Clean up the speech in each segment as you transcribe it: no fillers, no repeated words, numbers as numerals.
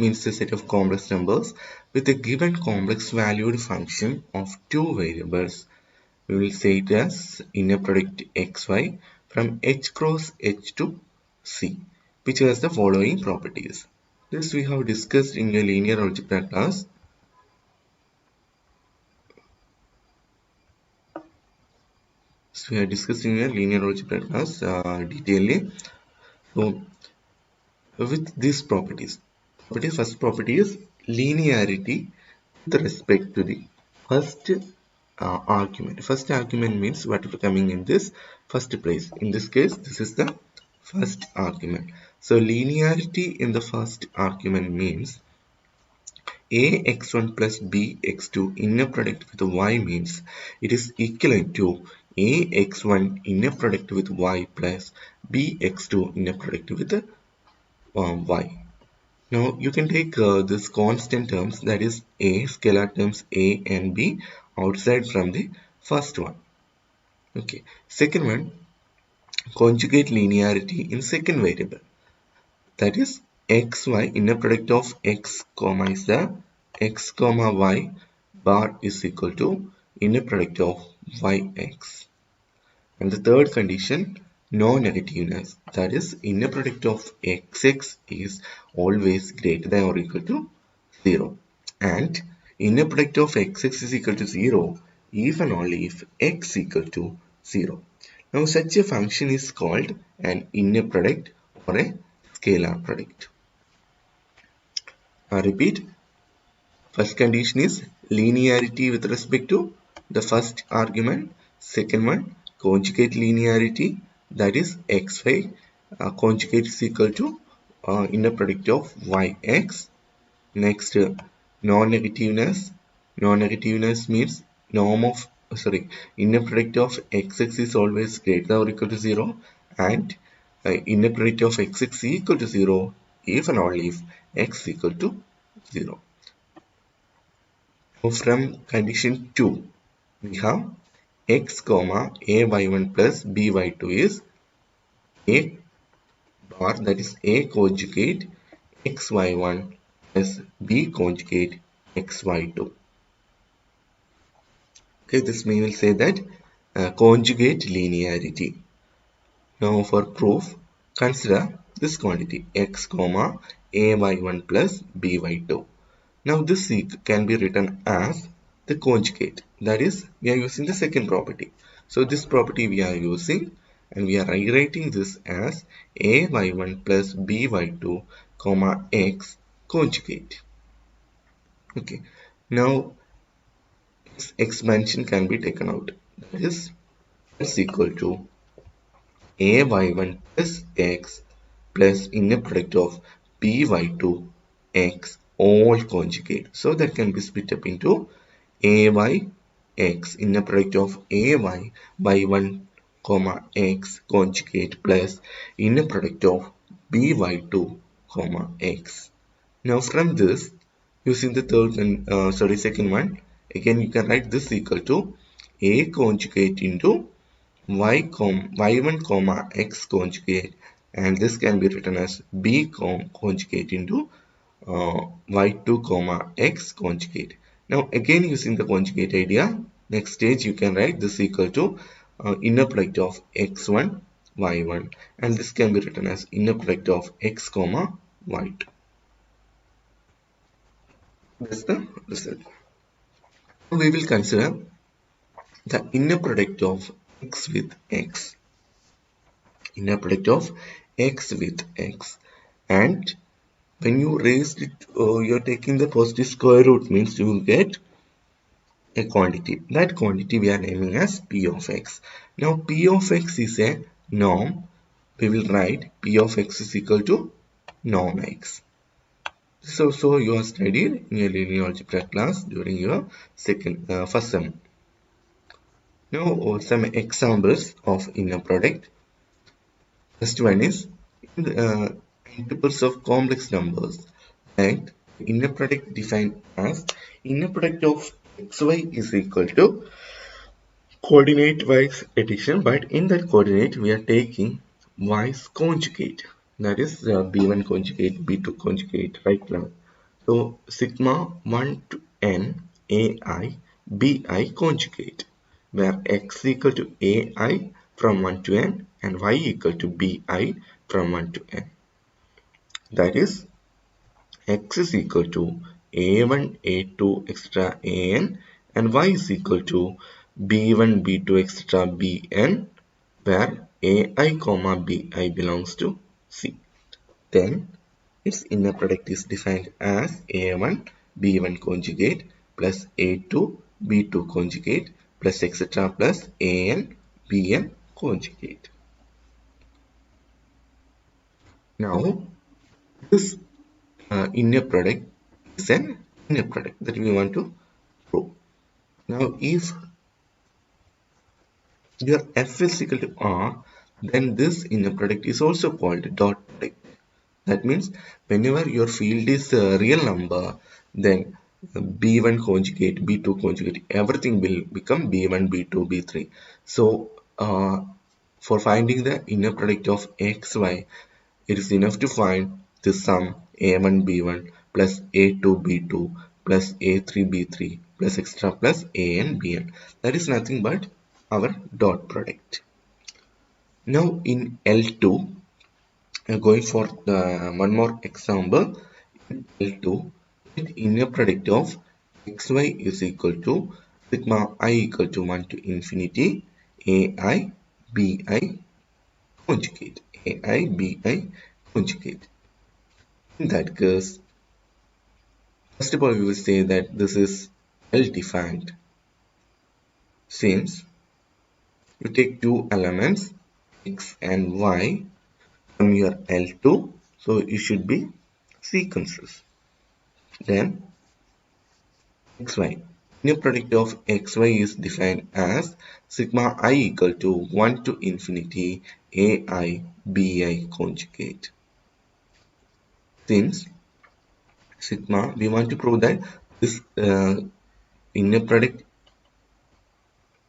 means a set of complex numbers with a given complex valued function of two variables. We will say it as inner product xy from h cross h to c, which has the following properties. This we have discussed in a linear algebra class. So we are discussing a linear algebra class detailedly. So with these properties, first property is linearity with respect to the first argument. First argument means what is coming in this first place. In this case, this is the first argument. So linearity in the first argument means ax1 plus bx2 inner product with y means it is equivalent to ax1 inner product with y plus bx2 inner product with y. Now you can take this constant terms, that is a scalar terms a and b, outside from the first one. Okay. Second one, conjugate linearity in second variable, that is xy inner product of x comma is the x comma y bar is equal to inner product of yx. And the third condition, non-negativeness, that is inner product of xx is always greater than or equal to 0, and inner product of xx is equal to 0 if and only if x equal to 0. Now such a function is called an inner product or a scalar product. I repeat, first condition is linearity with respect to the first argument. Second one, conjugate linearity, that is xy conjugate is equal to inner product of yx. Next, non-negativeness. Non-negativeness means inner product of xx is always greater than or equal to 0, and inner product of xx equal to 0 if and only if x equal to 0. So from condition 2, we have x comma ay1 plus by2 is a bar, that is a conjugate xy1 plus b conjugate xy2. Okay, this we will say that conjugate linearity. Now for proof, consider this quantity x comma ay1 plus by2. Now this can be written as the conjugate, that is we are using the second property. So this property we are using, and we are rewriting this as ay1 plus by2 comma x conjugate. Okay, now this expansion can be taken out, that is equal to ay1 plus x plus inner product of by2 x all conjugate. So that can be split up into ay x inner product of ay by 1 comma x conjugate plus inner product of by2 comma x. Now from this, using the third and second one, again you can write this equal to a conjugate into y1 comma x conjugate, and this can be written as b conjugate into y2 comma x conjugate. Now again using the conjugate idea, next stage you can write this equal to inner product of x1 y1, and this can be written as inner product of x comma y2. That's the result. We will consider the inner product of x with x. Inner product of x with x, and when you raise it, you're taking the positive square root, means you will get a quantity. That quantity we are naming as p of x. Now p of x is a norm. We will write p of x is equal to norm x. So you are studied in your linear algebra class during your first sem. Now some examples of inner product. First one is multiples of complex numbers, and inner product defined as inner product of xy is equal to coordinate wise addition, but in that coordinate we are taking y's conjugate, that is b1 conjugate, b2 conjugate, right now. So sigma 1 to n ai bi conjugate, where x equal to ai from 1 to n and y equal to bi from 1 to n. That is, x is equal to a1 a2 etc an and y is equal to b1 b2 etc bn, where ai comma bi belongs to C. Then its inner product is defined as a1 b1 conjugate plus a2 b2 conjugate plus etc plus an bn conjugate. Now this inner product is an inner product that we want to prove. Now if your f is equal to r, then this inner product is also called dot product. That means whenever your field is a real number, then b1 conjugate, b2 conjugate, everything will become b1, b2, b3. So for finding the inner product of xy, it is enough to find the sum a1 b1 plus a2 b2 plus a3 b3 plus extra plus an bn. That is nothing but our dot product. Now in L2, going for one more example. In L2, the inner product of xy is equal to sigma I equal to 1 to infinity ai bi conjugate. ai bi conjugate. In that case, first of all, we will say that this is well defined, since you take two elements x and y from your L2, so it should be sequences. Then xy. Inner product of xy is defined as sigma I equal to 1 to infinity ai bi conjugate. Since sigma, we want to prove that this inner product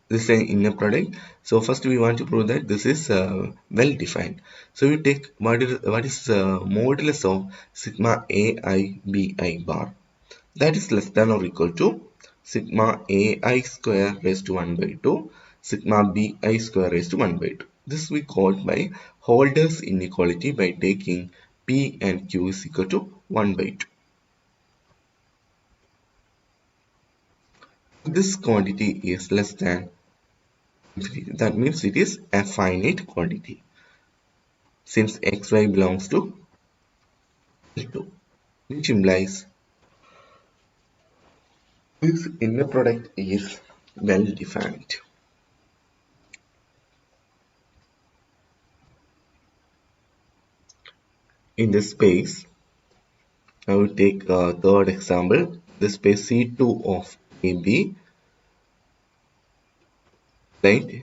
this is an inner product. So first we want to prove that this is well defined. So we take what is modulus of sigma ai bi bar. That is less than or equal to sigma ai square raised to 1 by 2 sigma bi square raised to 1 by 2. This we called by Holder's inequality by taking p and q is equal to 1 by 2. This quantity is less than infinity. That means it is a finite quantity, since xy belongs to L2, which implies this inner product is well defined. In this space, I will take a third example. The space C2 of AB, right?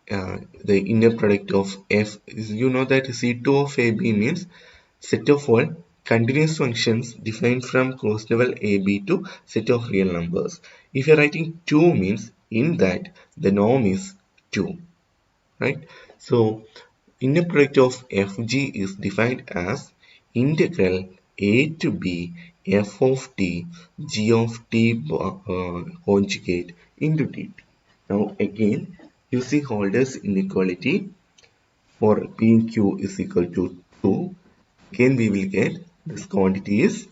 The inner product of F is, you know that C2 of AB means set of all continuous functions defined from closed level AB to set of real numbers. If you are writing 2 means in that the norm is 2, right? So inner product of Fg is defined as integral a to b f of t g of t conjugate into dt. Now again, using Holder's inequality for p and q is equal to 2, again we will get this quantity is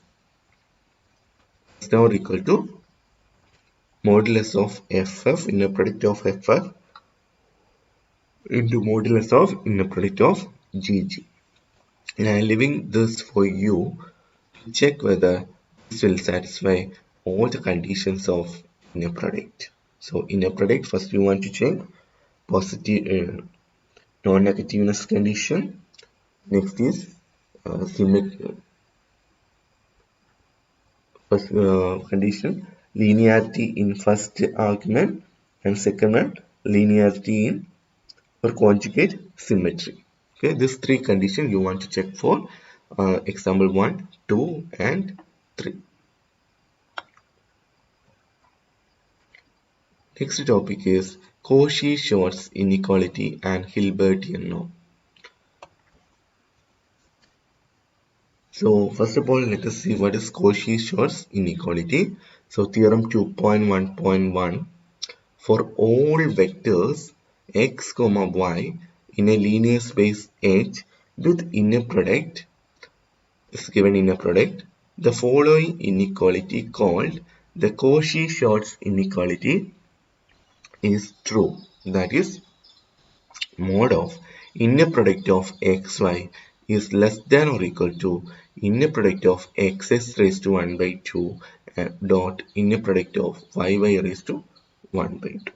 now equal to modulus of ff, inner product of ff, into modulus of inner product of gg. And I am leaving this for you to check whether this will satisfy all the conditions of inner product. So inner product, first you want to check positive non-negativeness condition. Next is condition linearity in first argument, and second one linearity in or conjugate symmetry. Okay, these three conditions you want to check for example 1, 2 and 3. Next topic is Cauchy-Schwarz inequality and Hilbertian norm. So first of all, let us see what is Cauchy-Schwarz inequality. So theorem 2.1.1, for all vectors x, y in a linear space H with inner product is given inner product, the following inequality called the Cauchy-Schwarz inequality is true. That is, mod of inner product of xy is less than or equal to inner product of xs raised to 1 by 2 dot inner product of yy raised to 1 by 2.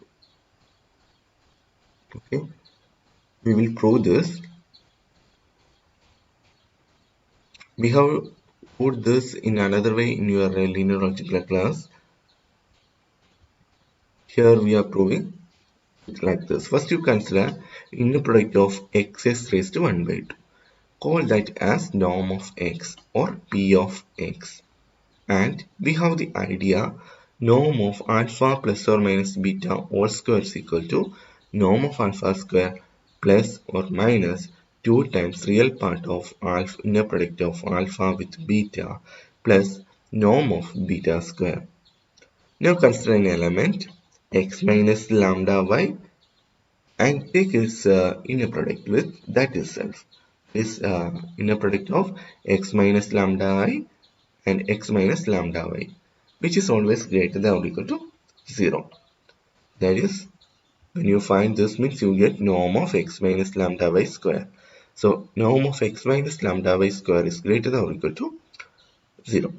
Okay, we will prove this. We have put this in another way in your linear algebra class. Here we are proving it like this. First you consider inner product of xs raised to 1 by 2. Call that as norm of x or p of x. And we have the idea norm of alpha plus or minus beta all square is equal to norm of alpha square plus or minus 2 times real part of alpha inner product of alpha with beta plus norm of beta square. Now consider an element x minus lambda y and take its inner product with that itself. This inner product of x minus lambda I and x minus lambda y, which is always greater than or equal to 0. That is, when you find this means you get norm of x minus lambda y square. So norm of x minus lambda y square is greater than or equal to 0.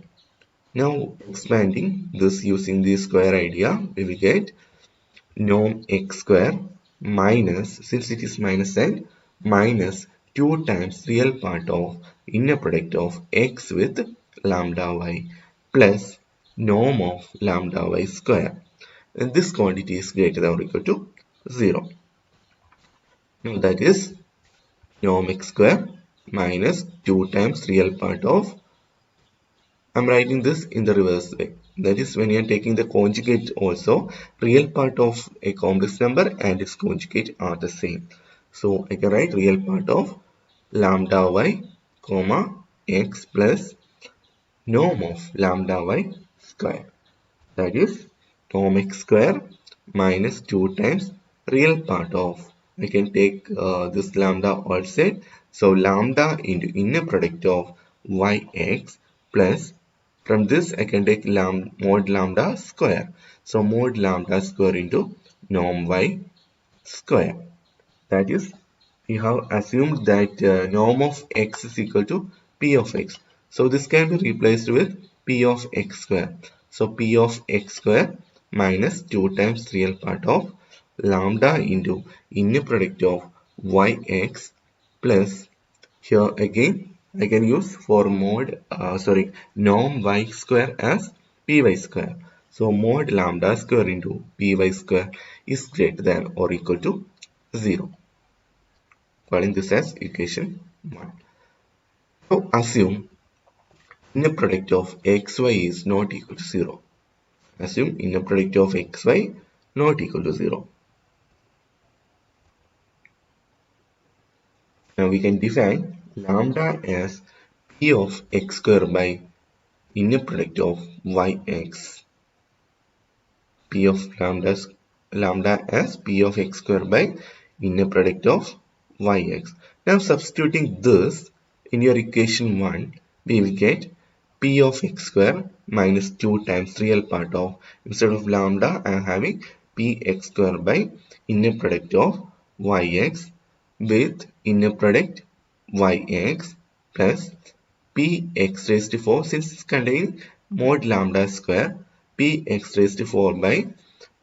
Now expanding this using the square idea, we will get norm x square minus, since it is minus sign, minus 2 times real part of inner product of x with lambda y plus norm of lambda y square. And this quantity is greater than or equal to 0. Now that is norm x square minus 2 times real part of, I'm writing this in the reverse way. That is, when you are taking the conjugate also, real part of a complex number and its conjugate are the same. So I can write real part of lambda y comma x plus norm of lambda y square. That is norm x square minus 2 times real part of, I can take this lambda outside. So lambda into inner product of yx plus, from this I can take mod lambda square. So mod lambda square into norm y square. That is, we have assumed that norm of x is equal to p of x. So this can be replaced with p of x square. So p of x square minus 2 times real part of lambda into inner product of yx plus, here again I can use for mod norm y square as py square. So mod lambda square into py square is greater than or equal to 0. Calling this as equation 1. Now assume inner product of xy is not equal to 0. Assume inner product of xy not equal to 0. Now we can define lambda as p of x square by inner product of yx. P of lambda as p of x square by inner product of yx. Now substituting this in your equation 1, we will get p of x square minus 2 times real part of, instead of lambda I am having px square by inner product of yx with inner product yx plus px raised to 4, since it's containing mod lambda square, px raised to 4 by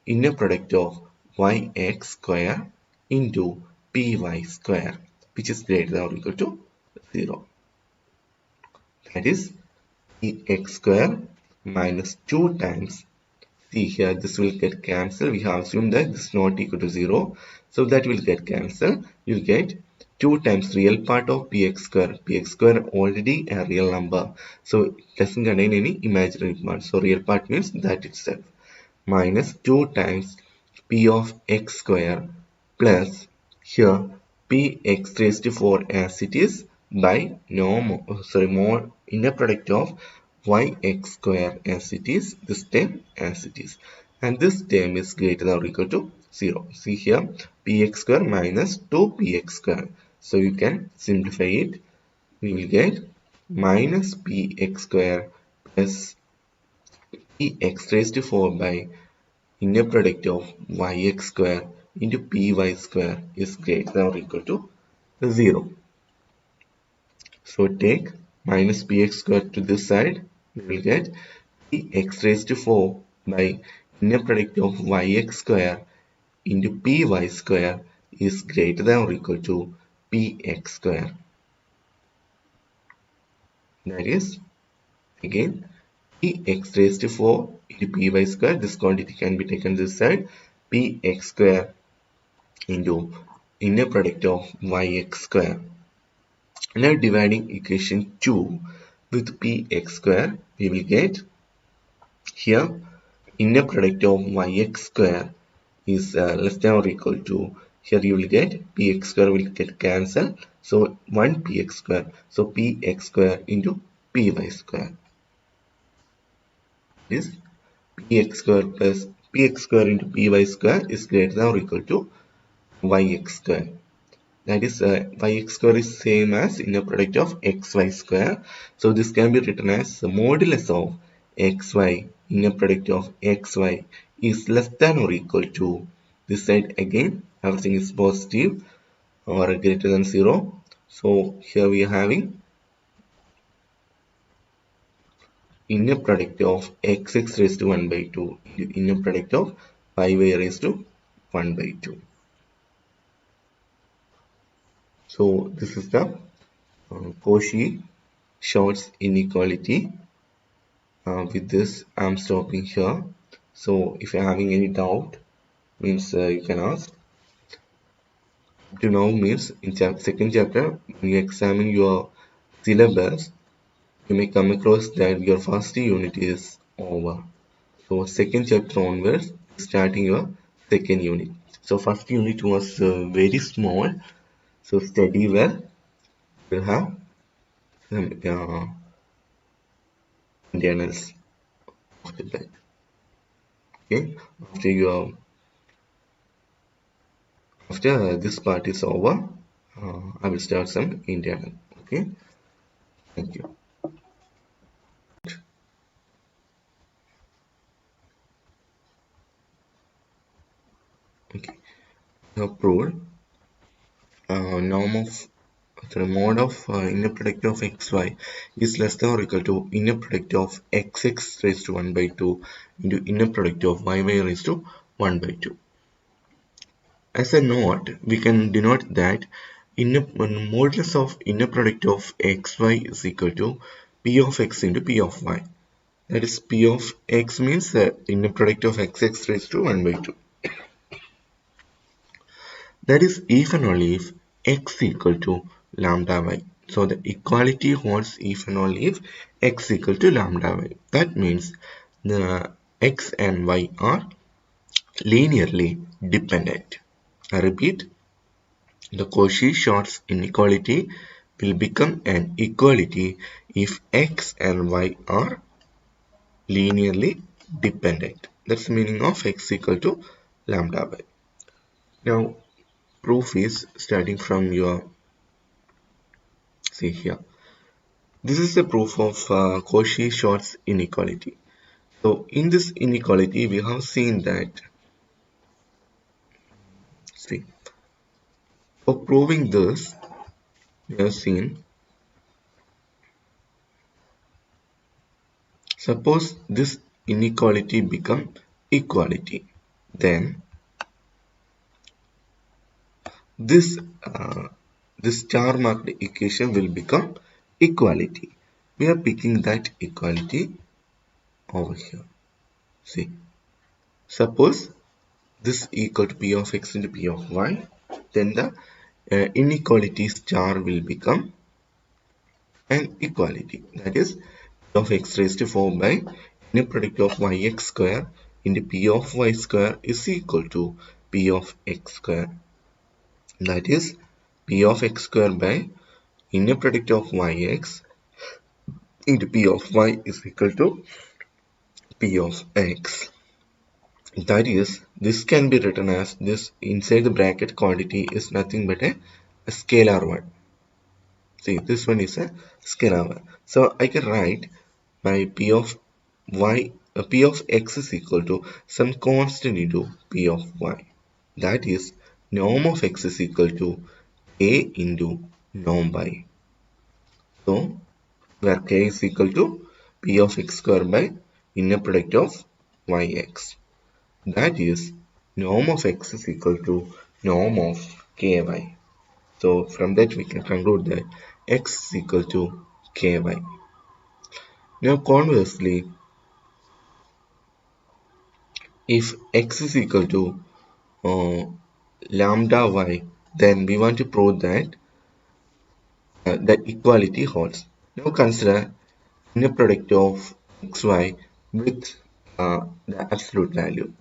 inner product of yx square into py square, which is greater than or equal to 0. That is px square minus 2 times, see here this will get cancelled, we have assumed that this is not equal to 0, so that will get cancelled. You get 2 times real part of px square already a real number, so it doesn't contain any imaginary part, so real part means that itself, minus 2 times p of x square plus, here px raised to 4 as it is by more inner product of yx square as it is, this term as it is, and this term is greater than or equal to 0. See here, px square minus 2px square. So you can simplify it. We will get minus px square plus px raised to 4 by inner product of yx square into py square is greater than or equal to 0. So take minus px square to this side, we will get px raised to 4 by inner product of yx square into py square is greater than or equal to px square. That is, again, px raised to 4 into py square, this quantity can be taken this side, px square into inner product of yx square. Now dividing equation 2 with px square, we will get here inner product of yx square is less than or equal to, here you will get px square will get cancelled, so 1 px square, so px square into py square is px square plus px square into py square is greater than or equal to yx square. That is, yx square is same as inner product of xy square. So this can be written as the modulus of xy, inner product of xy is less than or equal to, this side again everything is positive or greater than 0. So here we are having inner product of xx raised to 1 by 2 inner product of y raised to 1 by 2. So this is the Cauchy-Schwarz inequality. With this I'm stopping here. So if you're having any doubt, means you can ask. To now means in second chapter, when you examine your syllabus, you may come across that your first unit is over. So second chapter onwards, starting your second unit. So first unit was very small. So study well. We'll have some internals after that. Okay, after this part is over, I will start some internal. Okay, thank you. Okay, now proved norm of the mode of inner product of xy is less than or equal to inner product of xx raised to 1 by 2 into inner product of y raised to 1 by 2. As a note, we can denote that modulus of inner product of xy is equal to p of x into p of y. That is, p of x means the inner product of xx raised to 1 by 2. That is if and only if x equal to lambda y. So the equality holds if and only if x equal to lambda y. That means the x and y are linearly dependent. I repeat, the Cauchy-Schwarz inequality will become an equality if x and y are linearly dependent. That's the meaning of x equal to lambda y. Now, proof is starting from your, see here. This is the proof of Cauchy-Schwarz inequality. So, in this inequality, we have seen that, see, for proving this, we have seen, suppose this inequality become equality, then this star marked equation will become equality. We are picking that equality over here. See, suppose this equal to p of x into p of y, then the inequality star will become an equality. That is, p of x raised to 4 by inner product of yx square into p of y square is equal to p of x square. That is, p of x square by inner product of yx into p of y is equal to p of x. That is, this can be written as this inside the bracket quantity is nothing but a scalar one. See, this one is a scalar one. So I can write my p of y, p of x is equal to some constant into p of y. That is, norm of x is equal to a into norm y. So, where k is equal to p of x square by inner product of yx. That is, norm of x is equal to norm of ky. So from that we can conclude that x is equal to ky. Now conversely, if x is equal to lambda y, then we want to prove that that equality holds. Now consider inner product of xy with the absolute value.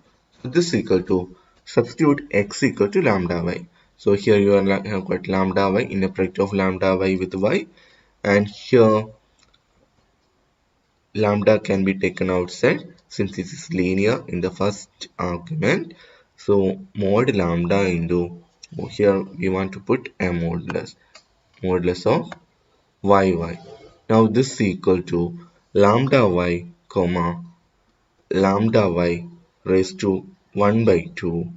So this is equal to, substitute x equal to lambda y. So here you have got lambda y, inner product of lambda y with y, and here lambda can be taken outside since this is linear in the first argument. So mod lambda into, here we want to put a modulus of yy. Now this is equal to lambda y comma lambda y raised to 1 by 2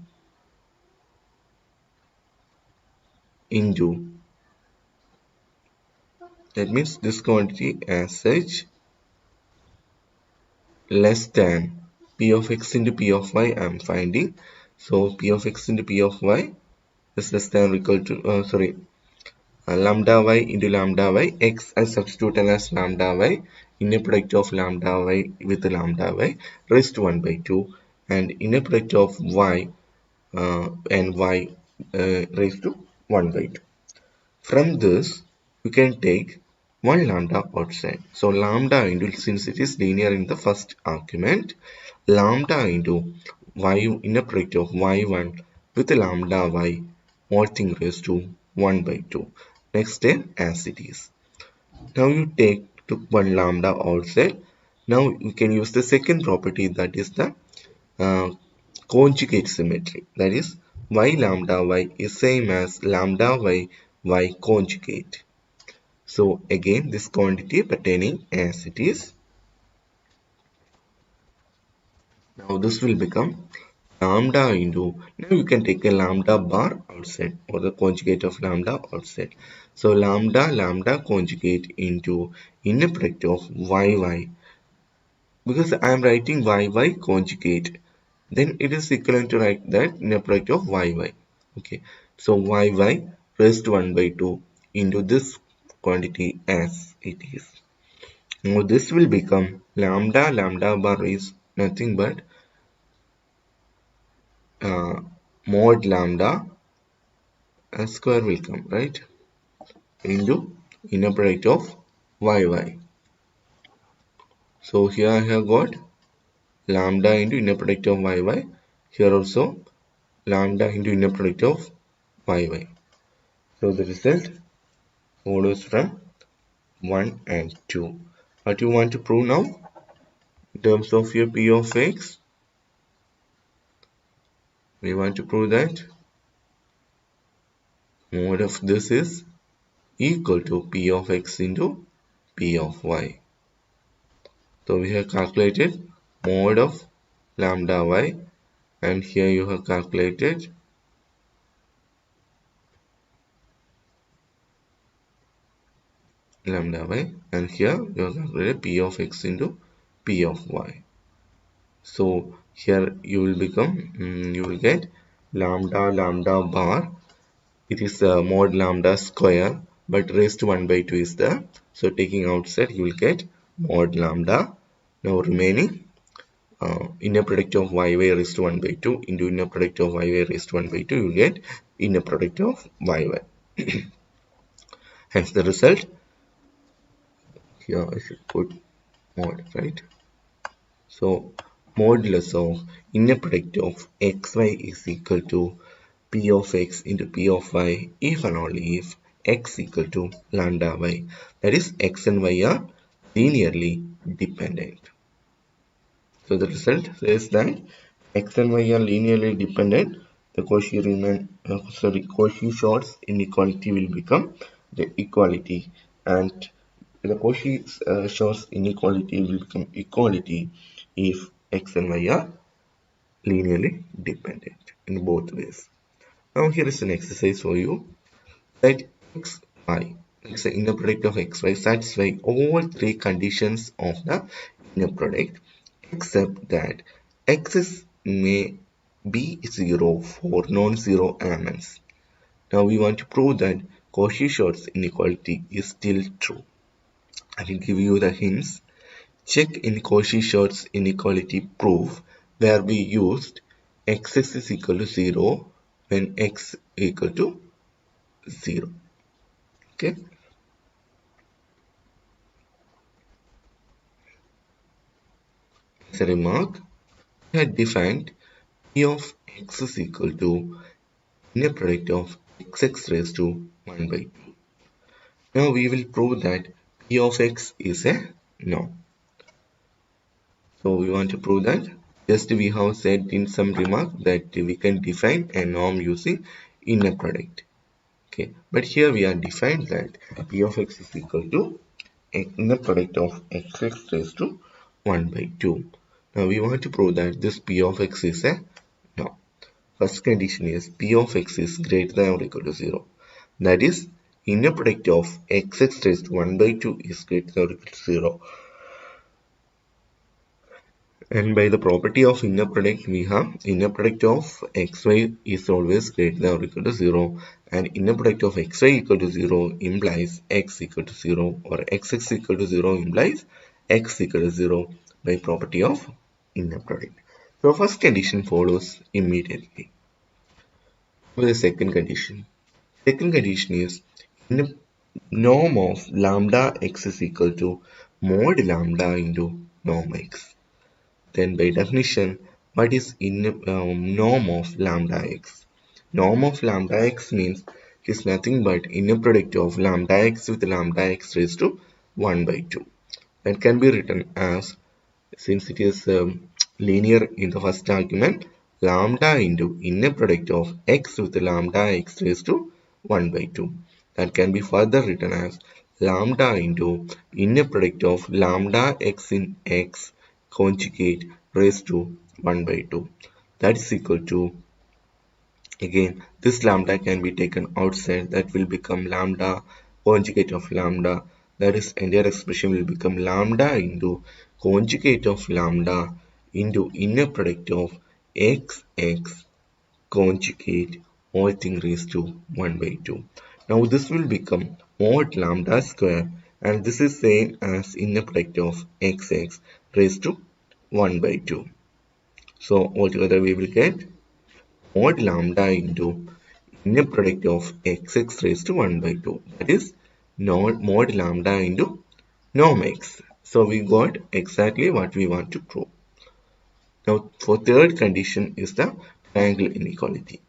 into, that means this quantity as such less than p of x into p of y I am finding. So p of x into p of y is less than or equal to lambda y into lambda y. X I substituted as lambda y, inner product of lambda y with lambda y raised to 1 by 2, and inner product of y and y raised to 1 by 2. From this, you can take 1 lambda outside. So lambda into, since it is linear in the first argument, lambda into y inner product of y1 with lambda y, all thing raised to 1 by 2. Next step as it is. Now you took 1 lambda outside. Now you can use the second property, that is the uh, conjugate symmetry. That is, y lambda y is same as lambda y conjugate. So again this quantity pertaining as it is. Now this will become lambda into, now you can take a lambda bar outside or the conjugate of lambda outside. So lambda conjugate into inner product of yy, because I am writing yy conjugate, then it is equivalent to write that inner product of yy. Okay, so yy raised to 1 by 2 into this quantity as it is. Now this will become lambda bar is nothing but mod lambda square will come, right, into inner product of yy. So here I have got lambda into inner product of yy. Here also lambda into inner product of yy. So the result follows from 1 and 2. What you want to prove now in terms of your p of x? We want to prove that mod of this is equal to p of x into p of y. So we have calculated mod of lambda y, and here you have calculated lambda y, and here you have calculated p of x into p of y. So here you will become, you will get lambda bar. It is mod lambda square, but raised to 1 by 2 is there. So taking outside, you will get mod lambda. Now remaining inner product of yy raised to 1 by 2 into inner product of yy raised to 1 by 2, you will get inner product of yy. Hence the result. Here I should put mod, right? So modulus of inner product of xy is equal to p of x into p of y if and only if x equal to lambda y. That is, x and y are linearly dependent. So the result says that x and y are linearly dependent. The Cauchy-Schwarz inequality will become the equality, and the Cauchy-Schwarz inequality will become equality if x and y are linearly dependent in both ways. Now here is an exercise for you. Let x, y, it's the inner product of x, y satisfy all three conditions of the inner product except that x may be 0 for non-zero elements. Now we want to prove that Cauchy-Schwarz inequality is still true. I will give you the hints. Check in Cauchy-Schwarz inequality proof where we used x is equal to 0 when x equal to 0. Okay. As a remark, we had defined p of x is equal to inner product of xx raised to 1 by 2. Now we will prove that p of x is a norm. So we want to prove that. Just we have said in some remark that we can define a norm using inner product. Okay, but here we are defined that p of x is equal to inner product of xx raised to 1 by 2. Now we want to prove that this p of x is a norm. First condition is p of x is greater than or equal to 0. That is, inner product of xx raised to 1 by 2 is greater than or equal to 0. And by the property of inner product, we have inner product of xy is always greater than or equal to 0, and inner product of xy equal to 0 implies x equal to 0, or xx equal to 0 implies x equal to 0 by property of inner product. So first condition follows immediately. For the second condition. Second condition is inner norm of lambda x is equal to mod lambda into norm x. Then by definition, what is norm of lambda x? Norm of lambda x means it is nothing but inner product of lambda x with lambda x raised to 1 by 2. That can be written as, since it is linear in the first argument, lambda into inner product of x with lambda x raised to 1 by 2. That can be further written as lambda into inner product of lambda x in x conjugate raised to 1 by 2. That is equal to, again, this lambda can be taken outside. That will become lambda conjugate of lambda. That is, entire expression will become lambda into conjugate of lambda into inner product of xx conjugate all thing raised to 1 by 2. Now this will become mod lambda square, and this is same as inner product of xx raised to 1 by 2. So altogether we will get mod lambda into inner product of xx raised to 1 by 2. That is mod lambda into norm x. So we got exactly what we want to prove. Now for third condition is the triangle inequality.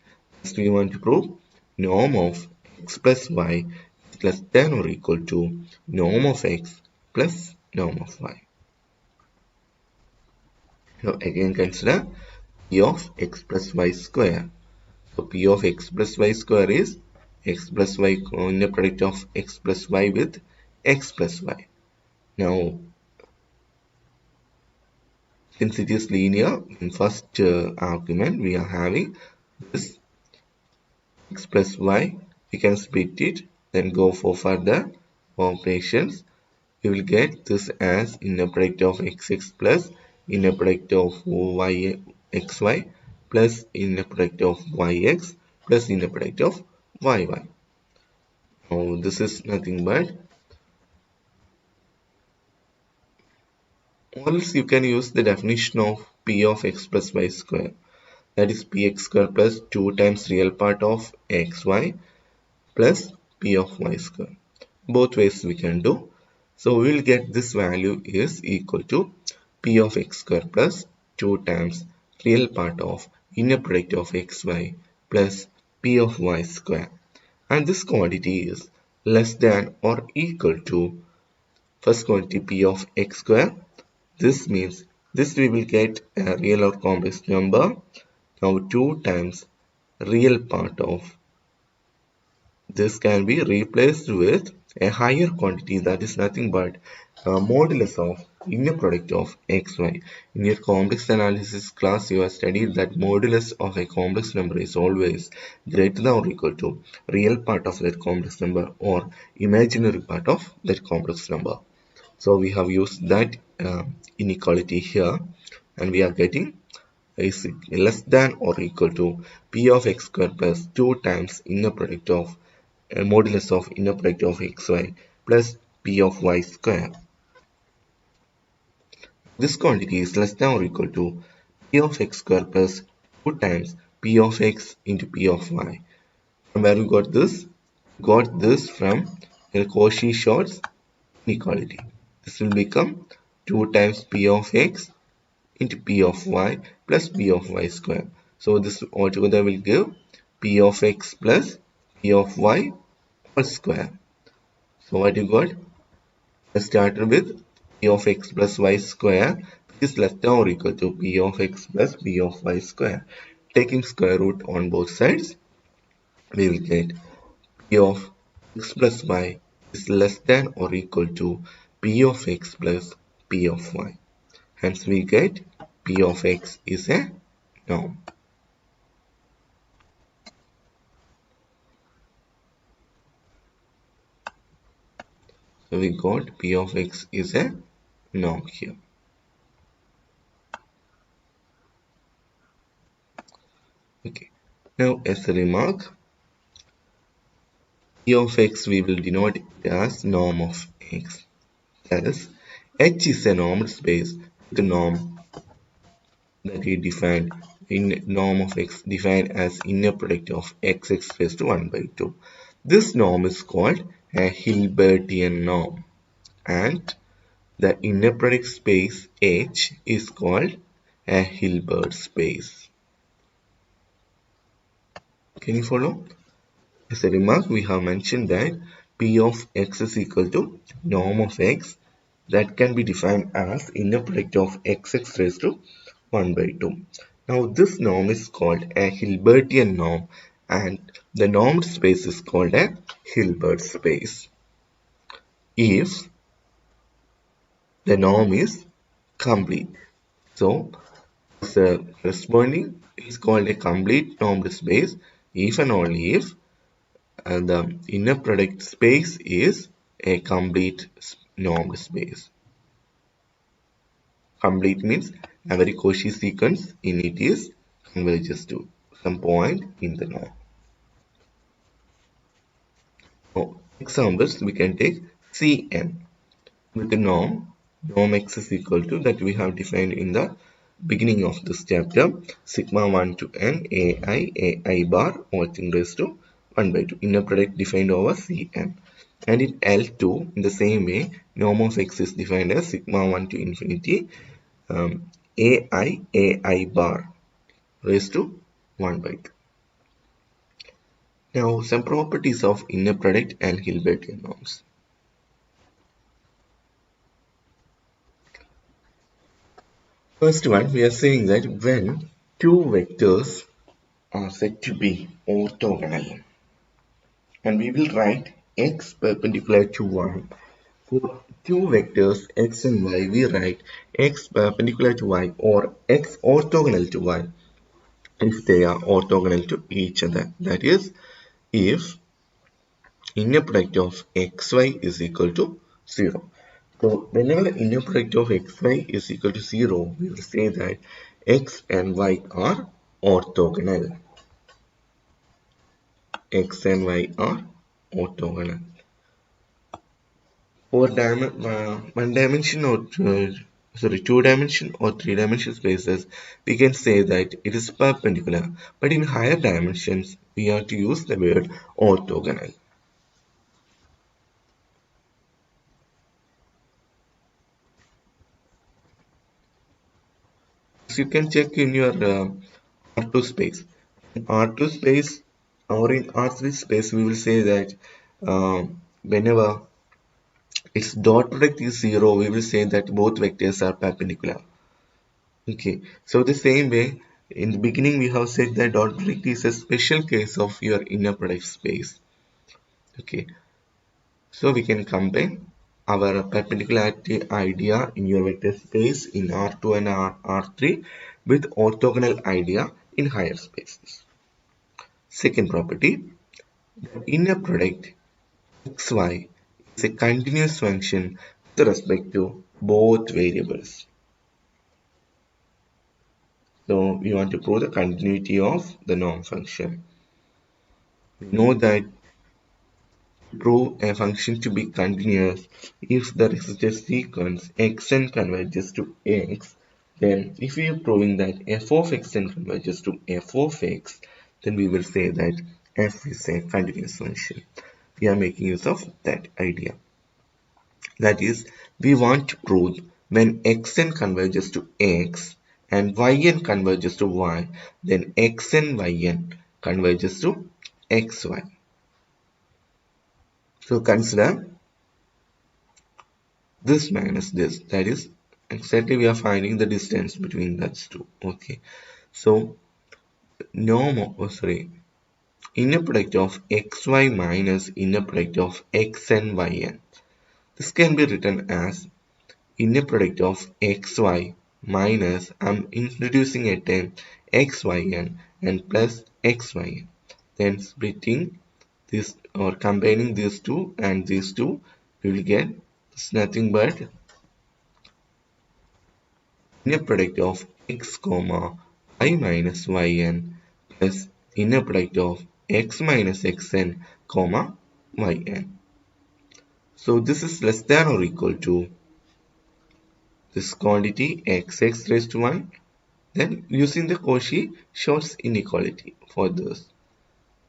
Next we want to prove norm of x plus y is less than or equal to norm of x plus norm of y. Now again consider p of x plus y square. So p of x plus y square is x plus y inner product of x plus y with x plus y. Now since it is linear, in first argument we are having this x plus y. We can split it, then go for further operations. We will get this as inner product of xx plus inner product of xy plus inner product of yx plus inner product of yy. Now this is nothing but, or else you can use the definition of p of x plus y square. That is px square plus 2 times real part of xy plus p of y square. Both ways we can do. So we will get this value is equal to p of x square plus 2 times real part of inner product of xy plus p of y square. And this quantity is less than or equal to first quantity p of x square. This means this we will get a real or complex number. Now 2 times real part of this can be replaced with a higher quantity, that is nothing but modulus of inner product of xy. In your complex analysis class, you have studied that modulus of a complex number is always greater than or equal to real part of that complex number or imaginary part of that complex number. So we have used that inequality here, and we are getting is less than or equal to p of x square plus 2 times inner product of modulus of inner product of xy plus p of y square. This quantity is less than or equal to p of x square plus 2 times p of x into p of y. From where we got this? Got this from Cauchy-Schwarz inequality. This will become 2 times p of x into p of y plus p of y square. So this altogether will give p of x plus p of y whole square. So what you got? I started with p of x plus y square, which is less than or equal to p of x plus p of y square. Taking square root on both sides, we will get p of x plus y is less than or equal to p of x plus p of y. Hence we get p of x is a norm. So we got p of x is a norm here. Okay. Now as a remark, p of x we will denote it as norm of x. That is, H is a normal space with the norm that we defined in norm of x defined as inner product of x raised to 1 by 2. This norm is called a Hilbertian norm, and the inner product space H is called a Hilbert space. Can you follow? As a remark, we have mentioned that p of x is equal to norm of x that can be defined as inner product of x raised to 1 by 2. Now this norm is called a Hilbertian norm, and the normed space is called a Hilbert space if the norm is complete. So the corresponding is called a complete normed space if and only if the inner product space is a complete normed space. Complete means every Cauchy sequence in it is converges to some point in the norm. Now, examples we can take Cn with the norm x is equal to that we have defined in the beginning of this chapter, sigma 1 to n ai bar all thing raised to 1 by 2, inner product defined over Cn. And in L2, in the same way, norm of x is defined as sigma 1 to infinity ai bar raised to 1 by 2. Now, some properties of inner product and Hilbertian norms. First one, we are saying that when two vectors are said to be orthogonal, and we will write x perpendicular to y. For two vectors x and y, we write x perpendicular to y or x orthogonal to y if they are orthogonal to each other. That is, if inner product of xy is equal to 0. So whenever inner product of xy is equal to 0, we will say that x and y are orthogonal. X and y are orthogonal. For one dimension or two dimension or three dimension spaces, we can say that it is perpendicular. But in higher dimensions, we have to use the word orthogonal. So you can check in your R2 space. In R2 space or in R3 space, we will say that whenever its dot product is 0, we will say that both vectors are perpendicular. Okay, so the same way, in the beginning we have said that dot product is a special case of your inner product space. Okay, so we can combine our perpendicularity idea in your vector space in R2 and R3 with orthogonal idea in higher spaces. Second property, the inner product xy is a continuous function with respect to both variables. So we want to prove the continuity of the norm function. We know that to prove a function to be continuous, if the existed sequence xn converges to x, then if we are proving that f of xn converges to f of x, then we will say that f is a continuous function. We are making use of that idea. That is, we want to prove when xn converges to x and yn converges to y, then xn yn converges to xy. So consider this minus this. That is, exactly we are finding the distance between those two. Okay. So inner product of xy minus inner product of xn yn. This can be written as inner product of xy minus, I'm introducing a term xyn and plus xyn. Then splitting this or combining these two and these two, we will get it's nothing but inner product of x comma y minus yn plus inner product of x minus xn comma yn. So this is less than or equal to this quantity x raised to 1. Then using the Cauchy-Schwarz inequality for this.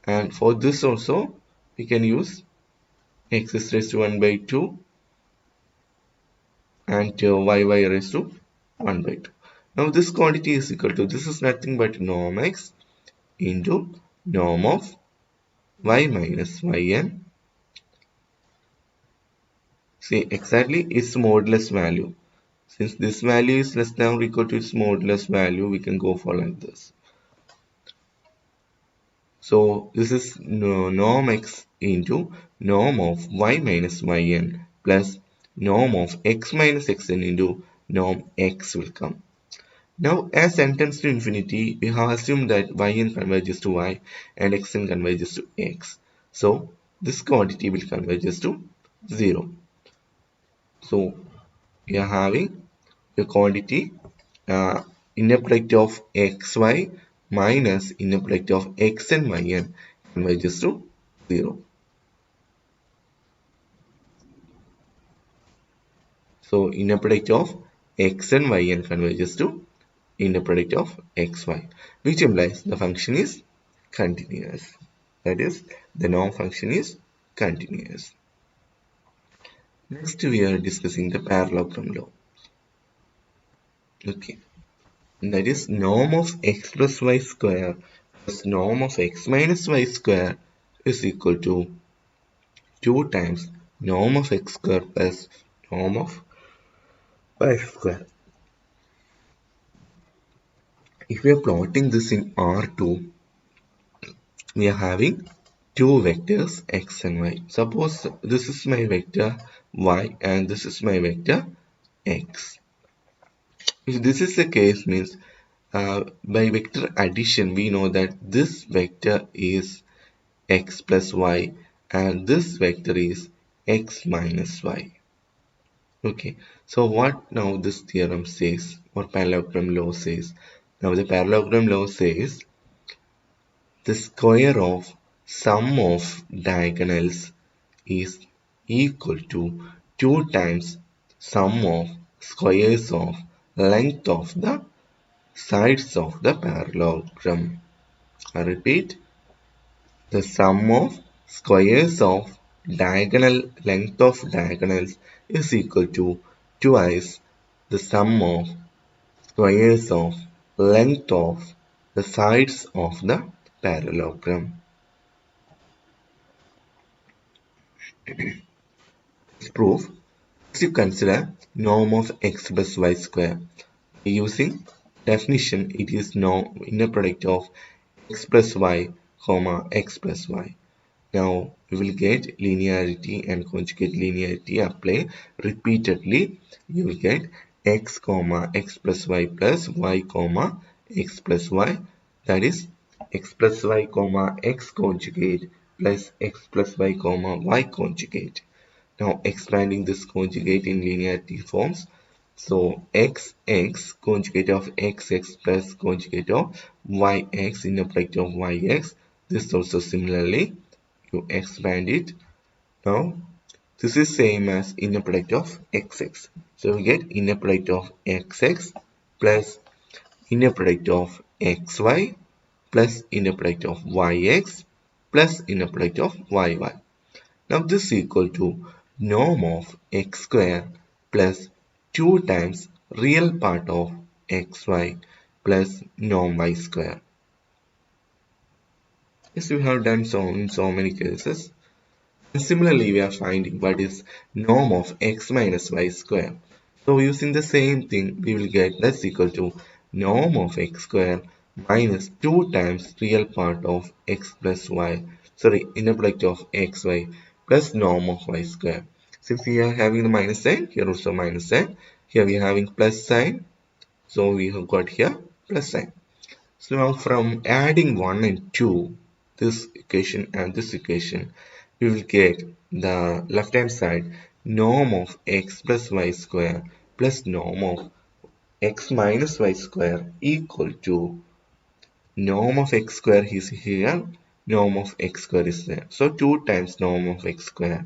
And for this also we can use x raised to 1 by 2 and y raised to 1 by 2. Now this quantity is equal to, this is nothing but norm x into norm of y minus yn. See, exactly its modulus value. Since this value is less than or equal to its modulus value, we can go for like this. So this is norm x into norm of y minus yn plus norm of x minus xn into norm x will come. Now as n tends to infinity, we have assumed that yn converges to y and xn converges to x. So this quantity will converges to 0. So we are having a quantity inner product of xy minus inner product of x and yn converges to 0. So inner product of x and yn converges to inner product of xy, which implies the function is continuous. That is, the norm function is continuous. Next we are discussing the parallelogram law. Okay. That is norm of x plus y square plus norm of x minus y square is equal to 2 times norm of x square plus norm of y square. If we are plotting this in R2, we are having two vectors x and y. Suppose this is my vector y and this is my vector x. If this is the case, means by vector addition we know that this vector is x plus y and this vector is x minus y. Okay, so what now this theorem says, or parallelogram law says? Now the parallelogram law says the square of sum of diagonals is equal to 2 times sum of squares of length of the sides of the parallelogram. I repeat, the sum of squares of diagonal length of diagonals is equal to twice the sum of squares of length of the sides of the parallelogram. proof, you consider norm of x plus y square. Using definition, it is norm inner product of x plus y, comma x plus y. Now we will get linearity and conjugate linearity apply repeatedly. You will get x comma x plus y plus y comma x plus y, that is x plus y comma x conjugate plus x plus y comma y conjugate. Now expanding this conjugate in linearity forms. So x conjugate of xx plus conjugate of yx inner product of yx. This also similarly you expand it. Now this is same as inner product of xx. So we get inner product of xx plus inner product of xy plus inner product of yx plus inner product of yy. Now this is equal to norm of x square plus 2 times real part of xy plus norm y square. Yes, we have done so in so many cases. And similarly, we are finding what is norm of x minus y square. So using the same thing, we will get that's equal to norm of x square minus 2 times real part of x plus y, sorry, inner product of xy plus norm of y square. Since we are having the minus sign, here also minus sign, here we are having plus sign, so we have got here plus sign. So now from adding 1 and 2, this equation and this equation, we will get the left hand side norm of x plus y square plus norm of x minus y square equal to norm of x square is here, norm of x square is there. So 2 times norm of x square.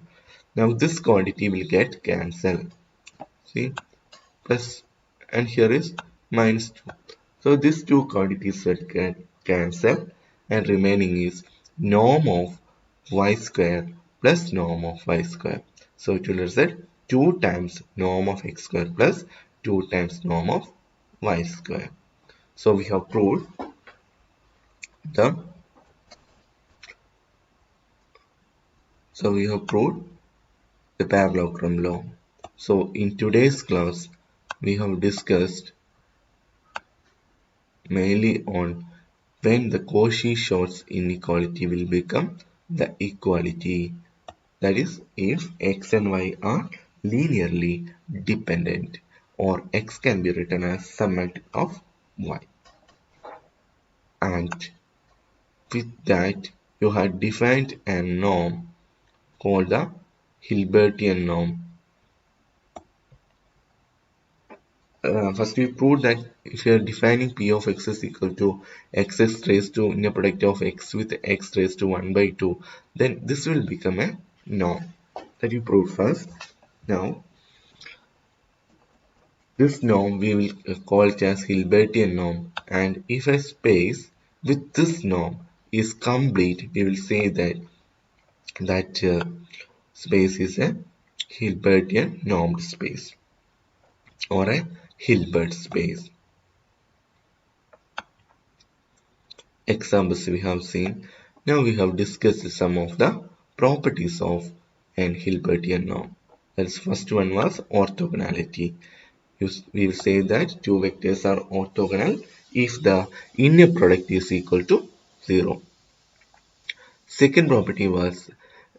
Now this quantity will get cancelled. See, plus, and here is minus 2. So these two quantities will get cancelled and remaining is norm of y square plus norm of y square. So it will result 2 times norm of x square plus 2 times norm of y square. So we have proved the parallelogram law. So in today's class we have discussed mainly on when the Cauchy-Schwarz inequality will become the equality, that is if x and y are linearly dependent, or x can be written as some multiple of y. And with that you have defined a norm called the Hilbertian norm. First we proved that if you are defining p of x is equal to xx raised to inner product of x with x raised to 1 by 2, then this will become a norm. That you proved first. Now this norm we will call it as Hilbertian norm, and if a space with this norm is complete, we will say that space is a Hilbertian normed space or a Hilbert space. Examples we have seen. Now we have discussed some of the properties of an Hilbertian norm. That's first one was orthogonality. We will say that two vectors are orthogonal if the inner product is equal to 0. Second property was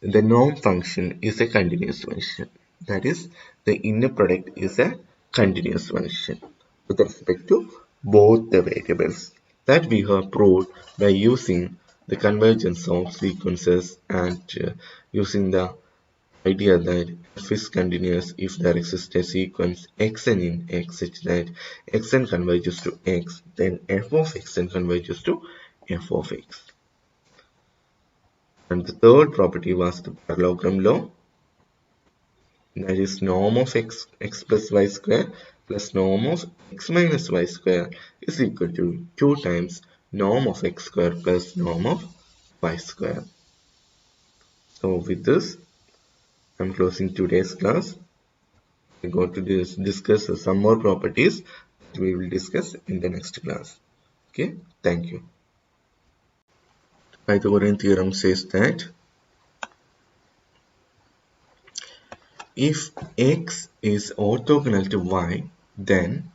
the norm function is a continuous function. That is, the inner product is a continuous function with respect to both the variables. That we have proved by using the convergence of sequences and using the idea that f is continuous if there exists a sequence xn in x such that xn converges to x, then f of xn converges to f of x. And the third property was the parallelogram law, that is norm of x plus y square plus norm of x minus y square is equal to 2 times norm of x square plus norm of y square. So with this, I'm closing today's class. We go to discuss some more properties that we will discuss in the next class. Okay, thank you. Pythagorean theorem says that if x is orthogonal to y, then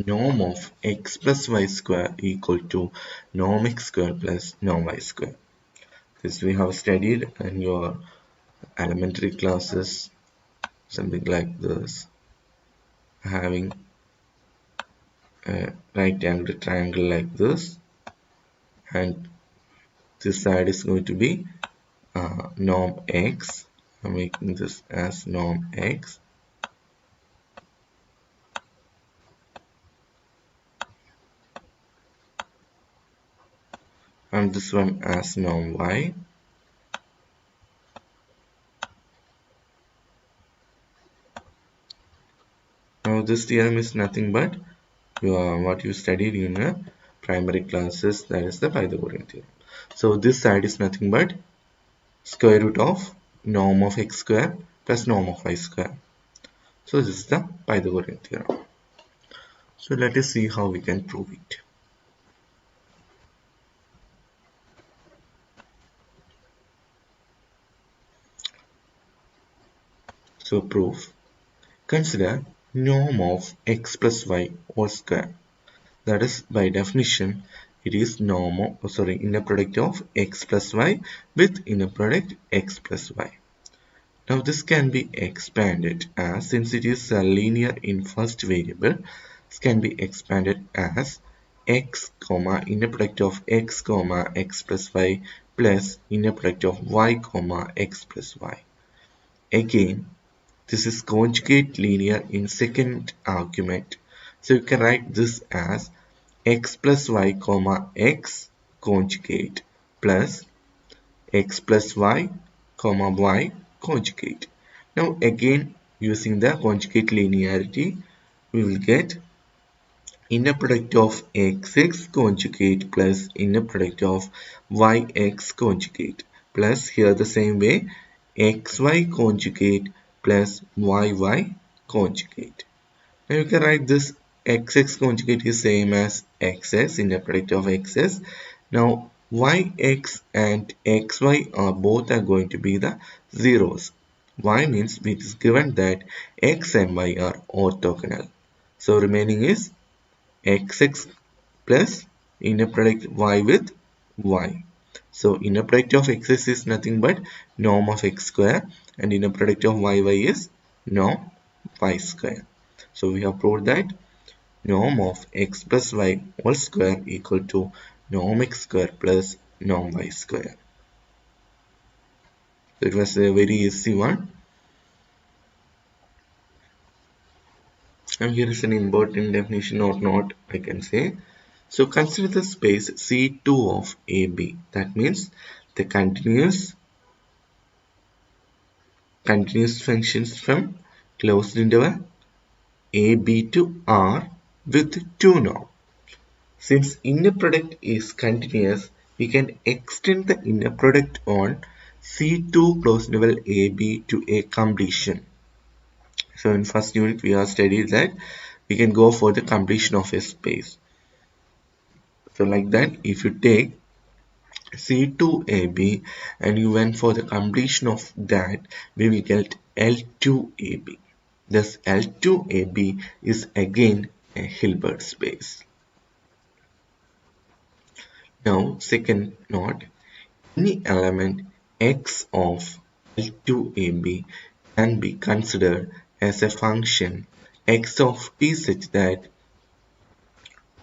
norm of x plus y square equal to norm x square plus norm y square. This we have studied in your elementary classes, something like this, having a right angle triangle like this, and this side is going to be norm x. I'm making this as norm x, and this one as norm y. Now this theorem is nothing but what you studied in a primary classes, that is the Pythagorean theorem. So this side is nothing but square root of norm of x square plus norm of y square. So this is the Pythagorean theorem. So let us see how we can prove it. So proof. Consider norm of x plus y whole square. That is, by definition, it is inner product of x plus y with inner product x plus y. Now this can be expanded as, since it is linear in first variable, this can be expanded as x comma inner product of x comma x plus y plus inner product of y comma x plus y. Again, this is conjugate linear in second argument. So you can write this as x plus y comma x conjugate plus x plus y comma y conjugate. Now again, using the conjugate linearity, we will get inner product of xx conjugate plus inner product of yx conjugate plus, here the same way, xy conjugate plus yy conjugate. Now you can write this xx conjugate is same as xs, inner product of xs. Now yx and xy are both going to be the zeros. Y means it is given that x and y are orthogonal. So remaining is xx plus inner product y with y. So inner product of xs is nothing but norm of x square, and inner product of yy is norm y square. So we have proved that norm of x plus y whole square equal to norm x square plus norm y square. So it was a very easy one. And here is an important definition or not, I can say. So consider the space C2 of AB. That means the continuous functions from closed interval AB to R with two norms. Since inner product is continuous, we can extend the inner product on C2 closed interval AB to a completion. So in first unit we have studied that we can go for the completion of a space. So like that, if you take C2AB and you went for the completion of that, we will get L2AB. Thus L2AB is again a Hilbert space. Now second note, any element x of L2AB can be considered as a function x of t such that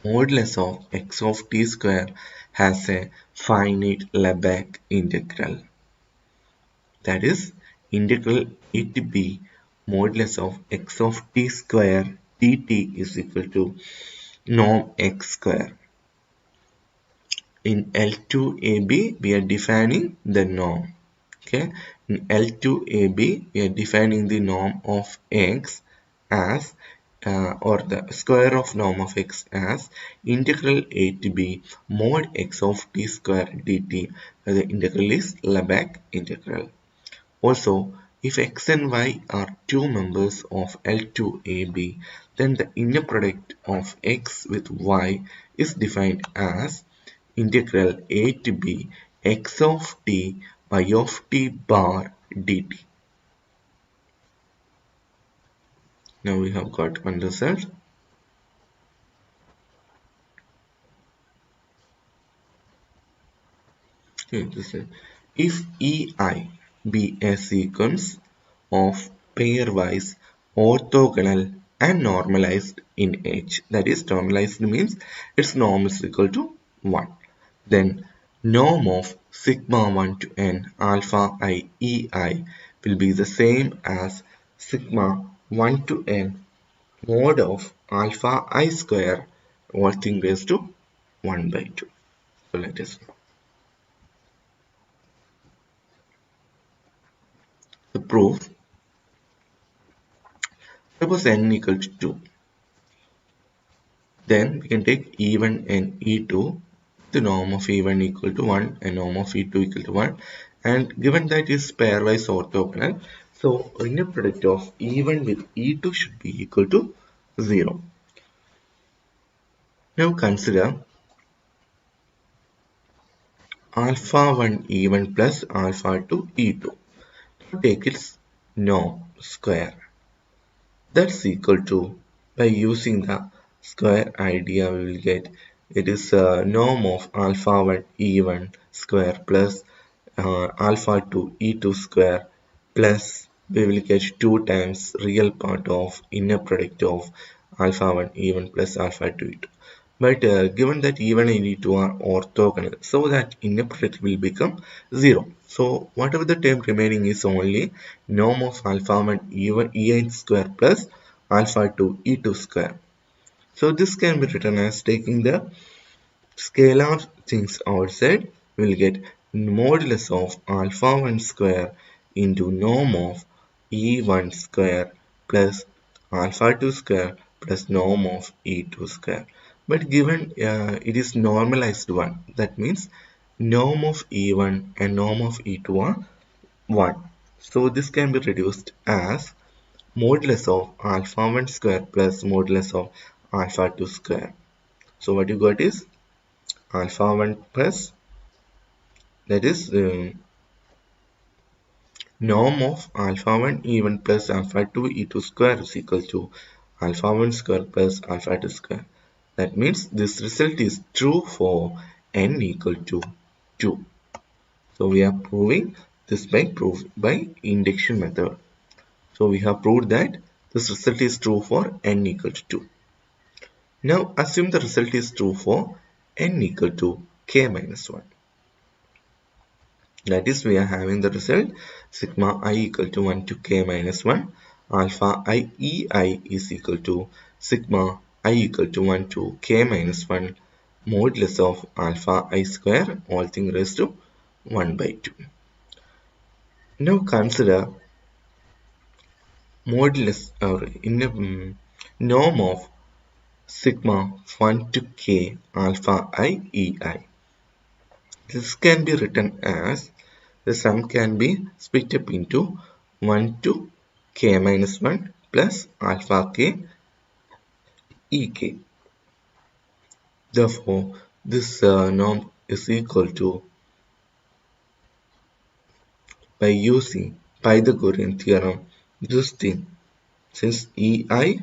modulus of x of t square has a finite Lebesgue integral. That is, integral a to b modulus of x of t square dt is equal to norm x square. In L2AB, we are defining the norm. Okay, in L2AB, we are defining the norm of x as or the square of norm of x as integral a to b mod x of t square dt. The integral is Lebesgue integral. Also, if x and y are two members of L2AB, then the inner product of x with y is defined as integral a to b x of t y of t bar dt. Now we have got one result. Okay, this is, if EI be a sequence of pairwise orthogonal and normalized in H, that is normalized means its norm is equal to 1, then norm of sigma 1 to n alpha I EI will be the same as sigma 1 to n mod of alpha I square all thing raised to 1 by 2. So let us know. The proof, suppose n equal to 2. Then we can take E1 and E2, the norm of E1 equal to 1 and norm of E2 equal to 1. And given that is pairwise orthogonal, so inner product of E1 with E2 should be equal to 0. Now consider alpha 1 E1 plus alpha 2 E2. Now take its norm square. That's equal to, by using the square idea, we will get it is a norm of alpha 1 e1 square plus alpha 2 e2 square, plus we will get 2 times real part of inner product of alpha 1 e1 plus alpha 2 e2. But given that e1 and e2 are orthogonal, so that inner product will become 0. So whatever the term remaining is only norm of alpha 1 e1 e8 square plus alpha 2 e2 square. So this can be written as taking the scalar things outside, we will get modulus of alpha 1 square into norm of e1 square plus alpha 2 square plus norm of e2 square. But given it is normalized one, that means norm of e1 and norm of e2 are 1. So this can be reduced as modulus of alpha 1 square plus modulus of alpha 2 square. So what you got is alpha 1 plus, that is norm of alpha 1 e1 plus alpha 2 e2 square is equal to alpha 1 square plus alpha 2 square. That means this result is true for n equal to 2. So we are proving this by induction method. So we have proved that this result is true for n equal to 2. Now assume the result is true for n equal to k minus 1. That is, we are having the result sigma I equal to 1 to k minus 1, alpha I EI is equal to sigma I equal to 1 to k minus 1 modulus of alpha I square all thing raised to 1 by 2. Now consider modulus or in norm of sigma 1 to k alpha I EI. This can be written as the sum can be split up into 1 to k minus 1 plus alpha k ek. Therefore, this norm is equal to, by using Pythagorean theorem, this thing, since ei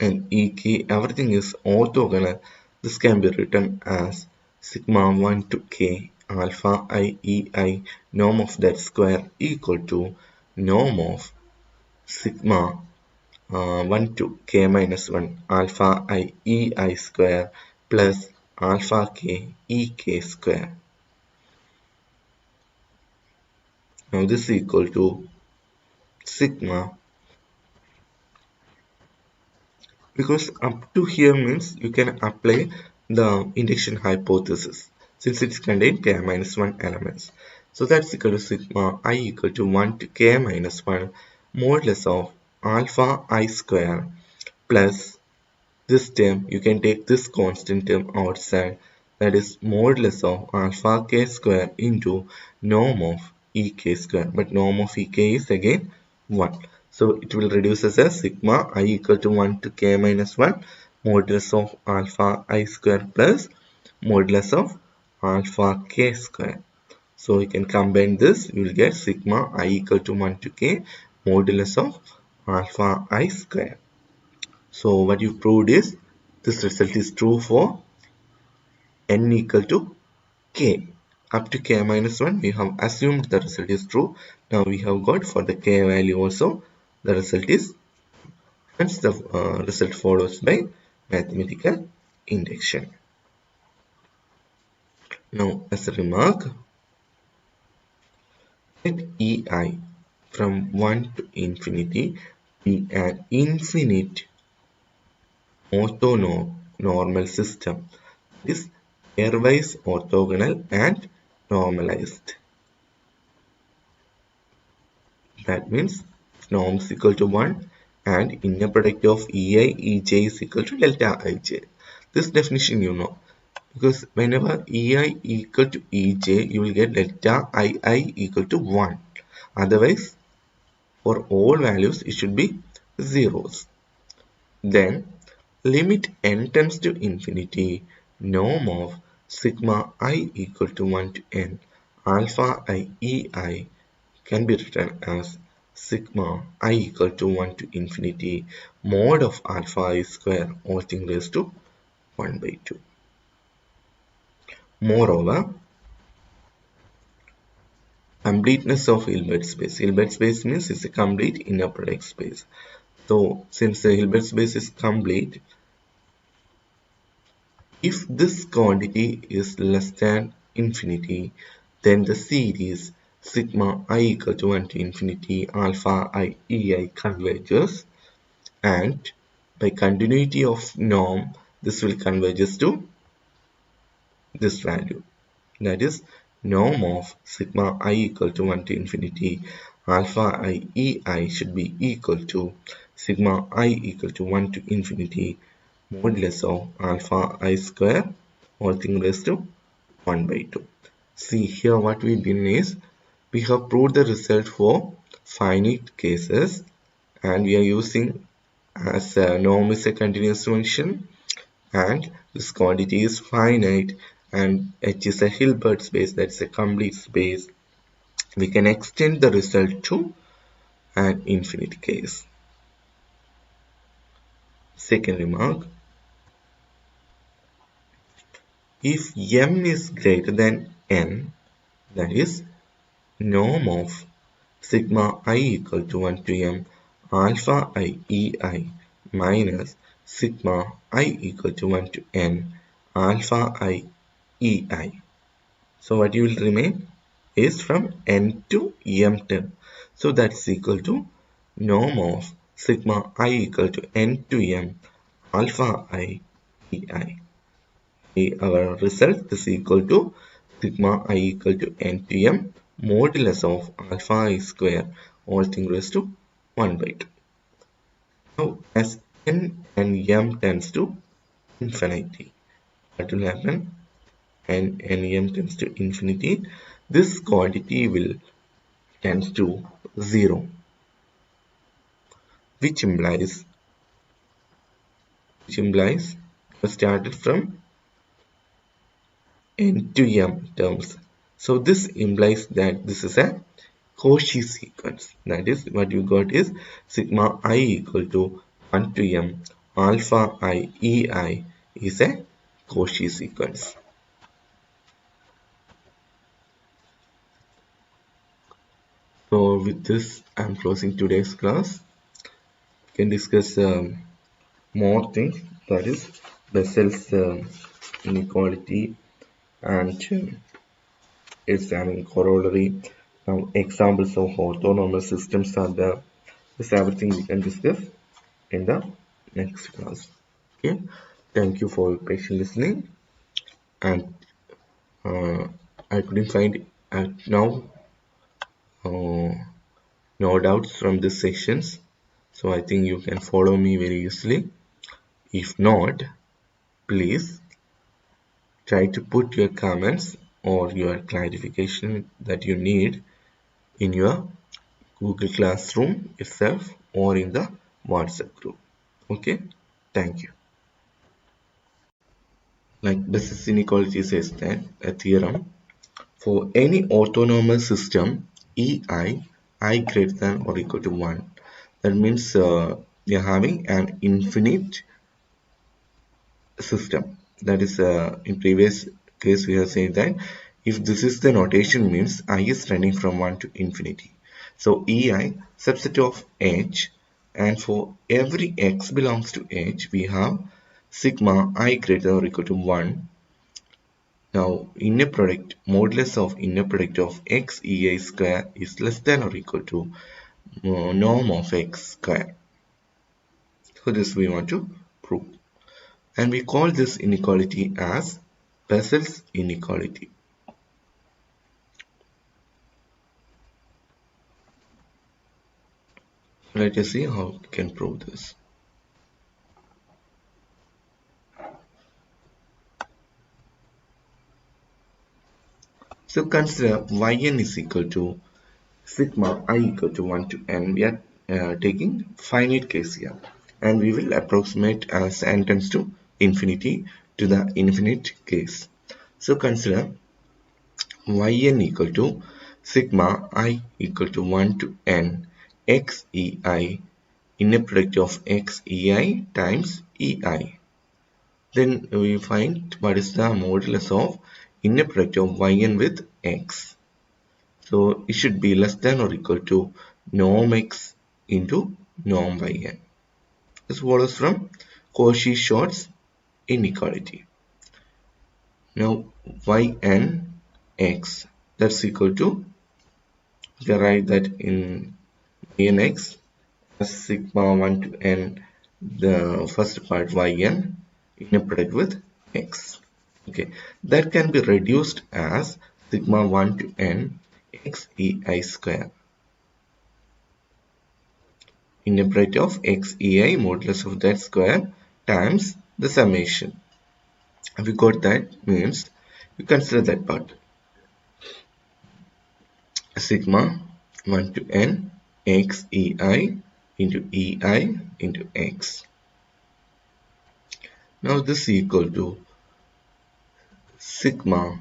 and ek everything is orthogonal, this can be written as sigma 1 to k alpha I ei norm of that square equal to norm of sigma 1 to k minus 1 alpha I ei square plus alpha k ek square. Now this is equal to sigma, because up to here means you can apply the induction hypothesis since it contains k minus 1 elements. So that's equal to sigma I equal to 1 to k minus 1 modulus of alpha I square plus this term, you can take this constant term outside, that is modulus of alpha k square into norm of ek square, but norm of ek is again 1. So it will reduce as sigma I equal to 1 to k minus 1 modulus of alpha I square plus modulus of alpha k square. So we can combine this, you will get sigma I equal to 1 to k modulus of alpha I square. So what you proved is this result is true for n equal to k. Up to k minus 1 we have assumed the result is true. Now we have got for the k value also the result is, hence the result follows by mathematical induction. Now as a remark, let ei from 1 to infinity be an infinite orthonormal system. It is pairwise orthogonal and normalized. That means norm is equal to 1 and inner product of ei ej is equal to delta ij. This definition you know, because whenever ei equal to ej you will get delta ii equal to 1. Otherwise for all values it should be zeros. Then limit n tends to infinity, norm of sigma I equal to 1 to n alpha I ei can be written as sigma I equal to 1 to infinity mod of alpha I square all things raised to 1 by 2. Moreover, completeness of Hilbert space. Hilbert space means it's a complete inner product space. So since the Hilbert space is complete, if this quantity is less than infinity, then the series sigma I equal to 1 to infinity alpha I ei converges, and by continuity of norm this will converges to this value, that is norm of sigma I equal to 1 to infinity alpha I ei should be equal to sigma I equal to 1 to infinity modulus of alpha I square all things raised to 1 by 2. See here what we did is we have proved the result for finite cases, and we are using as norm is a continuous function and this quantity is finite and H is a Hilbert space, that's a complete space. We can extend the result to an infinite case. Second remark, if m is greater than n, that is norm of sigma I equal to 1 to m alpha I ei minus sigma I equal to 1 to n alpha I ei. So what you will remain is from n to m term. So that's equal to norm of sigma I equal to n to m alpha I ei. Our result is equal to sigma I equal to n to m modulus of alpha I square all things raised to 1 by 2. Now as n and m tends to infinity, what will happen? And m tends to infinity, this quantity will tends to 0, which implies we started from n to m terms. So this implies that this is a Cauchy sequence. That is what you got is sigma I equal to 1 to m alpha I ei is a Cauchy sequence. So with this I am closing today's class. We can discuss more things, that is Bessel's inequality and its corollary. Now examples of orthonormal systems are there. This everything we can discuss in the next class. Okay, thank you for your patient listening, and I couldn't find now no doubts from these sections, so I think you can follow me very easily. If not, please try to put your comments or your clarification that you need in your Google Classroom itself or in the WhatsApp group. Okay, thank you. Like Bessel's inequality says that a theorem for any orthonormal system ei I greater than or equal to 1. That means we are having an infinite system. That is, in previous case we have said that if this is the notation means I is running from 1 to infinity. So ei subset of h, and for every x belongs to h we have sigma I greater or equal to 1. Now inner product, modulus of inner product of x ei square is less than or equal to norm of x square. So this we want to prove. And we call this inequality as Bessel's inequality. Let us see how we can prove this. So consider yn is equal to sigma I equal to 1 to n. We are taking finite case here, and we will approximate as n tends to infinity to the infinite case. So consider yn equal to sigma I equal to 1 to n x ei, inner product of x ei times ei. Then we find what is the modulus of inner product of yn with x. So it should be less than or equal to norm x into norm yn. This follows from Cauchy-Schwarz inequality. Now yn x, that's equal to, you can write that in yn x as sigma 1 to n, the first part yn, inner product with x. Okay, that can be reduced as sigma 1 to n x ei square, inner product of x ei modulus of that square times the summation. If we got that, means you consider that part, sigma 1 to n x ei into ei into x. Now this is equal to sigma.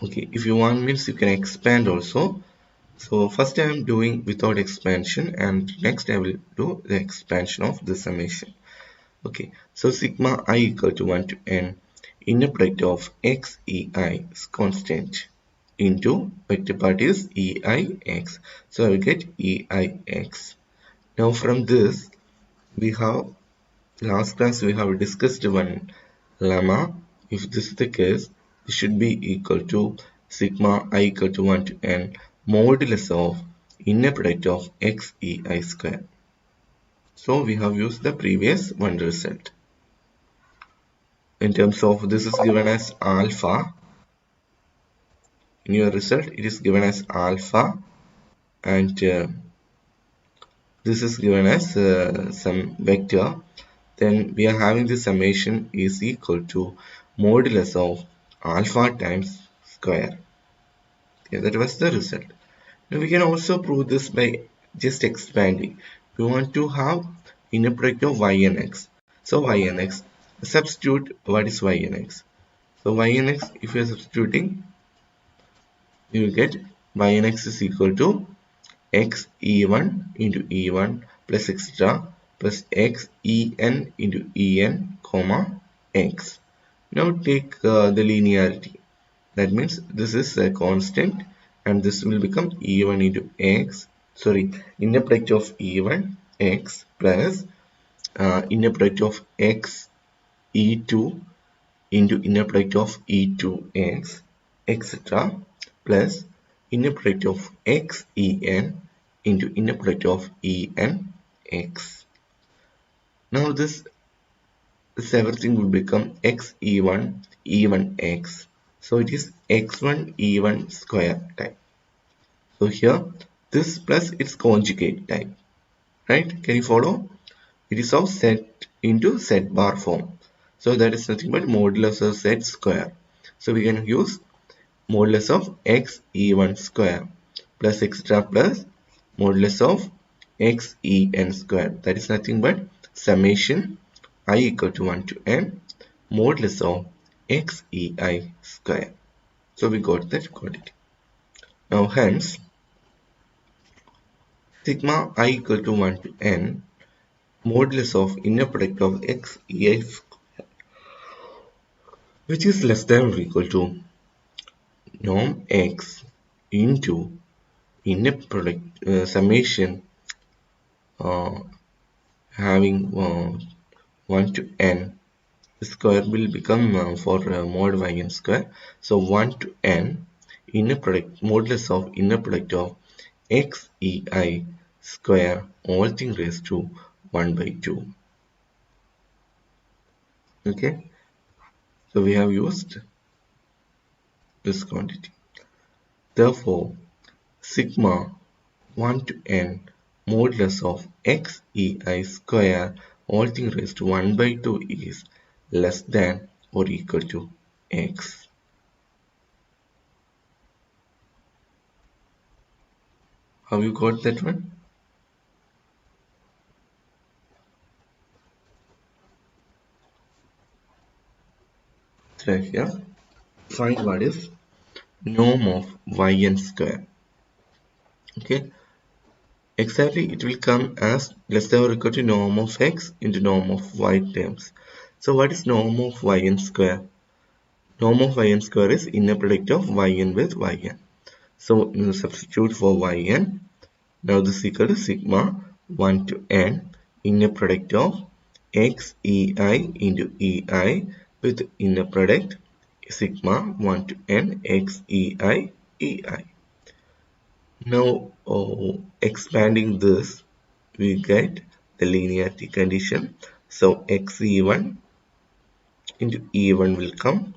Okay, if you want means you can expand also. So first I am doing without expansion, and next I will do the expansion of the summation. Okay, so sigma I equal to 1 to n inner product of x ei is constant into vector part is ei x. So I will get ei x. Now from this we have, last class we have discussed one lemma. If this is the case, it should be equal to sigma I equal to 1 to n modulus of inner product of x ei square. So we have used the previous one result. In terms of, this is given as alpha. In your result it is given as alpha, and this is given as some vector. Then we are having the summation is equal to modulus of alpha times square. Okay, that was the result. Now we can also prove this by just expanding. We want to have inner product of y and x. So y and x, substitute what is y and x. So y and x, if you are substituting, you will get y and x is equal to x e1 into e1 plus etc plus x en into en comma x. Now take the linearity. That means this is a constant, and this will become e1 into x, sorry, inner product of e1 x plus inner product of x e2 into inner product of e2 x etc plus inner product of x en into inner product of en x. Now this everything will become x e1 e1 x. So it is x1 e1 square type. So here this plus its conjugate type, right? Can you follow? It is of set into set bar form. So that is nothing but modulus of set square. So we can use modulus of x e1 square plus etc plus modulus of x en square. That is nothing but summation I equal to 1 to n modulus of x ei square. So we got that quantity. Now hence sigma I equal to 1 to n modulus of inner product of x ei which is less than or equal to norm x into inner product summation having 1 to n. The square will become for mod yn square. So 1 to n inner product modulus of inner product of x ei square all thing raised to 1 by 2. Okay, so we have used this quantity. Therefore, sigma 1 to n modulus of x ei square all thing raised to 1 by 2 is less than or equal to x. Have you got that one? So here, find what is norm of yn square. Okay, exactly it will come as less than or equal to norm of x into norm of y terms. So what is norm of yn square? Norm of yn square is inner product of yn with yn. So substitute for yn. Now this is equal to sigma 1 to n inner product of x ei into ei with inner product sigma 1 to n x ei ei. Now expanding this we get the linearity condition. So xe1 into e1 will come.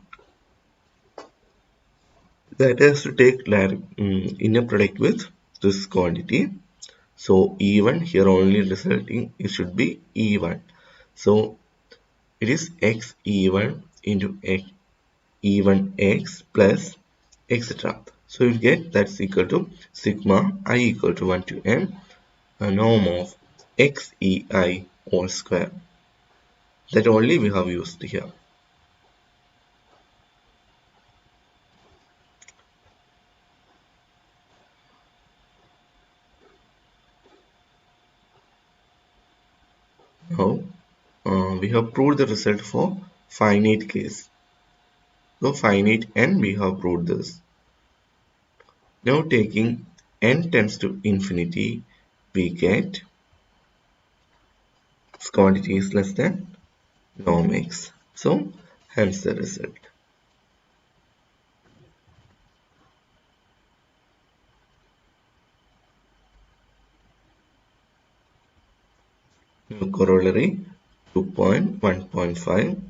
That has to take inner product with this quantity. So e1 here only resulting it should be e1. So it is x e1 into x e1x plus etc. So you get that's equal to sigma I equal to 1 to n a norm of x ei all square. That only we have used here. Now we have proved the result for finite case. So finite n we have proved this. Now taking n tends to infinity we get this quantity is less than norm x. So hence the result. Now corollary 2.1.5.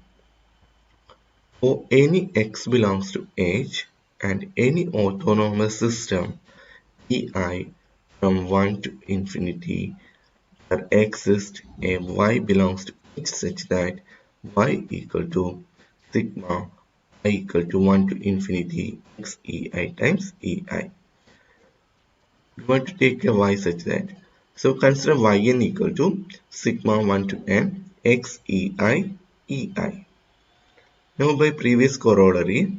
For any x belongs to H and any autonomous system ei from 1 to infinity there exists a y belongs to H such that y equal to sigma I equal to 1 to infinity x ei times ei. We want to take a y such that. So consider yn equal to sigma 1 to n x ei ei. Now by previous corollary,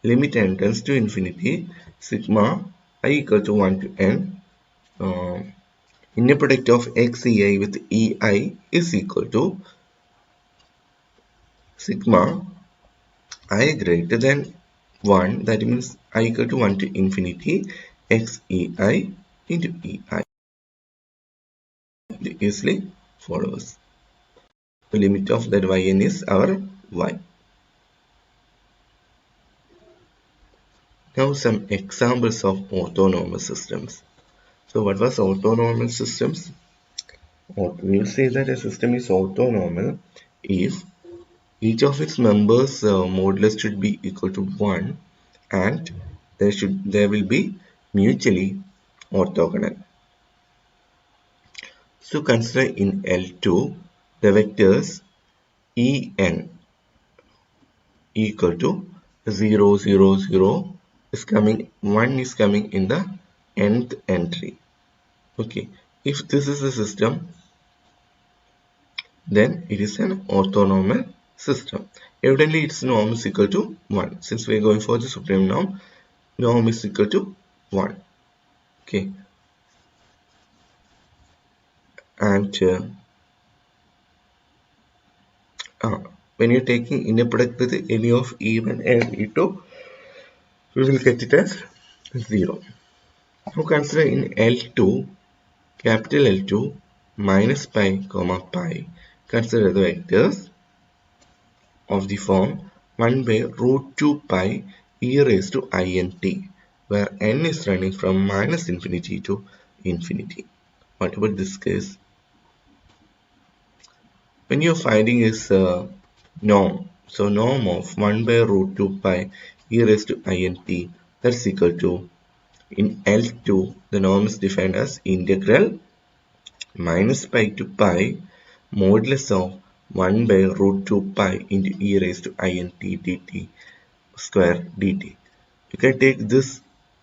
limit n tends to infinity, sigma I equal to 1 to n, inner product of x ei with ei is equal to sigma I greater than 1, that means I equal to 1 to infinity x ei into ei. It easily follows. The limit of that yn is our y. Now some examples of autonomous systems. So what was autonomous systems? We will say that a system is autonomous if each of its members modulus should be equal to 1 and there will be mutually orthogonal. So consider in L2 the vectors en equal to 0 0 0 is coming, 1 is coming in the nth entry. Okay, if this is the system then it is an orthonormal system. Evidently its norm is equal to 1. Since we are going for the supreme norm, norm is equal to 1. Okay, and when you're taking inner product with any of E1 and E2, we will get it as 0. Now consider in L2, capital L2 minus pi comma pi. Consider the vectors of the form 1 by root 2 pi e raised to int, where n is running from minus infinity to infinity. What about this case? When you're finding is norm, so norm of 1 by root 2 pi e raised to int, that's equal to, in L2, the norm is defined as integral minus pi to pi modulus of 1 by root 2 pi into e raised to int dt square dt. You can take this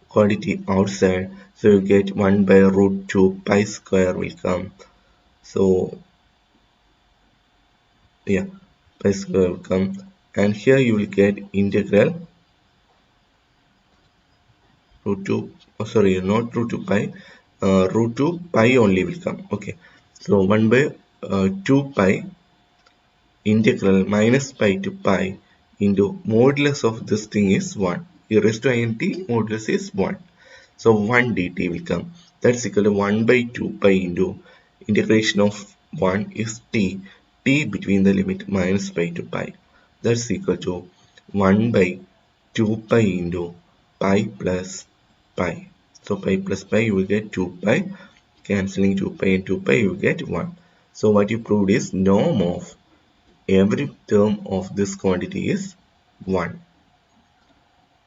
quantity outside, so you get 1 by root 2 pi square will come. So yeah, pi square will come, and here you will get integral root 2, oh sorry, not root 2 pi, root 2 pi only will come. Okay, so 1 by 2 pi integral minus pi to pi into modulus of this thing is 1. E raised to int modulus is 1. So 1 dt will come. That's equal to 1 by 2 pi into integration of 1 is t. T between the limit minus pi to pi. That's equal to 1 by 2 pi into pi plus pi. So pi plus pi you will get 2 pi. Cancelling 2 pi and 2 pi you will get 1. So what you proved is norm of every term of this quantity is 1.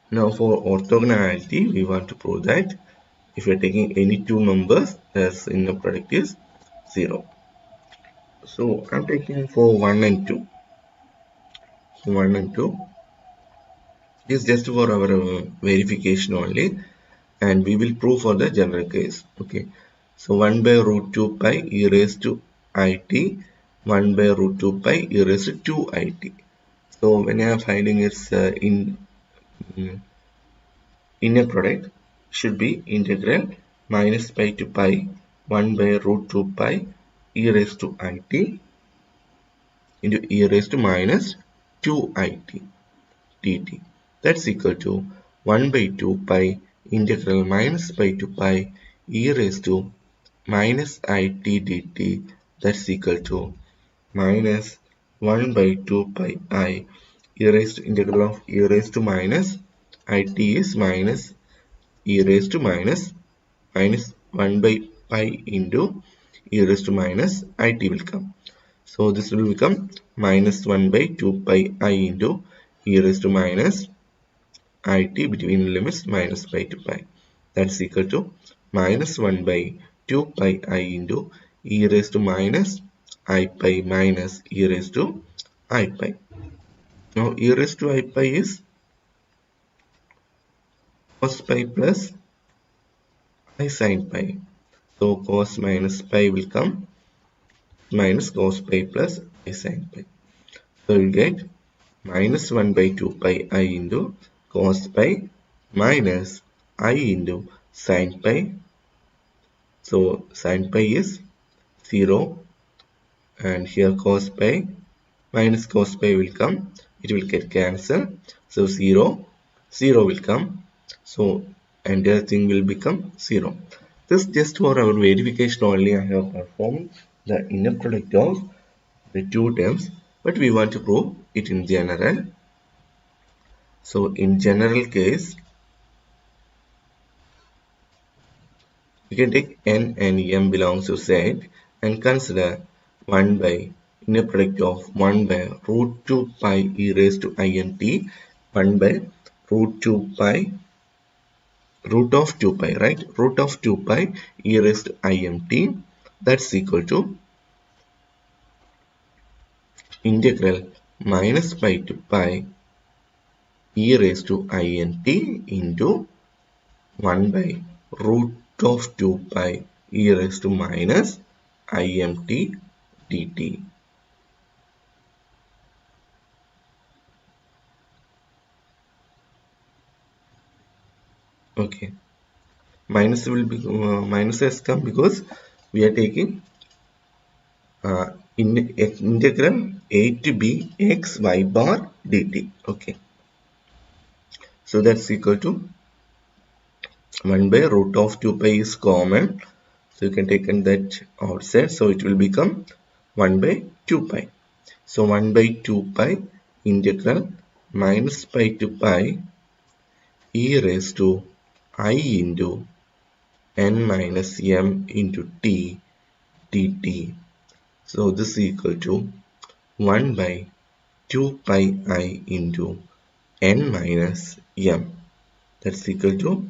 Now for orthogonality, we want to prove that if you are taking any two numbers, their inner product is 0. So I'm taking for 1 and 2. So 1 and 2 is just for our verification only, and we will prove for the general case. Okay. So 1 by root 2 pi e raised to it, 1 by root 2 pi e raised to 2it. So when I am finding its inner product should be integral minus pi to pi 1 by root 2 pi e raised to it into e raised to minus 2it dt. That's equal to 1 by 2 pi integral minus pi to pi e raised to minus it dt. That's equal to minus 1 by 2 pi I e raised to integral of e raised to minus it is minus e raised to minus 1 by pi into e raised to minus it will come. So this will become minus 1 by 2 pi I into e raised to minus it between limits minus pi to pi. That's equal to minus 1 by 2 pi I into e raised to minus I pi minus e raised to I pi. Now e raised to I pi is cos pi plus I sin pi. So cos minus pi will come minus cos pi plus I sin pi. So you get minus 1 by 2 pi I into cos pi minus I into sin pi. So sin pi is 0, and here cos pi minus cos pi will come. It will get cancelled. So 0, 0 will come. So entire thing will become 0. This just for our verification only. I have performed the inner product of the two terms, but we want to prove it in general. So in general case, we can take n and m belongs to z and consider 1 by inner product of 1 by root 2 pi e raised to int, 1 by root 2 pi root of 2 pi, right? Root of 2 pi e raised to int, that's equal to integral minus pi to pi e raised to int into 1 by root of 2 pi e raised to minus imt dt. Okay, minus will be minus has come because we are taking in integral a to b x y bar dt. Okay, so that's equal to 1 by root of 2 pi is common, so you can take that outside, so it will become 1 by 2 pi. So 1 by 2 pi integral minus pi to pi e raised to I into n minus m into t dt. So this is equal to 1 by 2 pi I into n minus m. That's equal to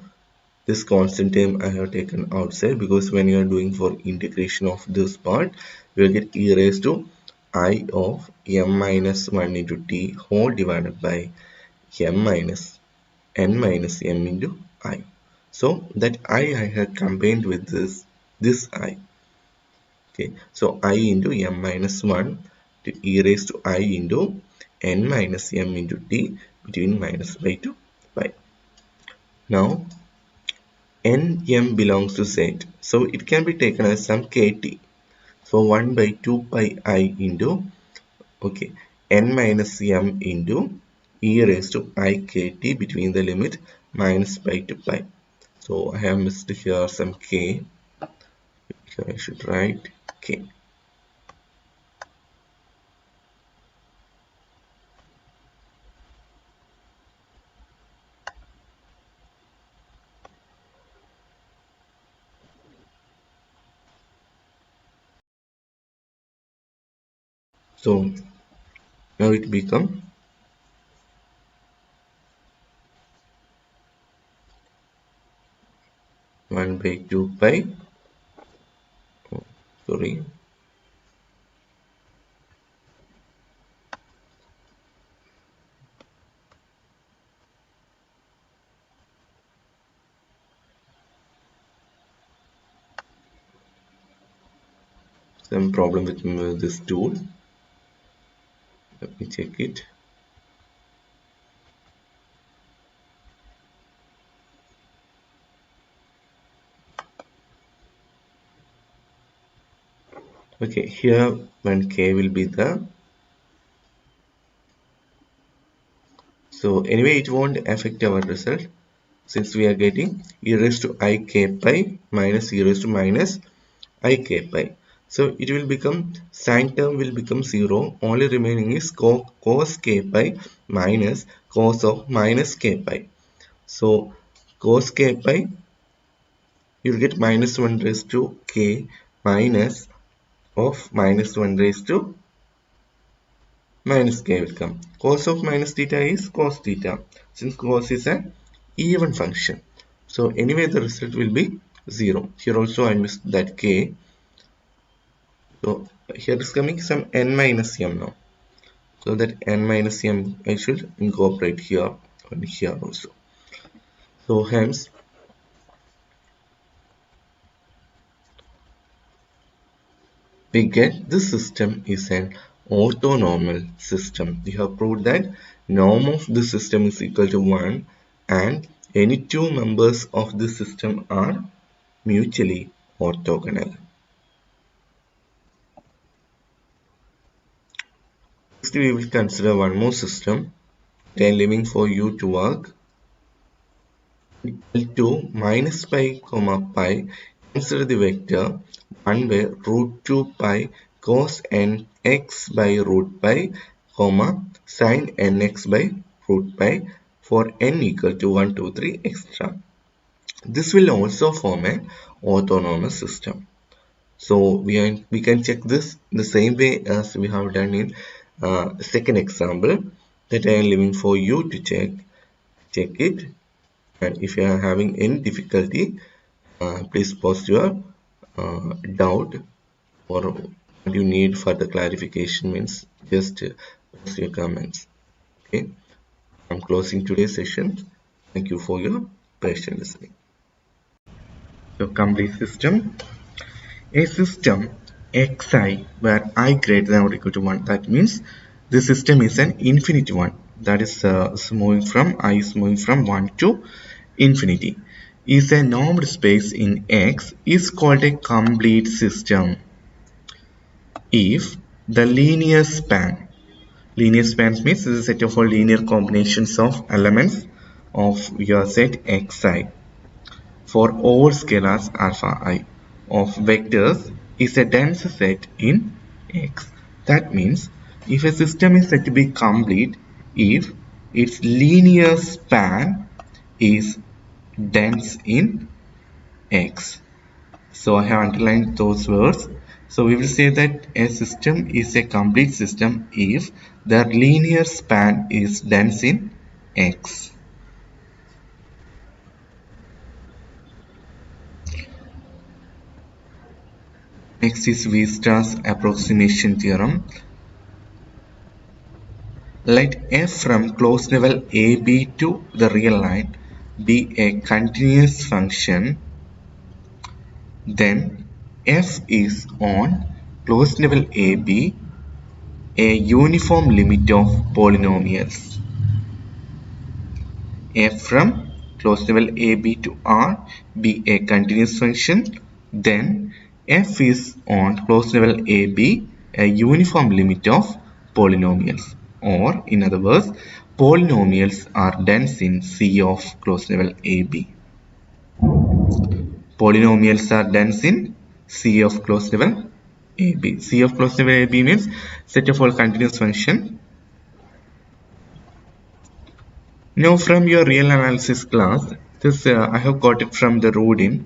this constant term I have taken outside, because when you are doing for integration of this part, you will get e raised to I of m minus 1 into t whole divided by m minus n minus m into I. So that I have combined with this I. Okay, so I into m minus 1 to e raised to I into n minus m into t between minus pi to pi. Now nm belongs to z, so it can be taken as some kt. So 1 by 2 pi I into, okay, n minus m into e raised to I kt between the limit minus pi to pi. So I have missed here some k, here I should write k. So now it become 1 by 2 pi, oh, sorry, some problem with this tool. Let me check it. Okay, here when k will be the, so anyway it won't affect our result, since we are getting e raised to I k pi minus e raised to minus I k pi. So it will become, sine term will become 0, only remaining is cos k pi minus cos of minus k pi. So cos k pi, you will get minus 1 raised to k minus of minus 1 raised to minus k will come. Cos of minus theta is cos theta, since cos is an even function. So anyway the result will be 0. Here also I missed that k. So here is coming some n minus m now. So that n minus m I should incorporate here and here also. So hence we get this system is an orthonormal system. We have proved that norm of this system is equal to 1 and any two members of this system are mutually orthogonal. Next we will consider one more system that I am leaving for you to work. Equal to minus pi comma pi, consider the vector 1 by root 2 pi cos nx by root pi comma sin nx by root pi for n equal to 1, 2, 3, etc. This will also form an orthonormal system. So we can check this the same way as we have done in second example that I am leaving for you to check it. And if you are having any difficulty, please post your doubt, or what you need further clarification means just post your comments. Okay, I'm closing today's session. Thank you for your patient listening. So complete system. A system xi where I greater than or equal to 1, that means the system is an infinite one, that is moving from I is moving from 1 to infinity, is a normed space in X, is called a complete system. if the linear span means this is a set of all linear combinations of elements of your set xi for all scalars alpha I of vectors is a dense set in X. That means if a system is said to be complete if its linear span is dense in X. So I have underlined those words. So we will say that a system is a complete system if the linear span is dense in X. Next is Weierstrass approximation theorem. Let f from closed level AB to the real line be a continuous function, then f is on closed level AB a uniform limit of polynomials. F from closed level AB to R be a continuous function, then f is on closed level AB a uniform limit of polynomials, or in other words polynomials are dense in C of closed level AB. Polynomials are dense in C of closed level AB. C of closed level AB means set of all continuous function. Now from your real analysis class, this I have got it from the Rudin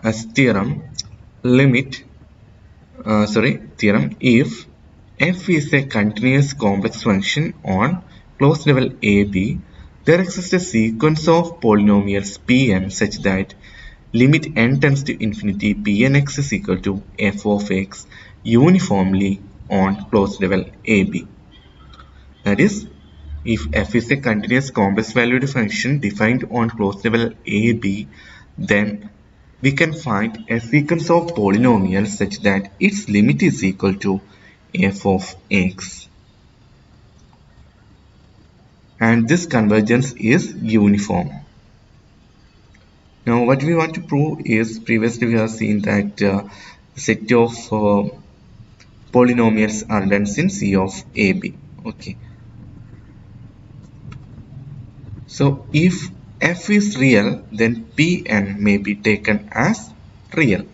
as theorem. Theorem if f is a continuous complex function on closed level AB, there exists a sequence of polynomials Pn such that limit n tends to infinity Pnx is equal to f of x uniformly on closed level AB. That is, if f is a continuous complex valued function defined on closed level AB, then we can find a sequence of polynomials such that its limit is equal to f of x. And this convergence is uniform. Now what we want to prove is, previously we have seen that the set of polynomials are dense in C of AB. Okay. So if f is real, then Pn may be taken as real.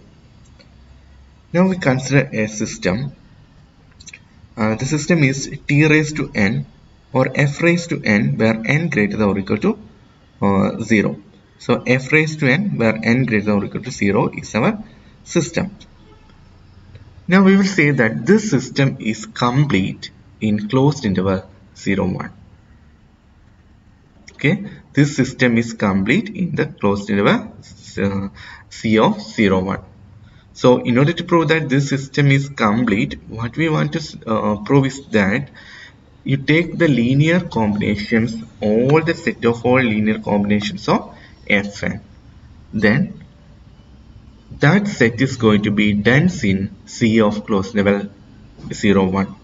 Now we consider a system. The system is t raised to n or f raised to n where n greater than or equal to 0. So f raised to n where n greater than or equal to 0 is our system. Now we will say that this system is complete in closed interval 0, 1. Okay, this system is complete in the closed interval C of 0, 1. So in order to prove that this system is complete, what we want to prove is that you take the linear combinations, all the set of all linear combinations of Fn. Then that set is going to be dense in C of closed level 0, 1.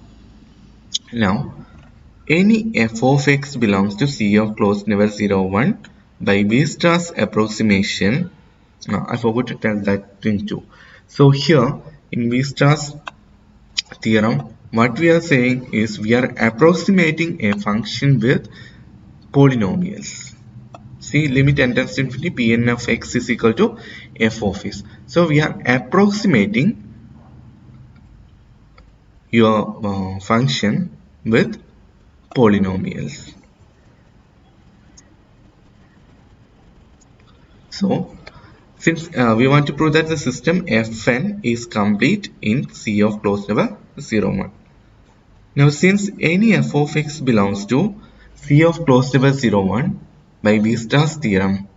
Now, any f of x belongs to C of closed level 0, 1 by Weierstrass approximation. I forgot to tell that thing too. So here in Weierstrass theorem, what we are saying is we are approximating a function with polynomials. See, limit n tends to infinity Pn of x is equal to f of x. So we are approximating your function with polynomials. So since we want to prove that the system Fn is complete in C of closed level 0, 1. Now since any f of x belongs to C of closed level 0, 1 by Weierstrass theorem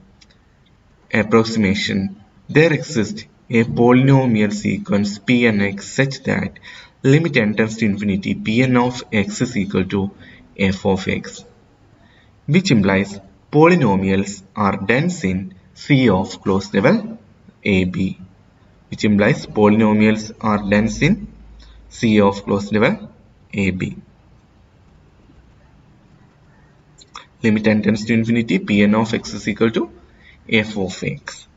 approximation, there exists a polynomial sequence Pnx such that limit n tends to infinity Pn of x is equal to f of x, which implies polynomials are dense in C of closed level AB, which implies polynomials are dense in C of closed level AB. Limit n tends to infinity Pn of x is equal to f of x.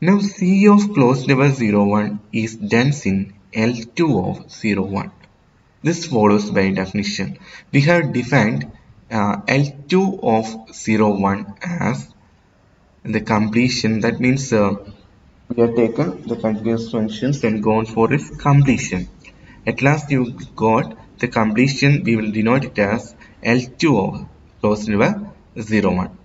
Now C of closed interval 0, 1 is dense in L2 of 0, 1. This follows by definition. We have defined L2 of 0, 1 as the completion. That means we have taken the continuous functions and gone for its completion. At last you got the completion. We will denote it as L2 of closed interval 0, 1.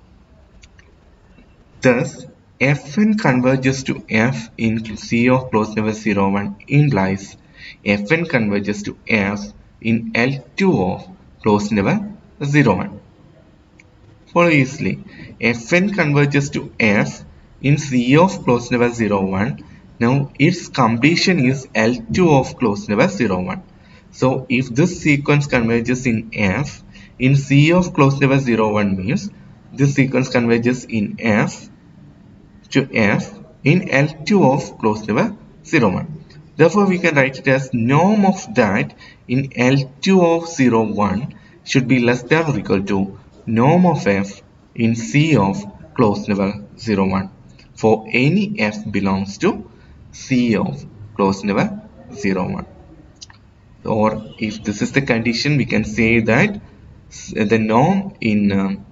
Thus, Fn converges to F in C of closed interval 0, 1 implies Fn converges to F in L2 of closed interval 0, 1. Follow easily. Fn converges to F in C of closed interval 0, 1. Now its completion is L2 of closed interval 0, 1. So if this sequence converges in F in C of closed interval 0, 1 means this sequence converges in F to F in L2 of closed interval 0, 1. Therefore, we can write it as norm of that in L2 of 0, 1 should be less than or equal to norm of F in C of closed interval 0, 1 for any F belongs to C of closed interval 0, 1. Or if this is the condition, we can say that the norm in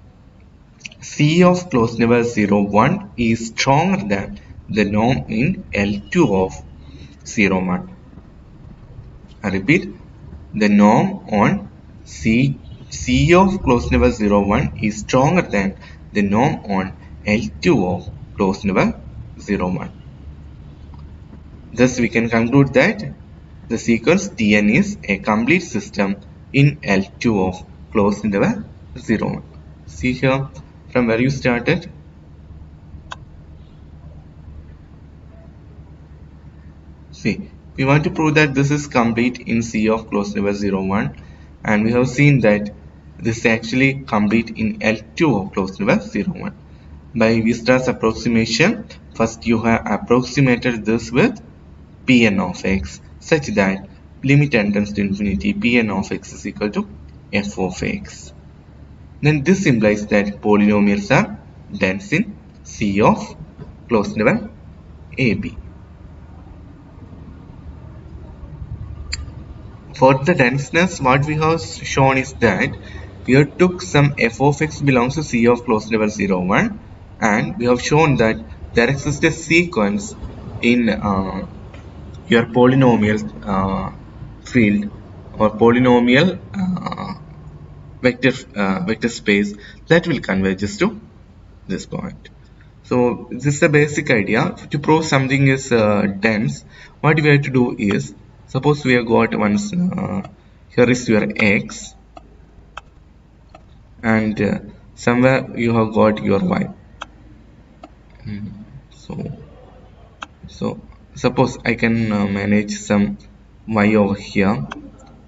C of closed interval 0, 1 is stronger than the norm in L2 of 0, 1. I repeat, the norm on C of closed interval 0, 1 is stronger than the norm on L2 of closed interval 0, 1. Thus, we can conclude that the sequence Tn is a complete system in L2 of closed interval 0, 1. See here from where you started. See, we want to prove that this is complete in C of closed interval 0, 1, and we have seen that this is actually complete in L2 of closed interval 0, 1. By Weierstrass approximation, first you have approximated this with Pn of x such that limit n tends to infinity Pn of x is equal to f of x. Then this implies that polynomials are dense in C of closed interval AB. For the denseness, what we have shown is that we have took some f of x belongs to C of closed interval 0, 1, and we have shown that there exists a sequence in your polynomial field or polynomial vector space that will converge to this point. So this is the basic idea. To prove something is dense, what we have to do is, suppose we have got once here is your x and somewhere you have got your y. So suppose I can manage some y over here.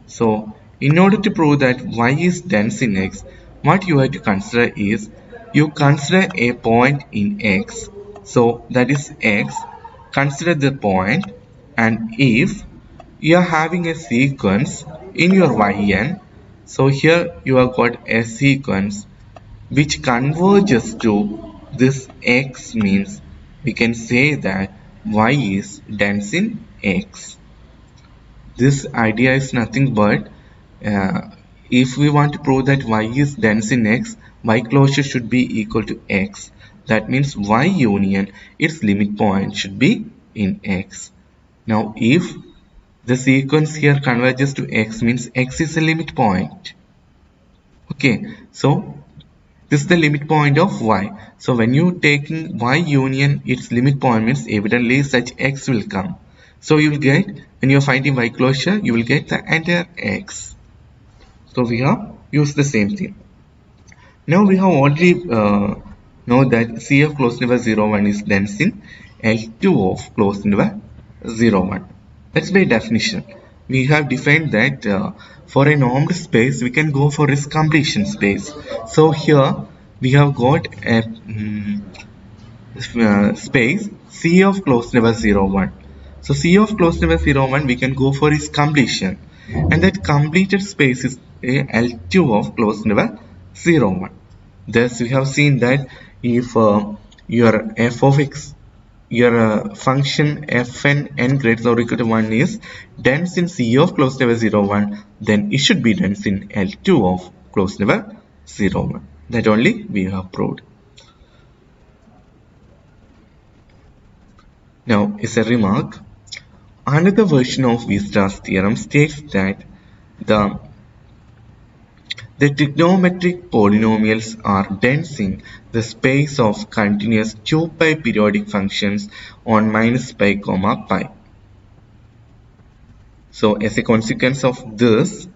So in order to prove that y is dense in x, what you have to consider is you consider a point in x. So that is x. Consider the point, and if you are having a sequence in your yn, so here you have got a sequence which converges to this x, means we can say that y is dense in x. This idea is nothing but if we want to prove that y is dense in x, y closure should be equal to x. That means y union its limit point should be in x. Now if the sequence here converges to x, means x is a limit point. Okay, so this is the limit point of y. So when you taking y union its limit point, means evidently such x will come. So you will get, when you are finding y closure, you will get the entire x. So we have used the same thing. Now we have already know that C of closed interval 0, 1 is dense in L2 of closed interval 0, 1. That's by definition. We have defined that for a normed space we can go for its completion space. So here we have got a space C of closed interval 0, 1. So C of closed interval 0, 1 we can go for its completion, and that completed space is a L2 of closed interval 0, 1. Thus we have seen that if your f of x your function fn n greater or equal to 1 is dense in C of closed interval 0, 1, then it should be dense in L2 of closed interval 0, 1. That only we have proved. Now, is a remark. Another version of Weierstrass theorem states that the trigonometric polynomials are dense in the space of continuous 2π periodic functions on minus pi comma pi. So, as a consequence of this,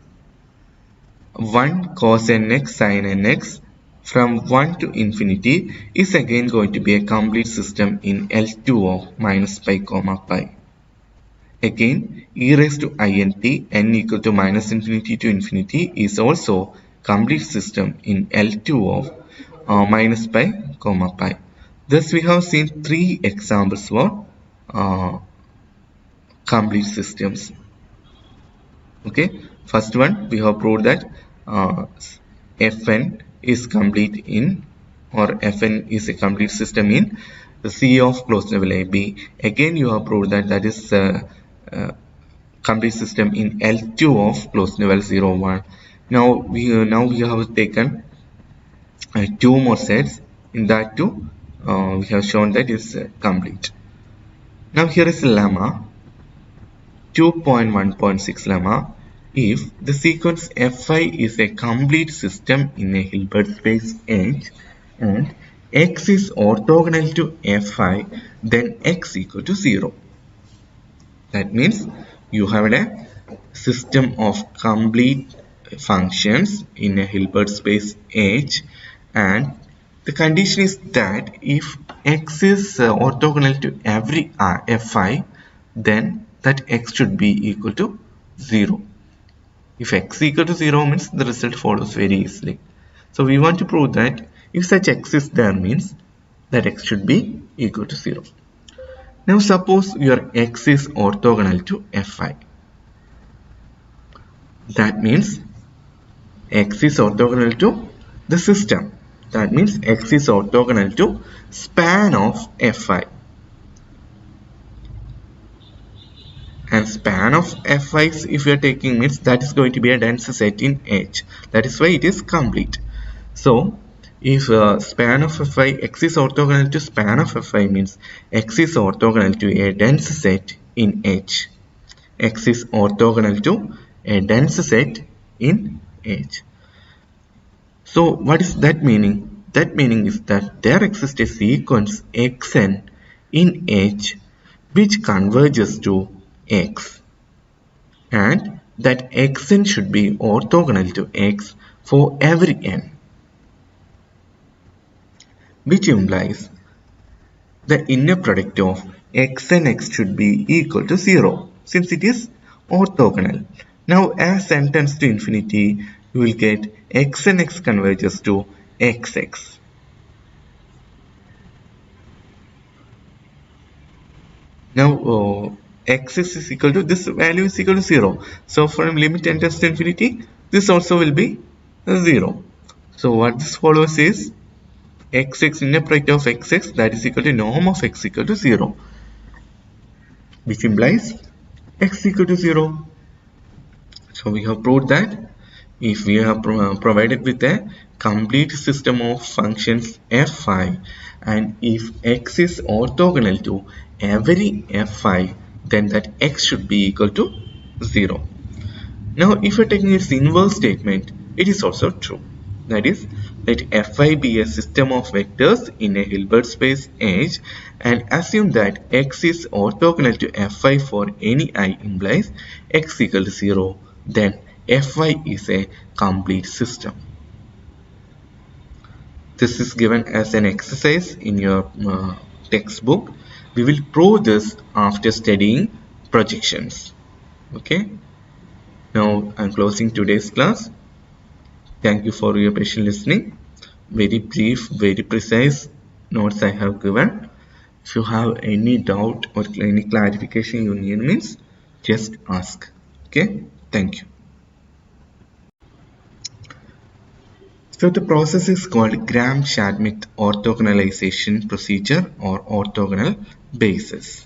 1 cos nx sin nx from 1 to infinity is again going to be a complete system in L2 of minus pi comma pi. Again, e raised to int n equal to minus infinity to infinity is also complete system in L2 of minus pi comma pi. Thus, we have seen 3 examples for complete systems. Okay, first one, we have proved that Fn is complete in, or Fn is a complete system in the C of closed interval AB. Again, you have proved that that is complete system in L2 of closed interval 0, 1. Now we have taken 2 more sets. In that too, we have shown that is complete. Now here is a lemma. 2.1.6 lemma. If the sequence Fi is a complete system in a Hilbert space H and X is orthogonal to Fi, then X equal to 0. That means you have a system of complete functions in a Hilbert space H, and the condition is that if X is orthogonal to every Fi, then that X should be equal to 0. If X equal to 0 means the result follows very easily. So we want to prove that if such X is there means that X should be equal to 0. Now suppose your X is orthogonal to Fi. That means X is orthogonal to the system. That means X is orthogonal to span of Fi. And span of Fi, if you are taking, means that is going to be a dense set in H. That is why it is complete. So, if span of Fi, X is orthogonal to span of Fi means X is orthogonal to a dense set in H. X is orthogonal to a dense set in H. So, what is that meaning? That meaning is that there exists a sequence Xn in H which converges to X, and that Xn should be orthogonal to X for every n, which implies the inner product of X and X should be equal to 0 since it is orthogonal. Now as n tends to infinity, you will get X and X converges to XX. Now X is equal to, this value is equal to 0. So from limit n tends to infinity, this also will be 0. So what this follows is xx inner product of xx, that is equal to norm of x equal to 0, which implies x equal to 0. So we have proved that if we have provided with a complete system of functions Fi, and if x is orthogonal to every Fi, then that x should be equal to 0. Now if you are taking its inverse statement, it is also true. That is, let Fi be a system of vectors in a Hilbert space H, and assume that x is orthogonal to Fi for any I implies x equal to 0, then Fi is a complete system. This is given as an exercise in your textbook. We will prove this after studying projections. Okay. Now I am closing today's class. Thank you for your patient listening. Very brief, very precise notes I have given. If you have any doubt or any clarification you need means, just ask. Okay. Thank you. So the process is called Gram-Schmidt orthogonalization procedure or orthogonal bases.